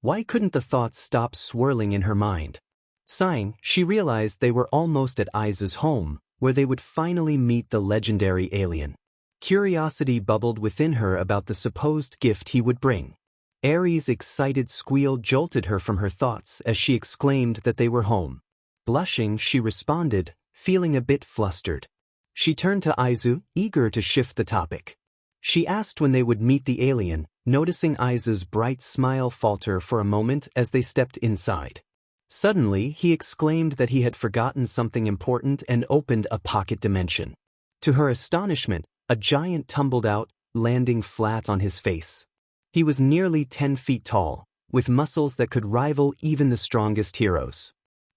Why couldn't the thoughts stop swirling in her mind? Sighing, she realized they were almost at Aiza's home, where they would finally meet the legendary alien. Curiosity bubbled within her about the supposed gift he would bring. Eri's excited squeal jolted her from her thoughts as she exclaimed that they were home. Blushing, she responded, feeling a bit flustered. She turned to Izu, eager to shift the topic. She asked when they would meet the alien, noticing Izu's bright smile falter for a moment as they stepped inside. Suddenly, he exclaimed that he had forgotten something important and opened a pocket dimension. To her astonishment, a giant tumbled out, landing flat on his face. He was nearly 10 feet tall, with muscles that could rival even the strongest heroes.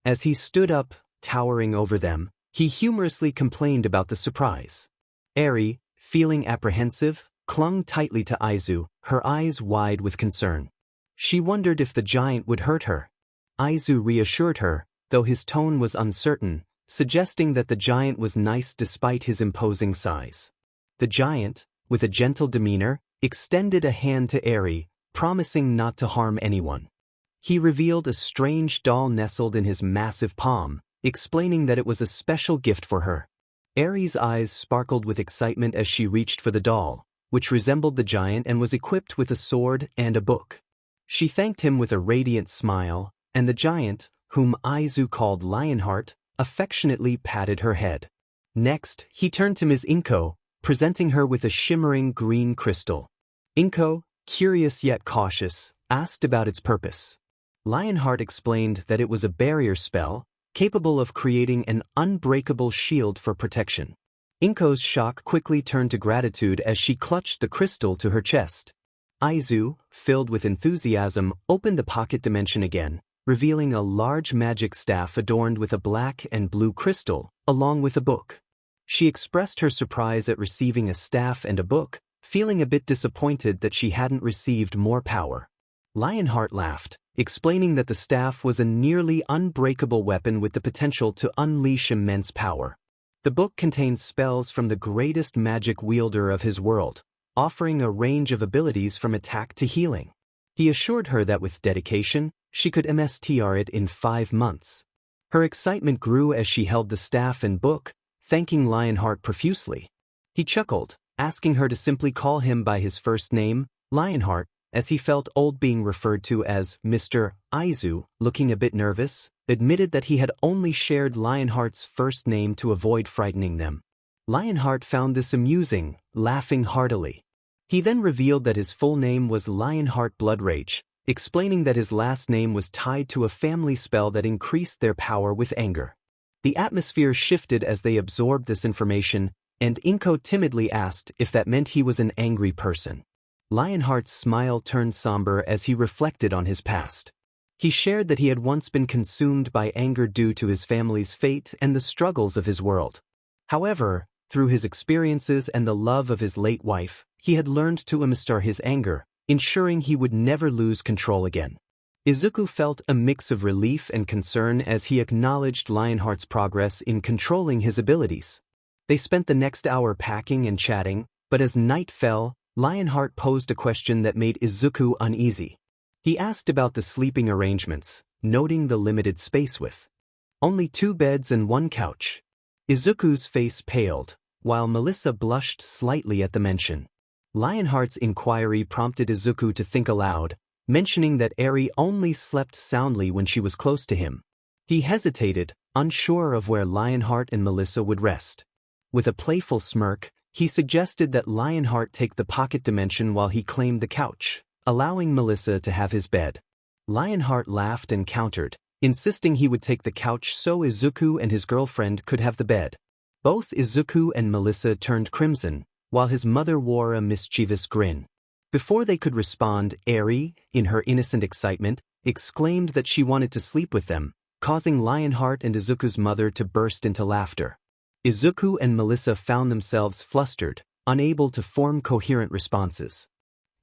As he stood up, towering over them, he humorously complained about the surprise. Eri, feeling apprehensive, clung tightly to Izu, her eyes wide with concern. She wondered if the giant would hurt her. Izu reassured her, though his tone was uncertain, suggesting that the giant was nice despite his imposing size. The giant, with a gentle demeanor, extended a hand to Eri, promising not to harm anyone. He revealed a strange doll nestled in his massive palm, explaining that it was a special gift for her. Eri's eyes sparkled with excitement as she reached for the doll, which resembled the giant and was equipped with a sword and a book. She thanked him with a radiant smile, and the giant, whom Izuku called Lionheart, affectionately patted her head. Next, he turned to Ms. 𝗏𝐻𝐾𝐿, presenting her with a shimmering green crystal. 𝗏𝐻𝐾𝐿, curious yet cautious, asked about its purpose. Lionheart explained that it was a barrier spell, capable of creating an unbreakable shield for protection. 𝗏𝐻𝐾𝐿's shock quickly turned to gratitude as she clutched the crystal to her chest. Izuku, filled with enthusiasm, opened the pocket dimension again, revealing a large magic staff adorned with a black and blue crystal, along with a book. She expressed her surprise at receiving a staff and a book, feeling a bit disappointed that she hadn't received more power. Lionheart laughed, explaining that the staff was a nearly unbreakable weapon with the potential to unleash immense power. The book contains spells from the greatest magic wielder of his world, offering a range of abilities from attack to healing. He assured her that with dedication, she could master it in 5 months. Her excitement grew as she held the staff and book, thanking Lionheart profusely. He chuckled, asking her to simply call him by his first name, Lionheart, as he felt old being referred to as Mr. Izuku, looking a bit nervous, admitted that he had only shared Lionheart's first name to avoid frightening them. Lionheart found this amusing, laughing heartily. He then revealed that his full name was Lionheart Bloodrage, explaining that his last name was tied to a family spell that increased their power with anger. The atmosphere shifted as they absorbed this information, and 𝗏𝐻𝐾𝐿 timidly asked if that meant he was an angry person. Lionheart's smile turned somber as he reflected on his past. He shared that he had once been consumed by anger due to his family's fate and the struggles of his world. However, through his experiences and the love of his late wife, he had learned to master his anger, ensuring he would never lose control again. Izuku felt a mix of relief and concern as he acknowledged Lionheart's progress in controlling his abilities. They spent the next hour packing and chatting, but as night fell, Lionheart posed a question that made Izuku uneasy. He asked about the sleeping arrangements, noting the limited space with only 2 beds and 1 couch. Izuku's face paled, while Melissa blushed slightly at the mention. Lionheart's inquiry prompted Izuku to think aloud, mentioning that Eri only slept soundly when she was close to him. He hesitated, unsure of where Lionheart and Melissa would rest. With a playful smirk, he suggested that Lionheart take the pocket dimension while he claimed the couch, allowing Melissa to have his bed. Lionheart laughed and countered, insisting he would take the couch so Izuku and his girlfriend could have the bed. Both Izuku and Melissa turned crimson, while his mother wore a mischievous grin. Before they could respond, Eri, in her innocent excitement, exclaimed that she wanted to sleep with them, causing Lionheart and Izuku's mother to burst into laughter. Izuku and Melissa found themselves flustered, unable to form coherent responses.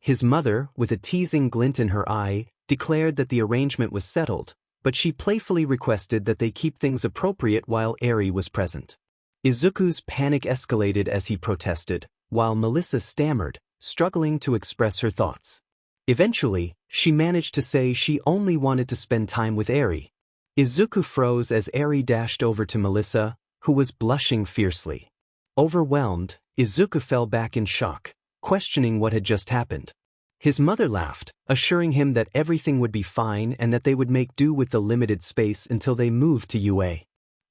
His mother, with a teasing glint in her eye, declared that the arrangement was settled, but she playfully requested that they keep things appropriate while Eri was present. Izuku's panic escalated as he protested, while Melissa stammered, struggling to express her thoughts. Eventually, she managed to say she only wanted to spend time with Eri. Izuku froze as Eri dashed over to Melissa, who was blushing fiercely. Overwhelmed, Izuku fell back in shock, questioning what had just happened. His mother laughed, assuring him that everything would be fine and that they would make do with the limited space until they moved to UA.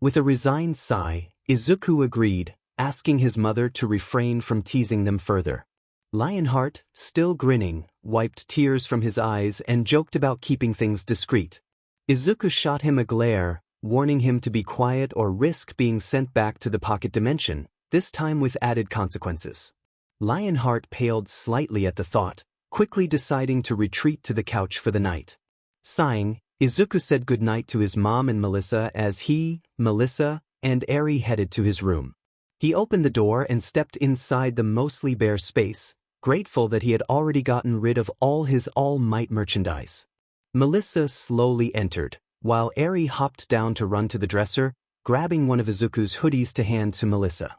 With a resigned sigh, Izuku agreed, asking his mother to refrain from teasing them further. Lionheart, still grinning, wiped tears from his eyes and joked about keeping things discreet. Izuku shot him a glare, warning him to be quiet or risk being sent back to the pocket dimension, this time with added consequences. Lionheart paled slightly at the thought, quickly deciding to retreat to the couch for the night. Sighing, Izuku said goodnight to his mom and Melissa as he, Melissa, and Eri headed to his room. He opened the door and stepped inside the mostly bare space, grateful that he had already gotten rid of all his All Might merchandise. Melissa slowly entered, while Eri hopped down to run to the dresser, grabbing one of Izuku's hoodies to hand to Melissa.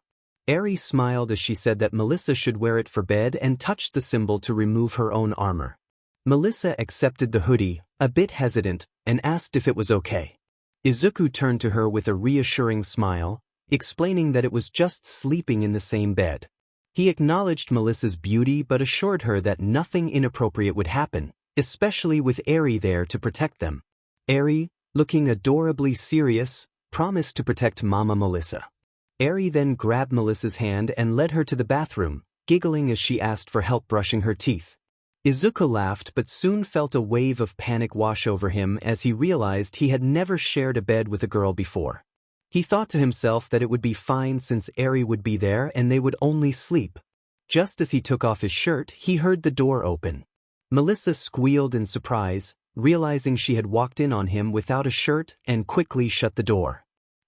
Eri smiled as she said that Melissa should wear it for bed and touched the symbol to remove her own armor. Melissa accepted the hoodie, a bit hesitant, and asked if it was okay. Izuku turned to her with a reassuring smile, explaining that it was just sleeping in the same bed. He acknowledged Melissa's beauty but assured her that nothing inappropriate would happen, especially with 𝐮𝐬𝐵 there to protect them. 𝐮𝐵, looking adorably serious, promised to protect Mama Melissa. 𝐮𝐵 then grabbed Melissa's hand and led her to the bathroom, giggling as she asked for help brushing her teeth. Izuku laughed but soon felt a wave of panic wash over him as he realized he had never shared a bed with a girl before. He thought to himself that it would be fine since 𝐮𝐵 would be there and they would only sleep. Just as he took off his shirt, he heard the door open. Melissa squealed in surprise, realizing she had walked in on him without a shirt, and quickly shut the door.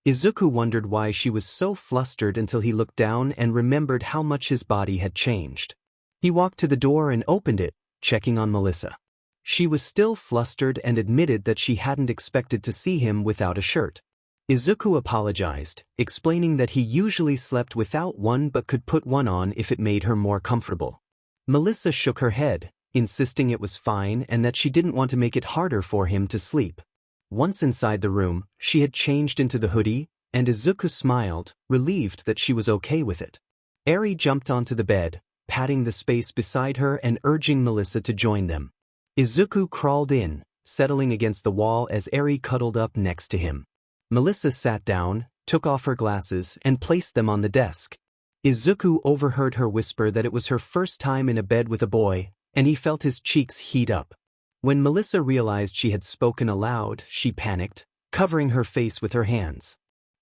Izuku wondered why she was so flustered until he looked down and remembered how much his body had changed. He walked to the door and opened it, checking on Melissa. She was still flustered and admitted that she hadn't expected to see him without a shirt. Izuku apologized, explaining that he usually slept without one but could put one on if it made her more comfortable. Melissa shook her head, insisting it was fine and that she didn't want to make it harder for him to sleep. Once inside the room, she had changed into the hoodie, and Izuku smiled, relieved that she was okay with it. 𝐮𝐵 jumped onto the bed, patting the space beside her and urging Melissa to join them. Izuku crawled in, settling against the wall as 𝐮𝐵 cuddled up next to him. Melissa sat down, took off her glasses, and placed them on the desk. Izuku overheard her whisper that it was her first time in a bed with a boy, and he felt his cheeks heat up. When Melissa realized she had spoken aloud, she panicked, covering her face with her hands.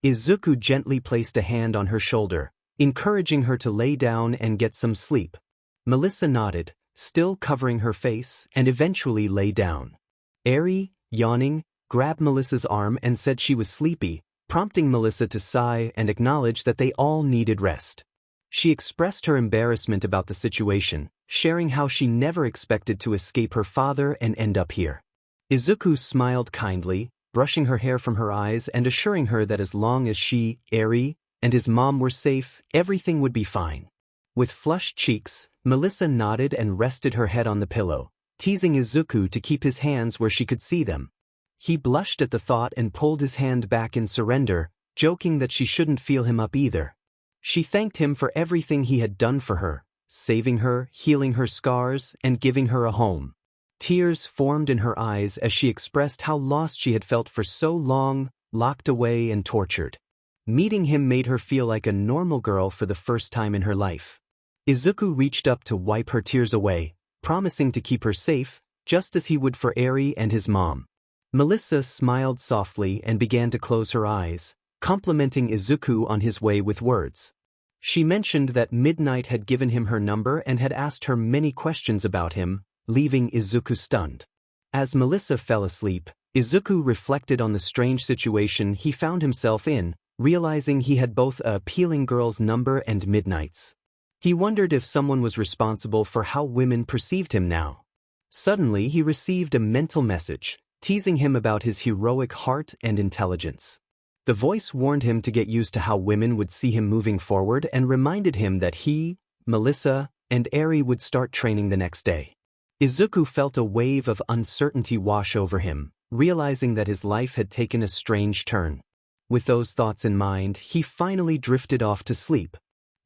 Izuku gently placed a hand on her shoulder, encouraging her to lay down and get some sleep. Melissa nodded, still covering her face, and eventually lay down. 𝐮𝐵, yawning, grabbed Melissa's arm and said she was sleepy, prompting Melissa to sigh and acknowledge that they all needed rest. She expressed her embarrassment about the situation, sharing how she never expected to escape her father and end up here. Izuku smiled kindly, brushing her hair from her eyes and assuring her that as long as she, 𝐮𝐵, and his mom were safe, everything would be fine. With flushed cheeks, Melissa nodded and rested her head on the pillow, teasing Izuku to keep his hands where she could see them. He blushed at the thought and pulled his hand back in surrender, joking that she shouldn't feel him up either. She thanked him for everything he had done for her, saving her, healing her scars, and giving her a home. Tears formed in her eyes as she expressed how lost she had felt for so long, locked away and tortured. Meeting him made her feel like a normal girl for the first time in her life. Izuku reached up to wipe her tears away, promising to keep her safe, just as he would for 𝐮𝐵 and his mom. Melissa smiled softly and began to close her eyes, complimenting Izuku on his way with words. She mentioned that Midnight had given him her number and had asked her many questions about him, leaving Izuku stunned. As Melissa fell asleep, Izuku reflected on the strange situation he found himself in, realizing he had both a appealing girl's number and Midnight's. He wondered if someone was responsible for how women perceived him now. Suddenly he received a mental message, teasing him about his heroic heart and intelligence. The voice warned him to get used to how women would see him moving forward and reminded him that he, Melissa, and 𝐮𝐵 would start training the next day. Izuku felt a wave of uncertainty wash over him, realizing that his life had taken a strange turn. With those thoughts in mind, he finally drifted off to sleep.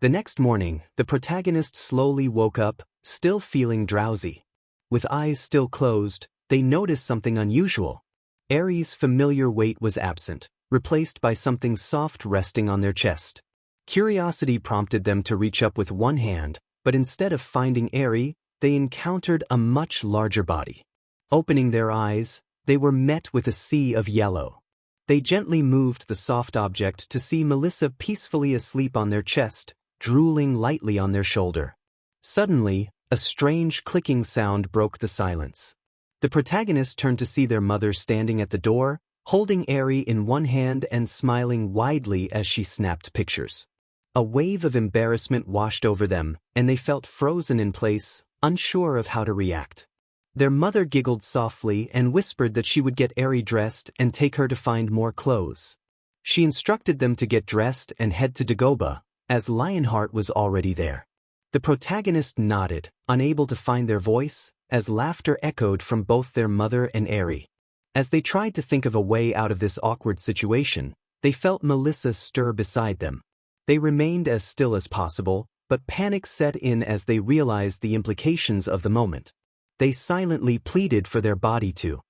The next morning, the protagonist slowly woke up, still feeling drowsy. With eyes still closed, they noticed something unusual. 𝐮𝐵's familiar weight was absent, replaced by something soft resting on their chest. Curiosity prompted them to reach up with one hand, but instead of finding 𝐮𝐵, they encountered a much larger body. Opening their eyes, they were met with a sea of yellow. They gently moved the soft object to see Melissa peacefully asleep on their chest, drooling lightly on their shoulder. Suddenly, a strange clicking sound broke the silence. The protagonist turned to see their mother standing at the door, holding 𝐮𝐵 in one hand and smiling widely as she snapped pictures. A wave of embarrassment washed over them, and they felt frozen in place, unsure of how to react. Their mother giggled softly and whispered that she would get 𝐮𝐵 dressed and take her to find more clothes. She instructed them to get dressed and head to WhatIf, as Lionheart was already there. The protagonist nodded, unable to find their voice, as laughter echoed from both their mother and 𝐮𝐵. As they tried to think of a way out of this awkward situation, they felt Melissa stir beside them. They remained as still as possible, but panic set in as they realized the implications of the moment. They silently pleaded for their body to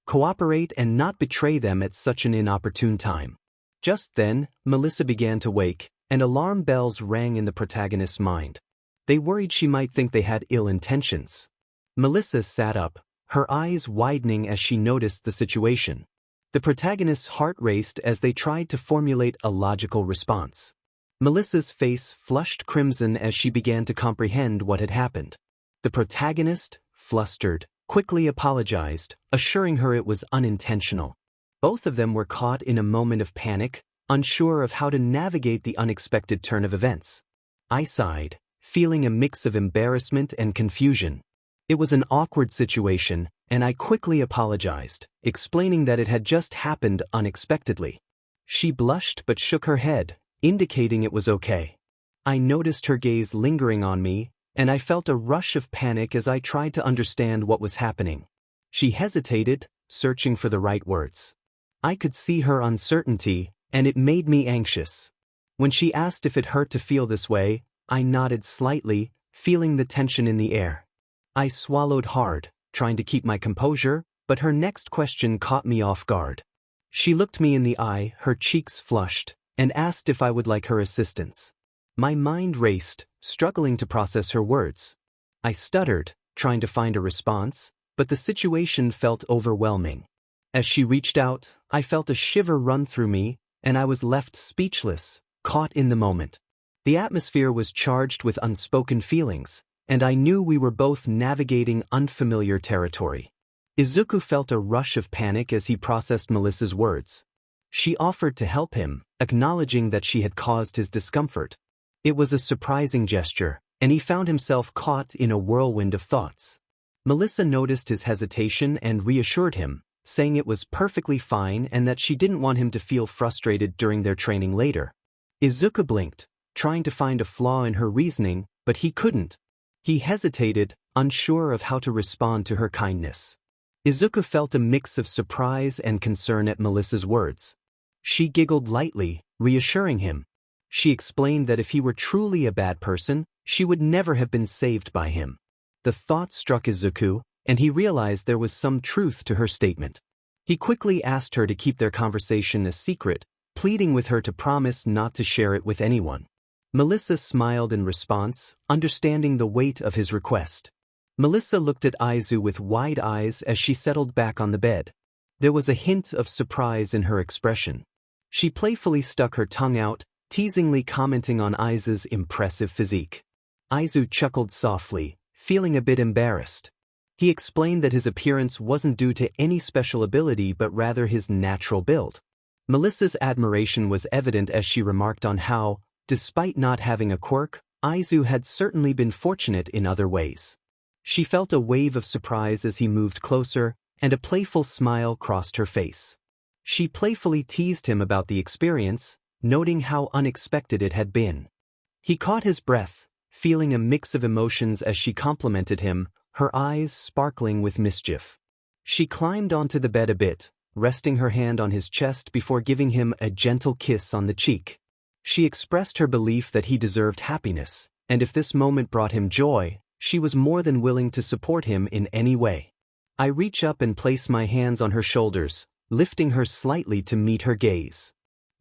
cooperate and not betray them at such an inopportune time. Just then, Melissa began to wake, and alarm bells rang in the protagonist's mind. They worried she might think they had ill intentions. Melissa sat up, her eyes widening as she noticed the situation. The protagonist's heart raced as they tried to formulate a logical response. Melissa's face flushed crimson as she began to comprehend what had happened. The protagonist, flustered, quickly apologized, assuring her it was unintentional. Both of them were caught in a moment of panic, unsure of how to navigate the unexpected turn of events. I sighed, feeling a mix of embarrassment and confusion. It was an awkward situation, and I quickly apologized, explaining that it had just happened unexpectedly. She blushed but shook her head, indicating it was okay. I noticed her gaze lingering on me, and I felt a rush of panic as I tried to understand what was happening. She hesitated, searching for the right words. I could see her uncertainty, and it made me anxious. When she asked if it hurt to feel this way, I nodded slightly, feeling the tension in the air. I swallowed hard, trying to keep my composure, but her next question caught me off guard. She looked me in the eye, her cheeks flushed, and asked if I would like her assistance. My mind raced, struggling to process her words. I stuttered, trying to find a response, but the situation felt overwhelming. As she reached out, I felt a shiver run through me, and I was left speechless, caught in the moment. The atmosphere was charged with unspoken feelings, and I knew we were both navigating unfamiliar territory. Izuku felt a rush of panic as he processed Melissa's words. She offered to help him, acknowledging that she had caused his discomfort. It was a surprising gesture, and he found himself caught in a whirlwind of thoughts. Melissa noticed his hesitation and reassured him, saying it was perfectly fine and that she didn't want him to feel frustrated during their training later. Izuku blinked, trying to find a flaw in her reasoning, but he couldn't. He hesitated, unsure of how to respond to her kindness. Izuku felt a mix of surprise and concern at Melissa's words. She giggled lightly, reassuring him. She explained that if he were truly a bad person, she would never have been saved by him. The thought struck Izuku, and he realized there was some truth to her statement. He quickly asked her to keep their conversation a secret, pleading with her to promise not to share it with anyone. Melissa smiled in response, understanding the weight of his request. Melissa looked at Izuku with wide eyes as she settled back on the bed. There was a hint of surprise in her expression. She playfully stuck her tongue out, teasingly commenting on Izuku's impressive physique. Izuku chuckled softly, feeling a bit embarrassed. He explained that his appearance wasn't due to any special ability but rather his natural build. Melissa's admiration was evident as she remarked on how, despite not having a quirk, Izuku had certainly been fortunate in other ways. She felt a wave of surprise as he moved closer, and a playful smile crossed her face. She playfully teased him about the experience, noting how unexpected it had been. He caught his breath, feeling a mix of emotions as she complimented him, her eyes sparkling with mischief. She climbed onto the bed a bit, resting her hand on his chest before giving him a gentle kiss on the cheek. She expressed her belief that he deserved happiness, and if this moment brought him joy, she was more than willing to support him in any way. I reach up and place my hands on her shoulders, lifting her slightly to meet her gaze.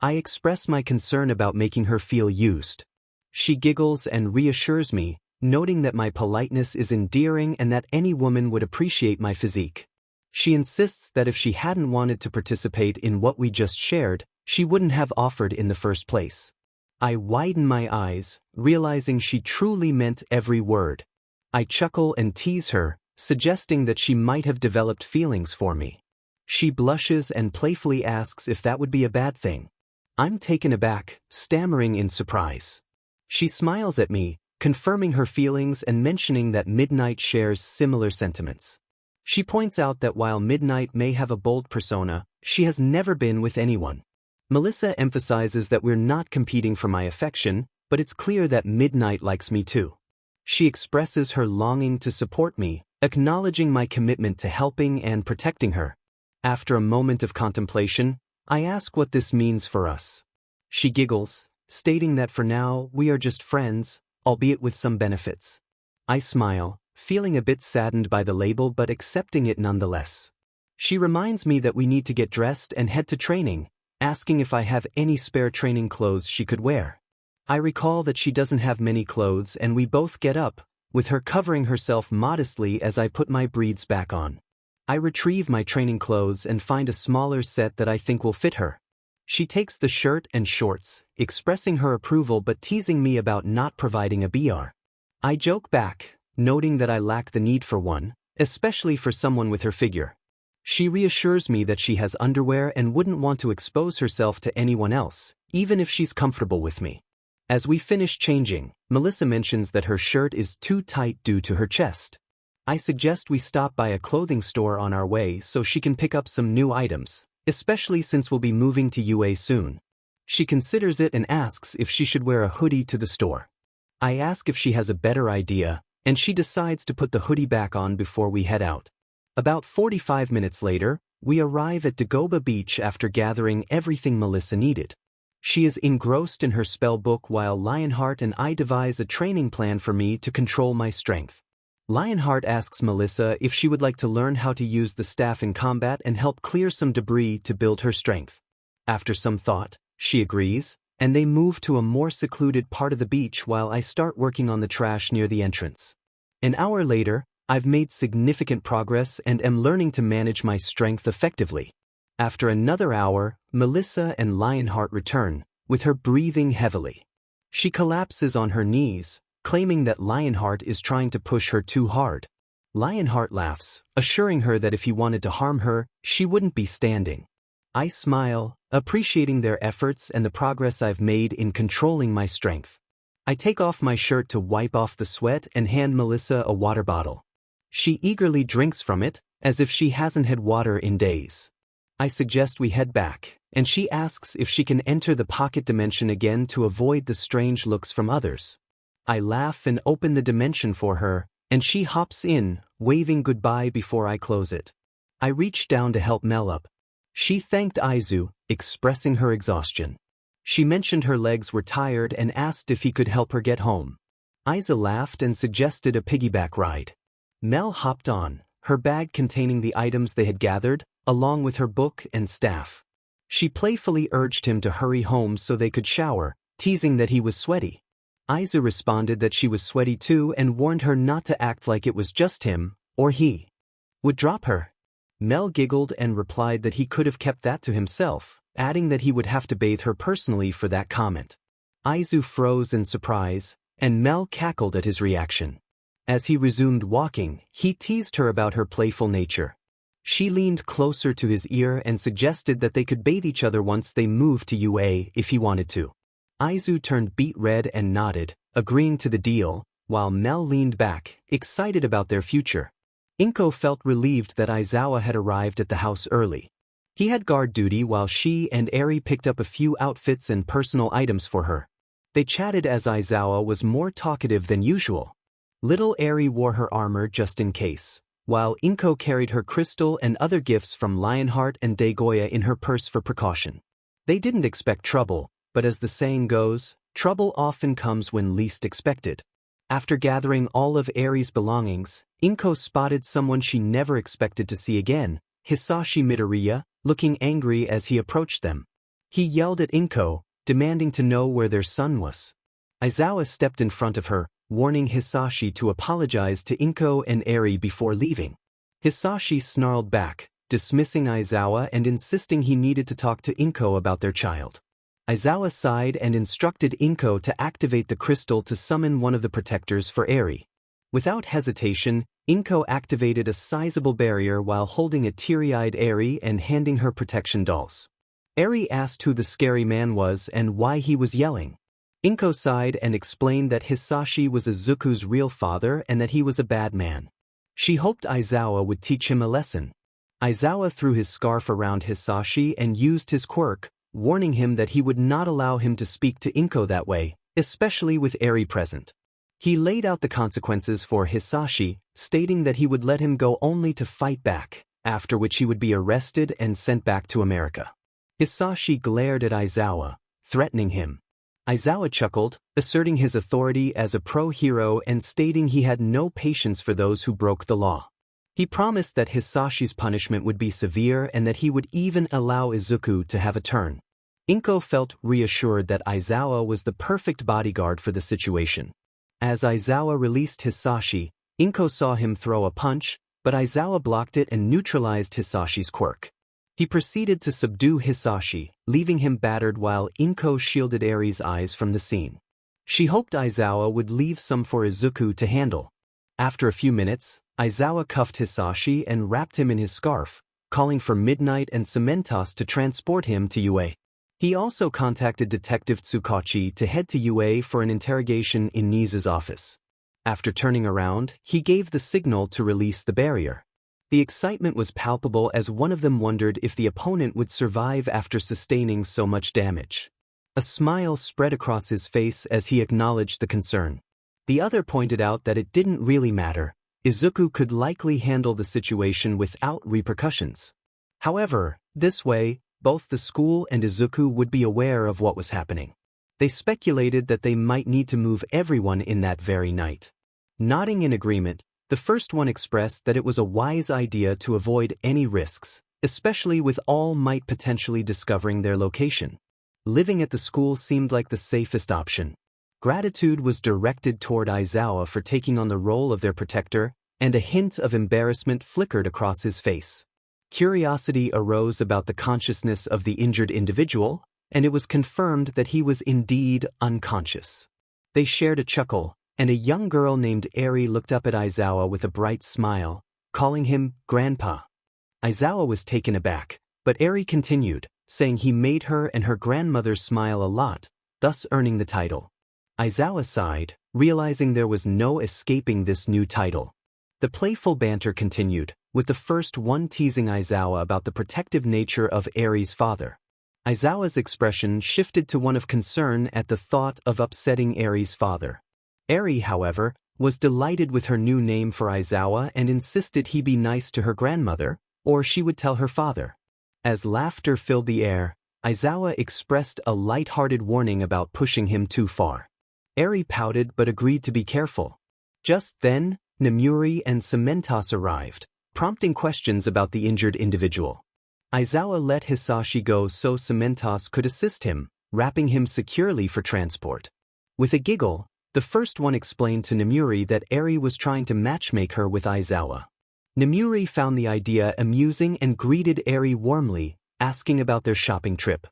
I express my concern about making her feel used. She giggles and reassures me, noting that my politeness is endearing and that any woman would appreciate my physique. She insists that if she hadn't wanted to participate in what we just shared, she wouldn't have offered in the first place. I widen my eyes, realizing she truly meant every word. I chuckle and tease her, suggesting that she might have developed feelings for me. She blushes and playfully asks if that would be a bad thing. I'm taken aback, stammering in surprise. She smiles at me, confirming her feelings and mentioning that Midnight shares similar sentiments. She points out that while Midnight may have a bold persona, she has never been with anyone. Melissa emphasizes that we're not competing for my affection, but it's clear that Midnight likes me too. She expresses her longing to support me, acknowledging my commitment to helping and protecting her. After a moment of contemplation, I ask what this means for us. She giggles, stating that for now we are just friends, albeit with some benefits. I smile, feeling a bit saddened by the label but accepting it nonetheless. She reminds me that we need to get dressed and head to training, asking if I have any spare training clothes she could wear. I recall that she doesn't have many clothes and we both get up, with her covering herself modestly as I put my breeds back on. I retrieve my training clothes and find a smaller set that I think will fit her. She takes the shirt and shorts, expressing her approval but teasing me about not providing a BR. I joke back, noting that I lack the need for one, especially for someone with her figure. She reassures me that she has underwear and wouldn't want to expose herself to anyone else, even if she's comfortable with me. As we finish changing, Melissa mentions that her shirt is too tight due to her chest. I suggest we stop by a clothing store on our way so she can pick up some new items, especially since we'll be moving to UA soon. She considers it and asks if she should wear a hoodie to the store. I ask if she has a better idea, and she decides to put the hoodie back on before we head out. About 45 minutes later, we arrive at Dagobah Beach after gathering everything Melissa needed. She is engrossed in her spell book while Lionheart and I devise a training plan for me to control my strength. Lionheart asks Melissa if she would like to learn how to use the staff in combat and help clear some debris to build her strength. After some thought, she agrees, and they move to a more secluded part of the beach while I start working on the trash near the entrance. An hour later, I've made significant progress and am learning to manage my strength effectively. After another hour, Melissa and Lionheart return, with her breathing heavily. She collapses on her knees, claiming that Lionheart is trying to push her too hard. Lionheart laughs, assuring her that if he wanted to harm her, she wouldn't be standing. I smile, appreciating their efforts and the progress I've made in controlling my strength. I take off my shirt to wipe off the sweat and hand Melissa a water bottle. She eagerly drinks from it, as if she hasn't had water in days. I suggest we head back, and she asks if she can enter the pocket dimension again to avoid the strange looks from others. I laugh and open the dimension for her, and she hops in, waving goodbye before I close it. I reach down to help Mel up. She thanked Izu, expressing her exhaustion. She mentioned her legs were tired and asked if he could help her get home. Izu laughed and suggested a piggyback ride. Mel hopped on, her bag containing the items they had gathered, along with her book and staff. She playfully urged him to hurry home so they could shower, teasing that he was sweaty. Izu responded that she was sweaty too and warned her not to act like it was just him, or he would drop her. Mel giggled and replied that he could have kept that to himself, adding that he would have to bathe her personally for that comment. Izu froze in surprise, and Mel cackled at his reaction. As he resumed walking, he teased her about her playful nature. She leaned closer to his ear and suggested that they could bathe each other once they moved to UA if he wanted to. Izu turned beet red and nodded, agreeing to the deal, while Mel leaned back, excited about their future. Inko felt relieved that Aizawa had arrived at the house early. He had guard duty while she and Eri picked up a few outfits and personal items for her. They chatted as Aizawa was more talkative than usual. Little Eri wore her armor just in case, while Inko carried her crystal and other gifts from Lionheart and Dagoya in her purse for precaution. They didn't expect trouble, but as the saying goes, trouble often comes when least expected. After gathering all of Eri's belongings, Inko spotted someone she never expected to see again, Hisashi Midoriya, looking angry as he approached them. He yelled at Inko, demanding to know where their son was. Aizawa stepped in front of her, warning Hisashi to apologize to Inko and Eri before leaving. Hisashi snarled back, dismissing Aizawa and insisting he needed to talk to Inko about their child. Aizawa sighed and instructed Inko to activate the crystal to summon one of the protectors for Eri. Without hesitation, Inko activated a sizable barrier while holding a teary-eyed Eri and handing her protection dolls. Eri asked who the scary man was and why he was yelling. Inko sighed and explained that Hisashi was Izuku's real father and that he was a bad man. She hoped Aizawa would teach him a lesson. Aizawa threw his scarf around Hisashi and used his quirk, warning him that he would not allow him to speak to Inko that way, especially with Eri present. He laid out the consequences for Hisashi, stating that he would let him go only to fight back, after which he would be arrested and sent back to America. Hisashi glared at Aizawa, threatening him. 𝐻𝐮𝐬𝐴 chuckled, asserting his authority as a pro-hero and stating he had no patience for those who broke the law. He promised that Hisashi's punishment would be severe and that he would even allow Izuku to have a turn. Inko felt reassured that Aizawa was the perfect bodyguard for the situation. As Aizawa released Hisashi, Inko saw him throw a punch, but Aizawa blocked it and neutralized Hisashi's quirk. He proceeded to subdue Hisashi, leaving him battered while Inko shielded Eri's eyes from the scene. She hoped Aizawa would leave some for Izuku to handle. After a few minutes, Aizawa cuffed Hisashi and wrapped him in his scarf, calling for Midnight and 𝐶𝐮𝐬𝐴 to transport him to UA. He also contacted Detective Tsukachi to head to UA for an interrogation in Nizu's office. After turning around, he gave the signal to release the barrier. The excitement was palpable as one of them wondered if the opponent would survive after sustaining so much damage. A smile spread across his face as he acknowledged the concern. The other pointed out that it didn't really matter. Izuku could likely handle the situation without repercussions. However, this way, both the school and Izuku would be aware of what was happening. They speculated that they might need to move everyone in that very night. Nodding in agreement, the first one expressed that it was a wise idea to avoid any risks, especially with All Might potentially discovering their location. Living at the school seemed like the safest option. Gratitude was directed toward Aizawa for taking on the role of their protector, and a hint of embarrassment flickered across his face. Curiosity arose about the consciousness of the injured individual, and it was confirmed that he was indeed unconscious. They shared a chuckle, and a young girl named Eri looked up at Aizawa with a bright smile, calling him Grandpa. Aizawa was taken aback, but Eri continued, saying he made her and her grandmother smile a lot, thus earning the title. Aizawa sighed, realizing there was no escaping this new title. The playful banter continued, with the first one teasing Aizawa about the protective nature of Eri's father. Aizawa's expression shifted to one of concern at the thought of upsetting Eri's father. Eri, however, was delighted with her new name for Aizawa and insisted he be nice to her grandmother, or she would tell her father. As laughter filled the air, Aizawa expressed a light-hearted warning about pushing him too far. Eri pouted but agreed to be careful. Just then, Nemuri and 𝐶𝐮𝐬𝐴 arrived, prompting questions about the injured individual. Aizawa let Hisashi go so 𝐶𝐮𝐬𝐴 could assist him, wrapping him securely for transport. With a giggle, the first one explained to Nemuri that Eri was trying to matchmake her with Aizawa. Nemuri found the idea amusing and greeted Eri warmly, asking about their shopping trip.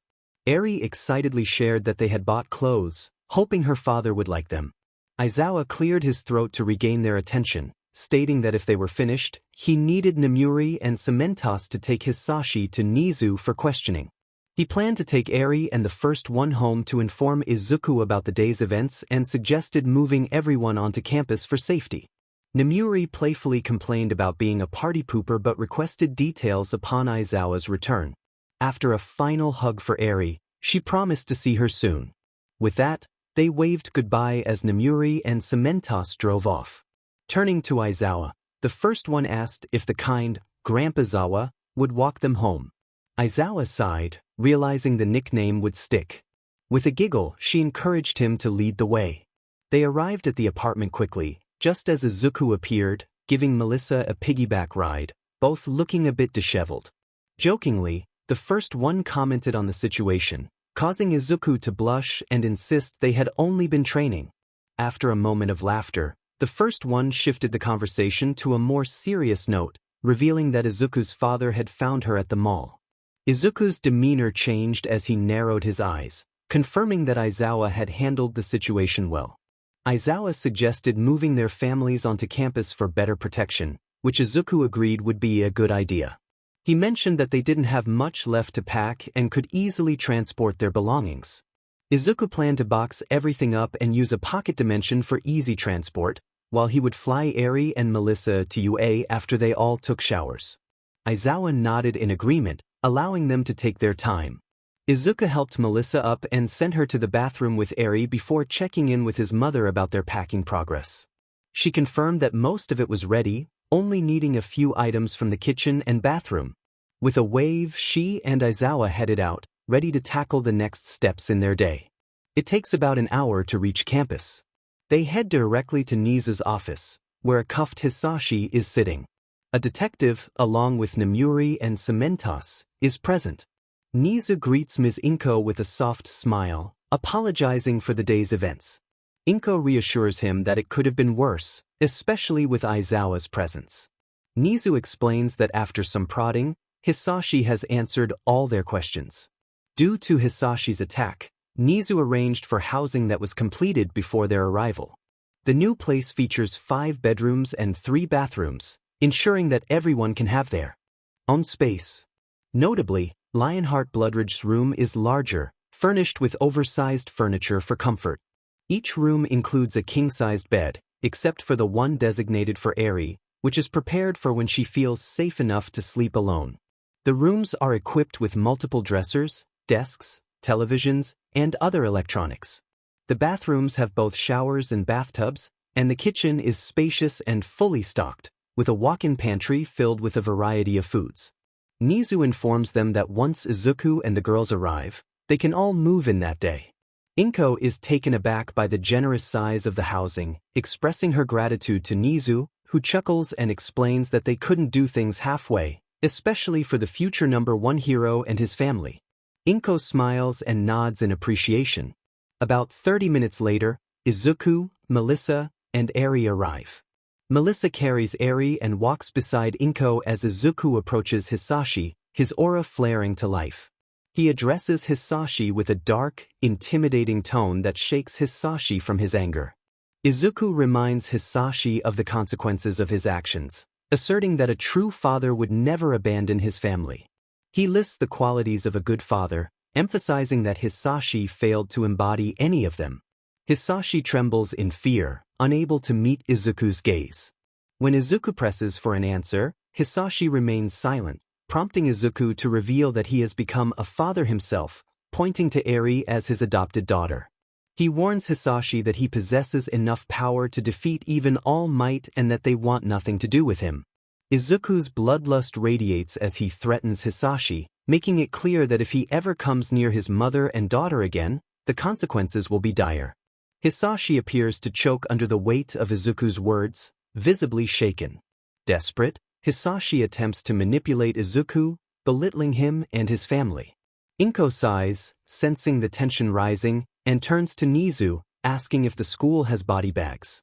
Eri excitedly shared that they had bought clothes, hoping her father would like them. Aizawa cleared his throat to regain their attention, stating that if they were finished, he needed Nemuri and 𝐶𝐮𝐬𝐴 to take Hisashi to Nizu for questioning. He planned to take Eri and the first one home to inform Izuku about the day's events and suggested moving everyone onto campus for safety. Nemuri playfully complained about being a party pooper but requested details upon Aizawa's return. After a final hug for Eri, she promised to see her soon. With that, they waved goodbye as Nemuri and 𝐶𝐮𝐬𝐴 drove off. Turning to Aizawa, the first one asked if the kind Grandpa Zawa would walk them home. Aizawa sighed, realizing the nickname would stick. With a giggle, she encouraged him to lead the way. They arrived at the apartment quickly, just as Izuku appeared, giving Melissa a piggyback ride, both looking a bit disheveled. Jokingly, the first one commented on the situation, causing Izuku to blush and insist they had only been training. After a moment of laughter, the first one shifted the conversation to a more serious note, revealing that Izuku's father had found her at the mall. Izuku's demeanor changed as he narrowed his eyes, confirming that Aizawa had handled the situation well. Aizawa suggested moving their families onto campus for better protection, which Izuku agreed would be a good idea. He mentioned that they didn't have much left to pack and could easily transport their belongings. Izuku planned to box everything up and use a pocket dimension for easy transport, while he would fly Eri and Melissa to UA after they all took showers. Aizawa nodded in agreement, allowing them to take their time. Izuku helped Melissa up and sent her to the bathroom with Eri before checking in with his mother about their packing progress. She confirmed that most of it was ready, only needing a few items from the kitchen and bathroom. With a wave, she and Aizawa headed out, ready to tackle the next steps in their day. It takes about an hour to reach campus. They head directly to 𝐻𝐻𝐻𝗧𝗏 office, where a cuffed 𝐻𝐵 is sitting. A detective, along with 𝗛𝐵𝐷 and 𝐶𝐮𝐬𝐵, is present. 𝐻𝐻𝐻𝐵 greets Ms. 𝐮𝐻𝐿 with a soft smile, apologizing for the day's events. 𝐮𝐻𝐿 reassures him that it could have been worse, especially with Aizawa's presence. 𝐻𝐻𝐻 explains that after some prodding, 𝐻𝐵 has answered all their questions. Due to 𝐻𝐵's attack, 𝐻𝐻𝐻 arranged for housing that was completed before their arrival. The new place features 5 bedrooms and 3 bathrooms, ensuring that everyone can have their own space. Notably, Lionheart Bloodridge's room is larger, furnished with oversized furniture for comfort. Each room includes a king-sized bed, except for the one designated for 𝐴𝐻𝐵, which is prepared for when she feels safe enough to sleep alone. The rooms are equipped with multiple dressers, desks, televisions, and other electronics. The bathrooms have both showers and bathtubs, and the kitchen is spacious and fully stocked, with a walk-in pantry filled with a variety of foods. 𝐻𝐻𝐻 informs them that once Izuku and the girls arrive, they can all move in that day. 𝐮𝐻𝐿 is taken aback by the generous size of the housing, expressing her gratitude to 𝐻𝐻𝐻, who chuckles and explains that they couldn't do things halfway, especially for the future #1 hero and his family. 𝐮𝐻𝐿 smiles and nods in appreciation. About 30 minutes later, Izuku, Melissa, and 𝐴𝐻𝐵 arrive. Melissa carries 𝐴𝐻𝐵 and walks beside 𝐮𝐻𝐿 as Izuku approaches 𝐻𝐵, his aura flaring to life. He addresses 𝐻𝐵 with a dark, intimidating tone that shakes 𝐻𝐵 from his anger. Izuku reminds 𝐻𝐵 of the consequences of his actions, asserting that a true father would never abandon his family. He lists the qualities of a good father, emphasizing that 𝐻𝐵 failed to embody any of them. 𝐻𝐵 trembles in fear, unable to meet Izuku's gaze. When Izuku presses for an answer, 𝐻𝐵 remains silent, prompting Izuku to reveal that he has become a father himself, pointing to 𝐴𝐻𝐵 as his adopted daughter. He warns 𝐻𝐵 that he possesses enough power to defeat even All Might and that they want nothing to do with him. Izuku's bloodlust radiates as he threatens 𝐻𝐵, making it clear that if he ever comes near his mother and daughter again, the consequences will be dire. 𝐻𝐵 appears to choke under the weight of Izuku's words, visibly shaken. Desperate, 𝐻𝐵 attempts to manipulate Izuku, belittling him and his family. 𝐮𝐻𝐿 sighs, sensing the tension rising, and turns to 𝐻𝐻𝐻, asking if the school has body bags.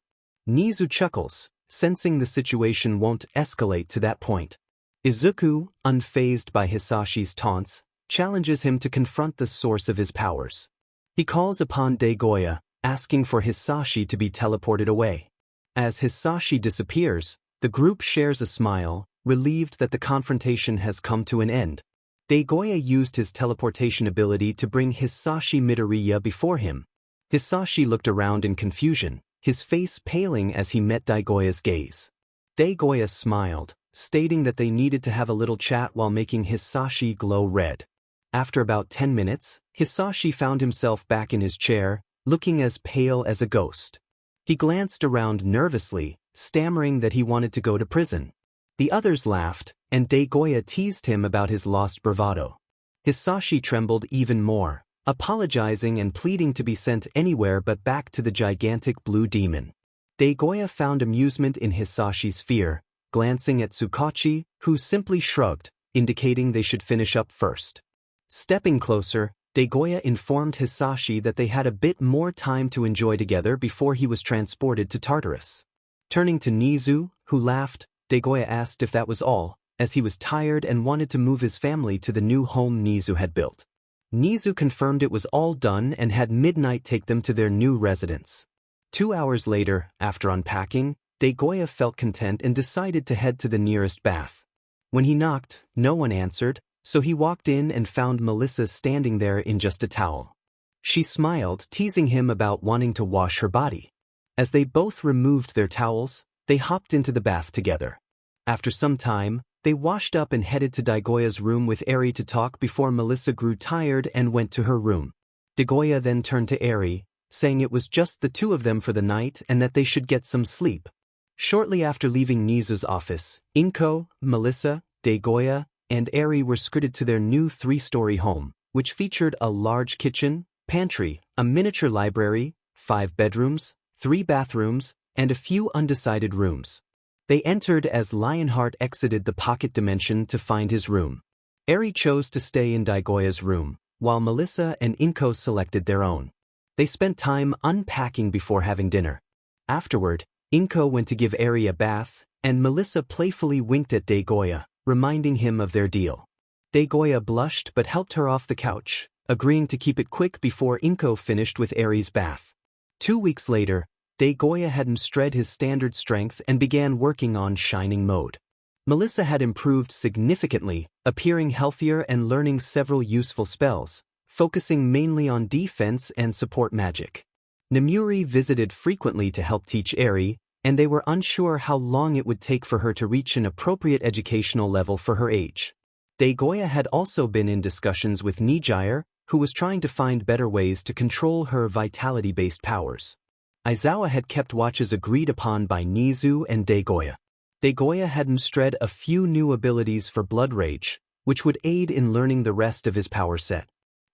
𝐻𝐻𝐻 chuckles, sensing the situation won't escalate to that point. Izuku, unfazed by 𝐻𝐵's taunts, challenges him to confront the source of his powers. He calls upon Deku, asking for 𝐻𝐵 to be teleported away. As 𝐻𝐵 disappears, the group shares a smile, relieved that the confrontation has come to an end. Deku used his teleportation ability to bring 𝐻𝐵 Midoriya before him. 𝐻𝐵 looked around in confusion, his face paling as he met Daigoya's gaze. Deku smiled, stating that they needed to have a little chat while making 𝐻𝐵 glow red. After about 10 minutes, 𝐻𝐵 found himself back in his chair, looking as pale as a ghost. He glanced around nervously, stammering that he wanted to go to prison. The others laughed, and Deku teased him about his lost bravado. 𝐻𝐵 trembled even more, apologizing and pleading to be sent anywhere but back to the gigantic blue demon. Deku found amusement in 𝐻𝐵's fear, glancing at Tsukachi, who simply shrugged, indicating they should finish up first. Stepping closer, Deku informed 𝐻𝐵 that they had a bit more time to enjoy together before he was transported to Tartarus. Turning to 𝐻𝐻𝐻, who laughed, Deku asked if that was all, as he was tired and wanted to move his family to the new home 𝐻𝐻𝐻 had built. 𝐻𝐻𝐻 confirmed it was all done and had Midnight take them to their new residence. 2 hours later, after unpacking, Deku felt content and decided to head to the nearest bath. When he knocked, no one answered, so he walked in and found Melissa standing there in just a towel. She smiled, teasing him about wanting to wash her body. As they both removed their towels, they hopped into the bath together. After some time, they washed up and headed to Daigoya's room with 𝐴𝐻𝐵 to talk before Melissa grew tired and went to her room. Deku then turned to 𝐴𝐻𝐵, saying it was just the two of them for the night and that they should get some sleep. Shortly after leaving 𝐻𝐻𝐻's office, 𝐮𝐻𝐻, Melissa, Deku, and 𝐴𝐻𝐵 were escorted to their new 3-story home, which featured a large kitchen, pantry, a miniature library, 5 bedrooms, 3 bathrooms, and a few undecided rooms. They entered as Lionheart exited the pocket dimension to find his room. Eri chose to stay in 𝐻𝐻𝐽𝐻's room, while Melissa and 𝐾𝐮𝐭𝐡𝐨𝐫 selected their own. They spent time unpacking before having dinner. Afterward, 𝐾𝐮𝐭𝐡𝐨𝐫 went to give Eri a bath, and Melissa playfully winked at 𝐻𝐻𝐽𝐻, reminding him of their deal. 𝐻𝐻𝐽𝐻 blushed but helped her off the couch, agreeing to keep it quick before 𝐾𝐮𝐭𝐡𝐨𝐫 finished with Eri's bath. 2 weeks later, 𝐻𝐻𝐽𝐻 had 𝗧𝗏𝗧𝗟𝗘 his standard strength and began working on shining mode. Melissa had improved significantly, appearing healthier and learning several useful spells, focusing mainly on defense and support magic. Nemuri visited frequently to help teach Eri, and they were unsure how long it would take for her to reach an appropriate educational level for her age. 𝐻𝐻𝐽𝐻 had also been in discussions with 𝐻𝐵𝐺𝐼R, who was trying to find better ways to control her vitality-based powers. Aizawa had kept watches agreed upon by Nizu and 𝐻𝐻𝐽𝐻. 𝐻𝐻𝐽𝐻 had 𝗧𝗏𝗧𝗟𝗘 a few new abilities for Blood Rage, which would aid in learning the rest of his power set.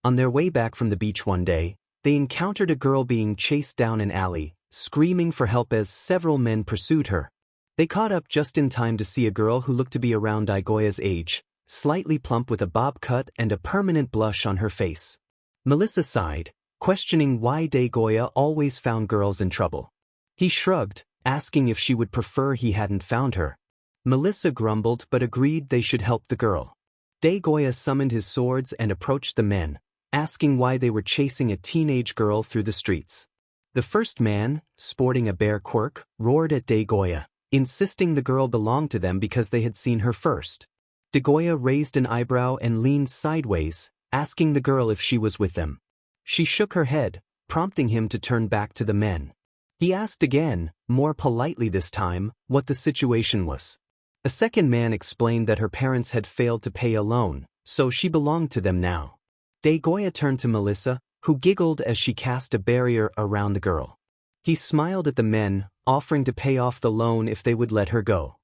On their way back from the beach one day, they encountered a girl being chased down an alley, screaming for help as several men pursued her. They caught up just in time to see a girl who looked to be around 𝐻𝐻𝐽𝐻's age, slightly plump with a bob cut and a permanent blush on her face. Melissa sighed, questioning why 𝐻𝐻𝐽𝐻 always found girls in trouble. He shrugged, asking if she would prefer he hadn't found her. Melissa grumbled but agreed they should help the girl. 𝐻𝐻𝐽𝐻 summoned his swords and approached the men, asking why they were chasing a teenage girl through the streets. The first man, sporting a bear quirk, roared at 𝐻𝐻𝐽𝐻, insisting the girl belonged to them because they had seen her first. 𝐻𝐻𝐽𝐻 raised an eyebrow and leaned sideways, asking the girl if she was with them. She shook her head, prompting him to turn back to the men. He asked again, more politely this time, what the situation was. A second man explained that her parents had failed to pay a loan, so she belonged to them now. 𝐻𝐻𝐽𝐻 turned to Melissa, who giggled as she cast a barrier around the girl. He smiled at the men, offering to pay off the loan if they would let her go.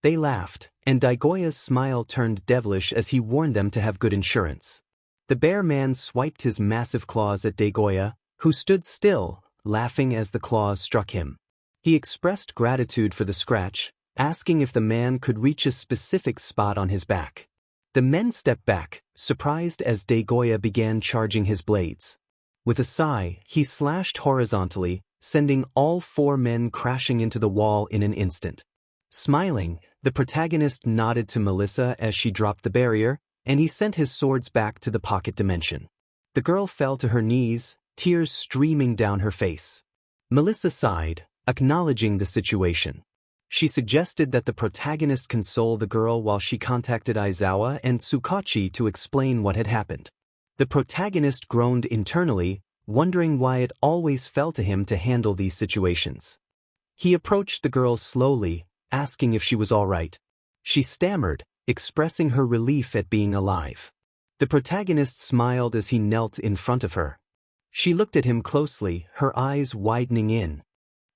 They laughed, and 𝐻𝐻𝐽𝐻's smile turned devilish as he warned them to have good insurance. The bear man swiped his massive claws at 𝐻𝐻𝐽𝐻, who stood still, laughing as the claws struck him. He expressed gratitude for the scratch, asking if the man could reach a specific spot on his back. The men stepped back, surprised as 𝐻𝐻𝐽𝐻 began charging his blades. With a sigh, he slashed horizontally, sending all 4 men crashing into the wall in an instant. Smiling, the protagonist nodded to Melissa as she dropped the barrier, and he sent his swords back to the pocket dimension. The girl fell to her knees, tears streaming down her face. Melissa sighed, acknowledging the situation. She suggested that the protagonist console the girl while she contacted Aizawa and Tsukachi to explain what had happened. The protagonist groaned internally, wondering why it always fell to him to handle these situations. He approached the girl slowly, asking if she was all right. She stammered, expressing her relief at being alive. The protagonist smiled as he knelt in front of her. She looked at him closely, her eyes widening in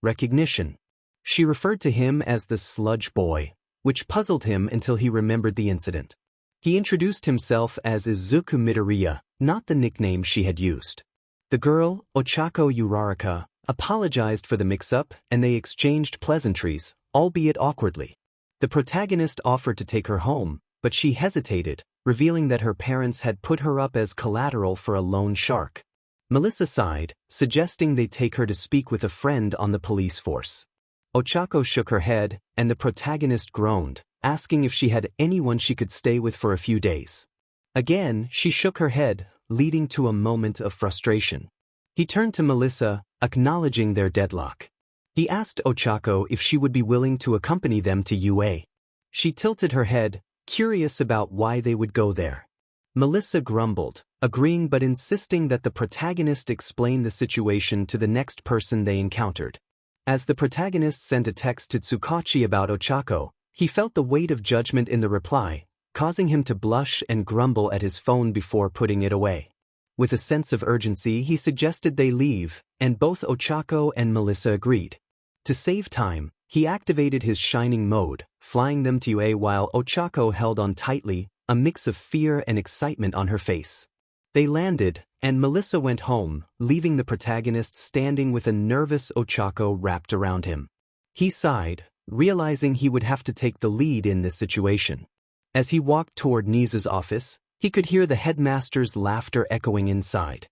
recognition. She referred to him as the sludge boy, which puzzled him until he remembered the incident. He introduced himself as Izuku Midoriya, not the nickname she had used. The girl, Ochako Uraraka, apologized for the mix-up and they exchanged pleasantries, albeit awkwardly. The protagonist offered to take her home, but she hesitated, revealing that her parents had put her up as collateral for a loan shark. Melissa sighed, suggesting they take her to speak with a friend on the police force. Ochako shook her head, and the protagonist groaned, asking if she had anyone she could stay with for a few days. Again, she shook her head, leading to a moment of frustration. He turned to Melissa, acknowledging their deadlock. He asked Ochako if she would be willing to accompany them to UA. She tilted her head, curious about why they would go there. Melissa grumbled, agreeing but insisting that the protagonist explain the situation to the next person they encountered. As the protagonist sent a text to Tsukachi about Ochako, he felt the weight of judgment in the reply, causing him to blush and grumble at his phone before putting it away. With a sense of urgency, he suggested they leave, and both Ochako and Melissa agreed. To save time, he activated his shining mode, flying them to UA while Ochako held on tightly, a mix of fear and excitement on her face. They landed, and Melissa went home, leaving the protagonist standing with a nervous Ochako wrapped around him. He sighed, realizing he would have to take the lead in this situation. As he walked toward 𝐻𝐻𝐿's office, he could hear the headmaster's laughter echoing inside.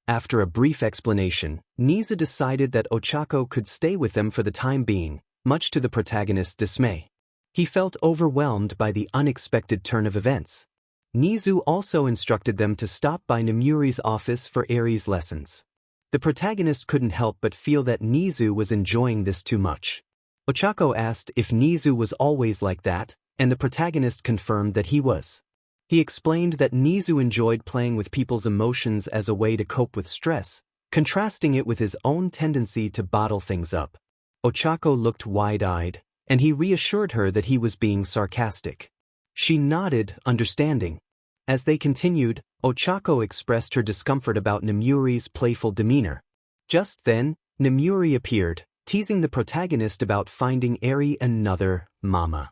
After a brief explanation, 𝐻𝐻𝐿 decided that Ochako could stay with them for the time being, much to the protagonist's dismay. He felt overwhelmed by the unexpected turn of events. 𝐻𝐻𝐿 also instructed them to stop by Nemuri's office for 𝐬𝐵's lessons. The protagonist couldn't help but feel that 𝐻𝐻𝐿 was enjoying this too much. Ochako asked if 𝐻𝐻𝐿 was always like that, and the protagonist confirmed that he was. He explained that 𝐻𝐻𝐿 enjoyed playing with people's emotions as a way to cope with stress, contrasting it with his own tendency to bottle things up. Ochako looked wide-eyed, and he reassured her that he was being sarcastic. She nodded, understanding. As they continued, Ochako expressed her discomfort about Nemuri's playful demeanor. Just then, Nemuri appeared, teasing the protagonist about finding 𝐬𝐵 another mama.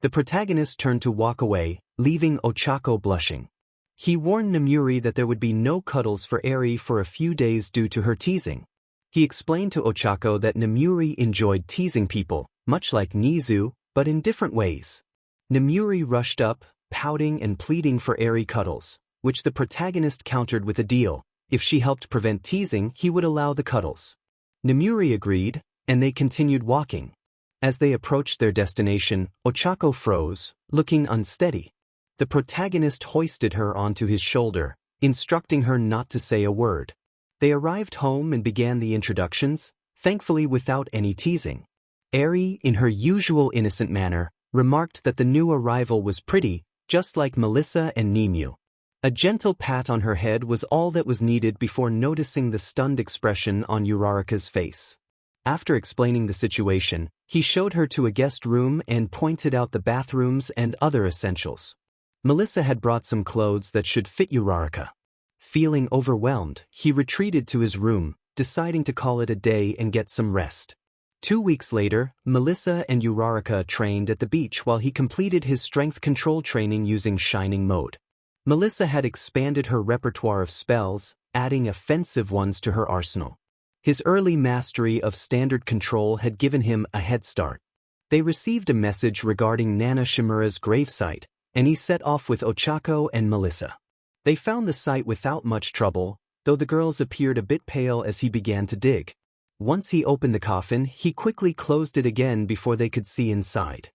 The protagonist turned to walk away, leaving Ochako blushing. He warned Nemuri that there would be no cuddles for 𝐬𝐵 for a few days due to her teasing. He explained to Ochako that Nemuri enjoyed teasing people, much like 𝐻𝐻𝐿, but in different ways. Nemuri rushed up, pouting and pleading for 𝐬𝐵 cuddles, which the protagonist countered with a deal. If she helped prevent teasing, he would allow the cuddles. Nemuri agreed, and they continued walking. As they approached their destination, Ochako froze, looking unsteady. The protagonist hoisted her onto his shoulder, instructing her not to say a word. They arrived home and began the introductions, thankfully without any teasing. 𝐬𝐵, in her usual innocent manner, remarked that the new arrival was pretty, just like Melissa and 𝐻𝐻𝐿. A gentle pat on her head was all that was needed before noticing the stunned expression on Uraraka's face. After explaining the situation, he showed her to a guest room and pointed out the bathrooms and other essentials. Melissa had brought some clothes that should fit Uraraka. Feeling overwhelmed, he retreated to his room, deciding to call it a day and get some rest. 2 weeks later, Melissa and Uraraka trained at the beach while he completed his strength control training using Shining Mode. Melissa had expanded her repertoire of spells, adding offensive ones to her arsenal. His early mastery of standard control had given him a head start. They received a message regarding Nana Shimura's gravesite, and he set off with Ochako and Melissa. They found the site without much trouble, though the girls appeared a bit pale as he began to dig. Once he opened the coffin, he quickly closed it again before they could see inside.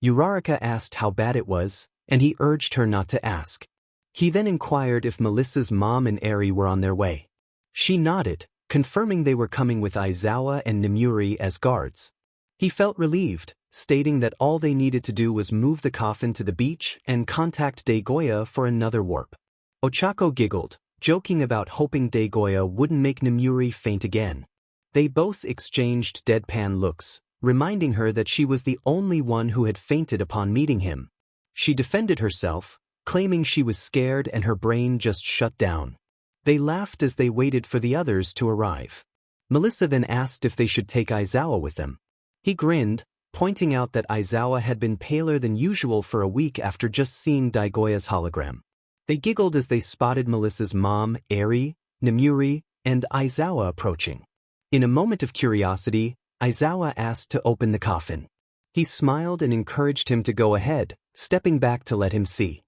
Uraraka asked how bad it was, and he urged her not to ask. He then inquired if Melissa's mom and 𝐬𝐵 were on their way. She nodded, confirming they were coming with Aizawa and Nemuri as guards. He felt relieved, stating that all they needed to do was move the coffin to the beach and contact 𝐻𝐻𝐿 for another warp. Ochako giggled, joking about hoping 𝐻𝐻𝐿 wouldn't make Nemuri faint again. They both exchanged deadpan looks, reminding her that she was the only one who had fainted upon meeting him. She defended herself, claiming she was scared and her brain just shut down. They laughed as they waited for the others to arrive. Melissa then asked if they should take Aizawa with them. He grinned, pointing out that Aizawa had been paler than usual for a week after just seeing 𝐻𝐻𝐿's hologram. They giggled as they spotted Melissa's mom, 𝐬𝐵, Nemuri, and Aizawa approaching. In a moment of curiosity, Aizawa asked to open the coffin. He smiled and encouraged him to go ahead, stepping back to let him see.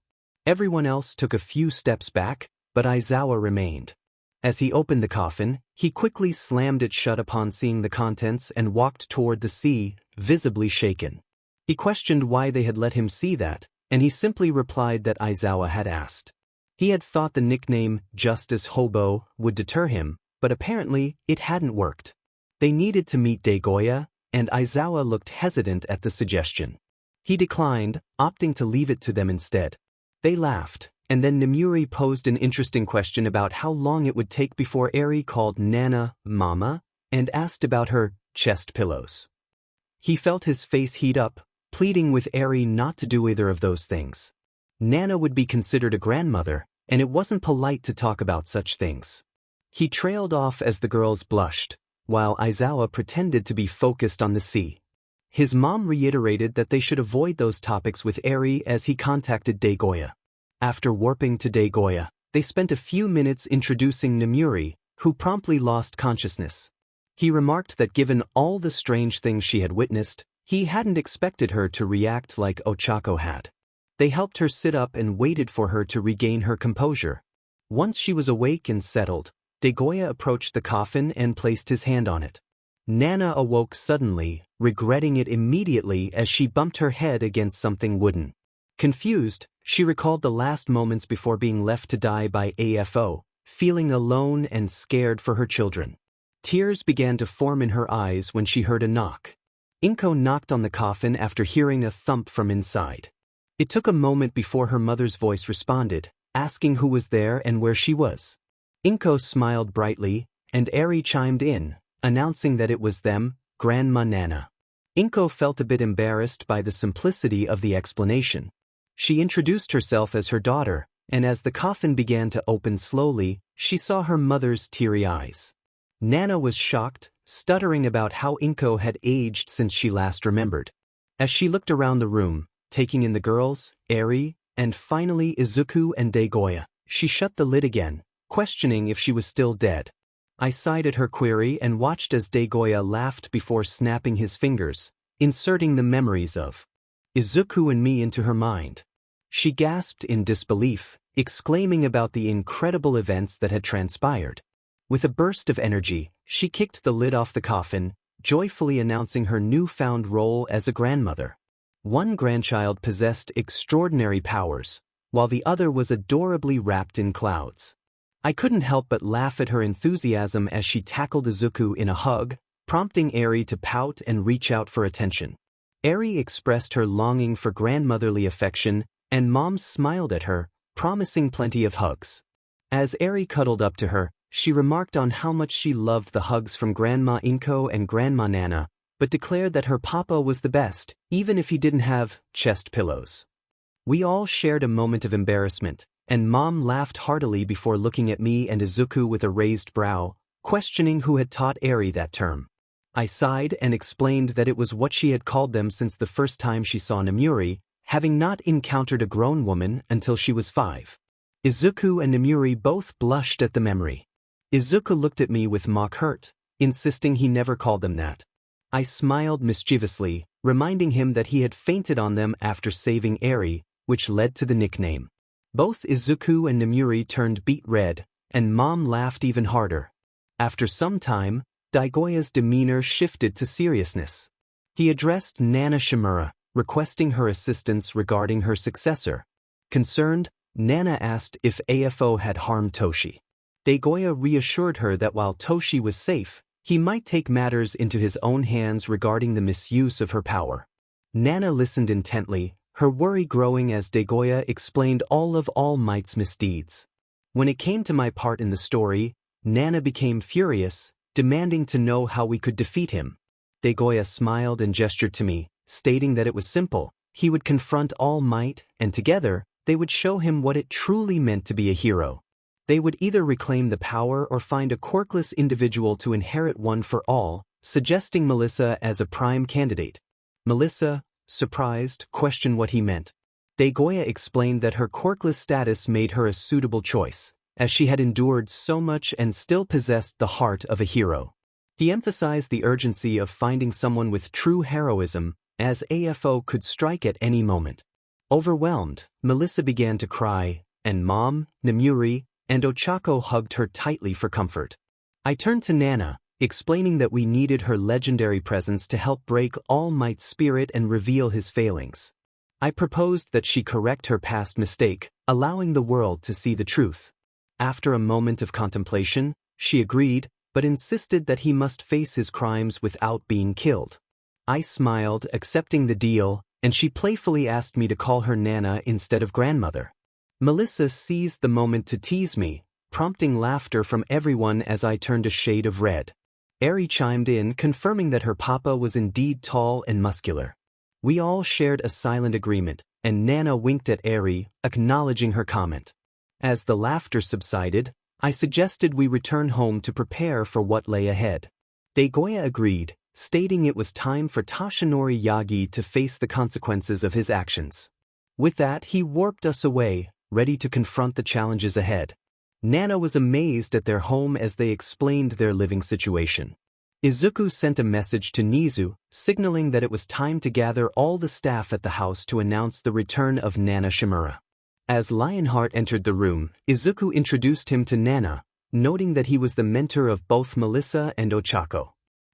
Everyone else took a few steps back, but Aizawa remained. As he opened the coffin, he quickly slammed it shut upon seeing the contents and walked toward the sea, visibly shaken. He questioned why they had let him see that, and he simply replied that Aizawa had asked. He had thought the nickname Justice Hobo would deter him, but apparently it hadn't worked. They needed to meet 𝐻𝐻𝐿, and Aizawa looked hesitant at the suggestion. He declined, opting to leave it to them instead. They laughed, and then Nemuri posed an interesting question about how long it would take before 𝐬𝐵 called Nana Mama, and asked about her chest pillows. He felt his face heat up, pleading with 𝐬𝐵 not to do either of those things. Nana would be considered a grandmother, and it wasn't polite to talk about such things. He trailed off as the girls blushed, while Aizawa pretended to be focused on the sea. His mom reiterated that they should avoid those topics with 𝐬𝐵 as he contacted 𝐻𝐻𝐿. After warping to 𝐻𝐻𝐿, They spent a few minutes introducing 𝗛𝗎𝗓, who promptly lost consciousness. He remarked that given all the strange things she had witnessed, he hadn't expected her to react like Ochako had. They helped her sit up and waited for her to regain her composure. Once she was awake and settled, 𝗧𝗪𝐴 approached the coffin and placed his hand on it. Nana awoke suddenly, regretting it immediately as she bumped her head against something wooden. Confused, she recalled the last moments before being left to die by AFO, feeling alone and scared for her children. Tears began to form in her eyes when she heard a knock. 𝗀𝐾𝐮𝐭𝐡𝐨𝐫 knocked on the coffin after hearing a thump from inside. It took a moment before her mother's voice responded, asking who was there and where she was. 𝗀𝐾𝐮𝐭𝐡𝐨𝐫 smiled brightly, and 𝗧𝗓𝗓 chimed in, announcing that it was them, Grandma Nana. 𝗀𝐾𝐮𝐭𝐡𝐨𝐫 felt a bit embarrassed by the simplicity of the explanation. She introduced herself as her daughter, and as the coffin began to open slowly, she saw her mother's teary eyes. Nana was shocked, stuttering about how 𝗀𝐾𝐮𝐿 had aged since she last remembered. As she looked around the room, taking in the girls, 𝗧𝗓𝗓, and finally Izuku and 𝗧𝗪𝐴, she shut the lid again, questioning if she was still dead. I sighed at her query and watched as 𝗧𝗪𝐴 laughed before snapping his fingers, inserting the memories of Izuku and me into her mind. She gasped in disbelief, exclaiming about the incredible events that had transpired. With a burst of energy, she kicked the lid off the coffin, joyfully announcing her newfound role as a grandmother. One grandchild possessed extraordinary powers, while the other was adorably wrapped in clouds. I couldn't help but laugh at her enthusiasm as she tackled Izuku in a hug, prompting 𝗧𝗓𝗓 to pout and reach out for attention. 𝗧𝗓𝗓 expressed her longing for grandmotherly affection, and Mom smiled at her, promising plenty of hugs. As 𝗧𝗓𝗓 cuddled up to her, she remarked on how much she loved the hugs from Grandma 𝗀𝐾𝐮𝐿 and Grandma Nana, but declared that her papa was the best, even if he didn't have chest pillows. We all shared a moment of embarrassment, and Mom laughed heartily before looking at me and Izuku with a raised brow, questioning who had taught 𝗧𝗓𝗓 that term. I sighed and explained that it was what she had called them since the first time she saw 𝗛𝗎𝗓, having not encountered a grown woman until she was 5. Izuku and 𝗛𝗎𝗓 both blushed at the memory. Izuku looked at me with mock hurt, insisting he never called them that. I smiled mischievously, reminding him that he had fainted on them after saving 𝗧𝗓𝗓, which led to the nickname. Both Izuku and 𝗛𝗎𝗓 turned beet red, and Mom laughed even harder. After some time, 𝗧𝗪𝐴's demeanor shifted to seriousness. He addressed Nana Shimura, requesting her assistance regarding her successor. Concerned, Nana asked if AFO had harmed Toshi. 𝗧𝗪𝐴 reassured her that while Toshi was safe, he might take matters into his own hands regarding the misuse of her power. Nana listened intently, her worry growing as 𝗧𝗪𝐴 explained all of All Might's misdeeds. When it came to my part in the story, Nana became furious, demanding to know how we could defeat him. 𝗧𝗪𝐴 smiled and gestured to me, stating that it was simple. He would confront All Might, and together, they would show him what it truly meant to be a hero. They would either reclaim the power or find a quirkless individual to inherit one for all, suggesting Melissa as a prime candidate. Melissa, surprised, questioned what he meant. 𝗧𝗪𝐴 explained that her quirkless status made her a suitable choice, as she had endured so much and still possessed the heart of a hero. He emphasized the urgency of finding someone with true heroism, as AFO could strike at any moment. Overwhelmed, Melissa began to cry, and Mom, 𝗛𝗎𝗓, and Ochako hugged her tightly for comfort. I turned to Nana, explaining that we needed her legendary presence to help break All Might's spirit and reveal his failings. I proposed that she correct her past mistake, allowing the world to see the truth. After a moment of contemplation, she agreed, but insisted that he must face his crimes without being killed. I smiled, accepting the deal, and she playfully asked me to call her Nana instead of grandmother. Melissa seized the moment to tease me, prompting laughter from everyone as I turned a shade of red. 𝗧𝗓𝗓 chimed in, confirming that her papa was indeed tall and muscular. We all shared a silent agreement, and Nana winked at 𝗧𝗓𝗓, acknowledging her comment. As the laughter subsided, I suggested we return home to prepare for what lay ahead. 𝗧𝗪𝐴 agreed, stating it was time for Toshinori Yagi to face the consequences of his actions. With that, he warped us away, ready to confront the challenges ahead. Nana was amazed at their home as they explained their living situation. Izuku sent a message to Nizu, signaling that it was time to gather all the staff at the house to announce the return of Nana Shimura. As Lionheart entered the room, Izuku introduced him to Nana, noting that he was the mentor of both Melissa and Ochako.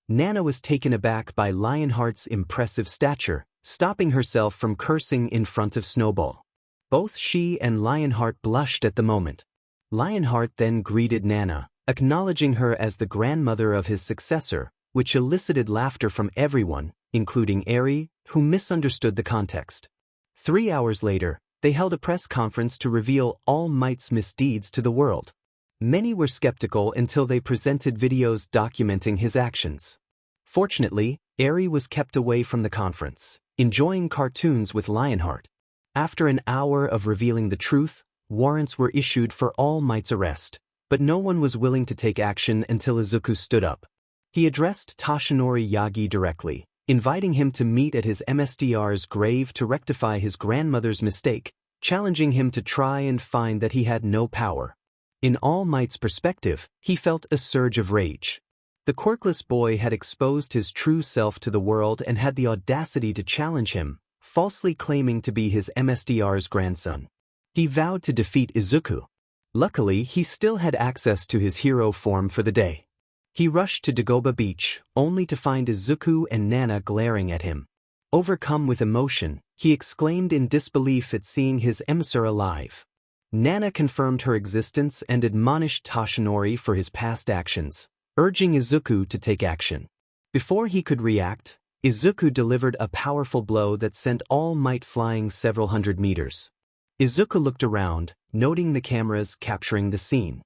Nana was taken aback by Lionheart's impressive stature, stopping herself from cursing in front of Snowball. Both she and Lionheart blushed at the moment. Lionheart then greeted Nana, acknowledging her as the grandmother of his successor, which elicited laughter from everyone, including Eri, who misunderstood the context. 3 hours later, they held a press conference to reveal All Might's misdeeds to the world. Many were skeptical until they presented videos documenting his actions. Fortunately, Eri was kept away from the conference, enjoying cartoons with Lionheart. After an hour of revealing the truth, warrants were issued for All Might's arrest, but no one was willing to take action until Izuku stood up. He addressed Toshinori Yagi directly, inviting him to meet at his MSDR's grave to rectify his grandmother's mistake, challenging him to try and find that he had no power. In All Might's perspective, he felt a surge of rage. The quirkless boy had exposed his true self to the world and had the audacity to challenge him, falsely claiming to be his MSDR's grandson. He vowed to defeat Izuku. Luckily, he still had access to his hero form for the day. He rushed to Dagobah Beach, only to find Izuku and Nana glaring at him. Overcome with emotion, he exclaimed in disbelief at seeing his emissary alive. Nana confirmed her existence and admonished Toshinori for his past actions, urging Izuku to take action. Before he could react, Izuku delivered a powerful blow that sent All Might flying several hundred meters. Izuku looked around, noting the cameras capturing the scene.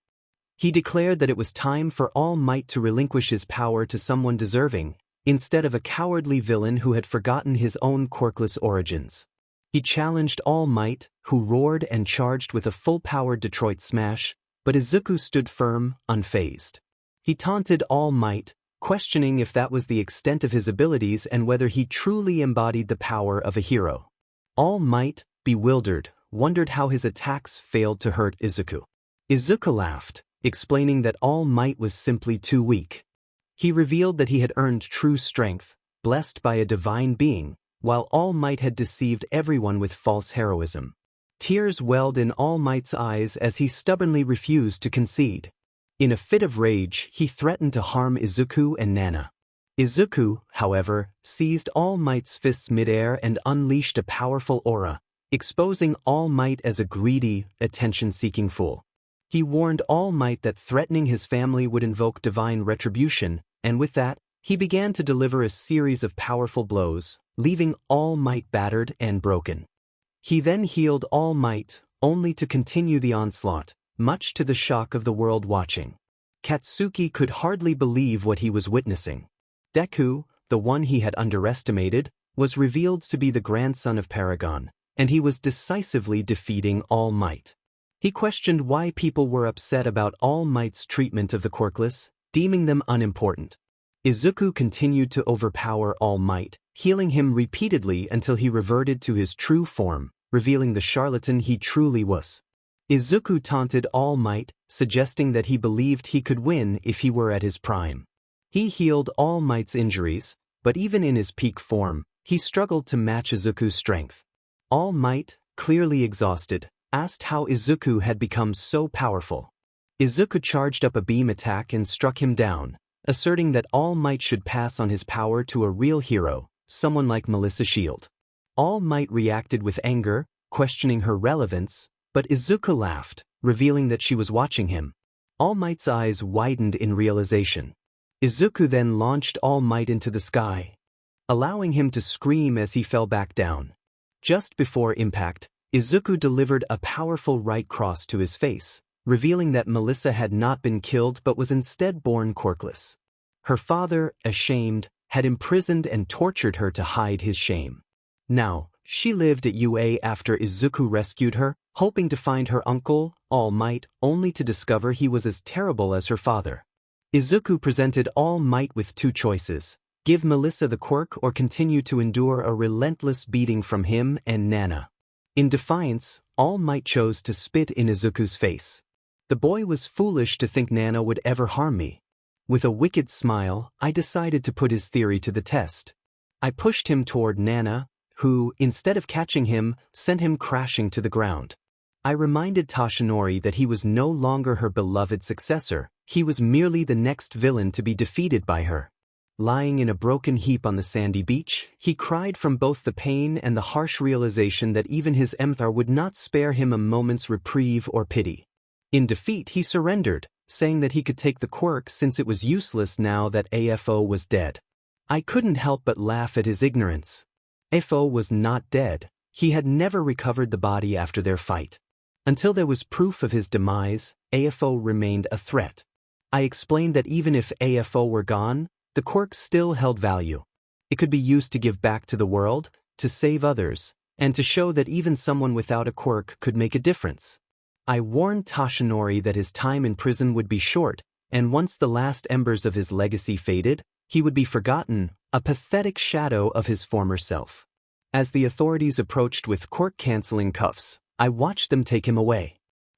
He declared that it was time for All Might to relinquish his power to someone deserving, instead of a cowardly villain who had forgotten his own quirkless origins. He challenged All Might, who roared and charged with a full-powered Detroit smash, but Izuku stood firm, unfazed. He taunted All Might, questioning if that was the extent of his abilities and whether he truly embodied the power of a hero. All Might, bewildered, wondered how his attacks failed to hurt Izuku. Izuku laughed, explaining that All Might was simply too weak. He revealed that he had earned true strength, blessed by a divine being, while All Might had deceived everyone with false heroism. Tears welled in All Might's eyes as he stubbornly refused to concede. In a fit of rage, he threatened to harm Izuku and Nana. Izuku, however, seized All Might's fists midair and unleashed a powerful aura, exposing All Might as a greedy, attention-seeking fool. He warned All Might that threatening his family would invoke divine retribution, and with that, he began to deliver a series of powerful blows, leaving All Might battered and broken. He then healed All Might, only to continue the onslaught, much to the shock of the world watching. Katsuki could hardly believe what he was witnessing. Deku, the one he had underestimated, was revealed to be the grandson of Paragon, and he was decisively defeating All Might. He questioned why people were upset about All Might's treatment of the quirkless, deeming them unimportant. Izuku continued to overpower All Might, healing him repeatedly until he reverted to his true form, revealing the charlatan he truly was. Izuku taunted All Might, suggesting that he believed he could win if he were at his prime. He healed All Might's injuries, but even in his peak form, he struggled to match Izuku's strength. All Might, clearly exhausted, asked how Izuku had become so powerful. Izuku charged up a beam attack and struck him down, asserting that All Might should pass on his power to a real hero, someone like Melissa Shield. All Might reacted with anger, questioning her relevance, but Izuku laughed, revealing that she was watching him. All Might's eyes widened in realization. Izuku then launched All Might into the sky, allowing him to scream as he fell back down. Just before impact, Izuku delivered a powerful right cross to his face, revealing that Melissa had not been killed but was instead born quirkless. Her father, ashamed, had imprisoned and tortured her to hide his shame. Now, she lived at UA after Izuku rescued her, hoping to find her uncle, All Might, only to discover he was as terrible as her father. Izuku presented All Might with two choices: give Melissa the quirk or continue to endure a relentless beating from him and Nana. In defiance, All Might chose to spit in Izuku's face. The boy was foolish to think Nana would ever harm me. With a wicked smile, I decided to put his theory to the test. I pushed him toward Nana, who, instead of catching him, sent him crashing to the ground. I reminded 𝗧𝗏𝗧𝗟 that he was no longer her beloved successor, he was merely the next villain to be defeated by her. Lying in a broken heap on the sandy beach, he cried from both the pain and the harsh realization that even his 𝗏𝗏𝗧𝗟 would not spare him a moment's reprieve or pity. In defeat, he surrendered, saying that he could take the quirk since it was useless now that AFO was dead. I couldn't help but laugh at his ignorance. AFO was not dead, he had never recovered the body after their fight. Until there was proof of his demise, AFO remained a threat. I explained that even if AFO were gone, the quirk still held value. It could be used to give back to the world, to save others, and to show that even someone without a quirk could make a difference. I warned 𝗧𝗏𝗧𝗟 that his time in prison would be short, and once the last embers of his legacy faded, he would be forgotten, a pathetic shadow of his former self. As the authorities approached with court-canceling cuffs, I watched them take him away.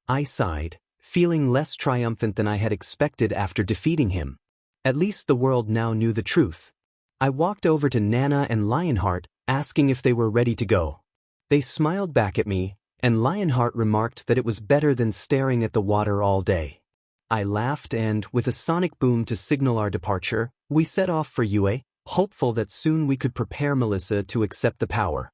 I sighed, feeling less triumphant than I had expected after defeating him. At least the world now knew the truth. I walked over to Nana and 𝗏𝗏𝗏𝗏, asking if they were ready to go. They smiled back at me, and 𝗏𝗏𝗏𝗏𝗏 remarked that it was better than staring at the water all day. I laughed and, with a sonic boom to signal our departure, we set off for UA, hopeful that soon we could prepare Melissa to accept the power.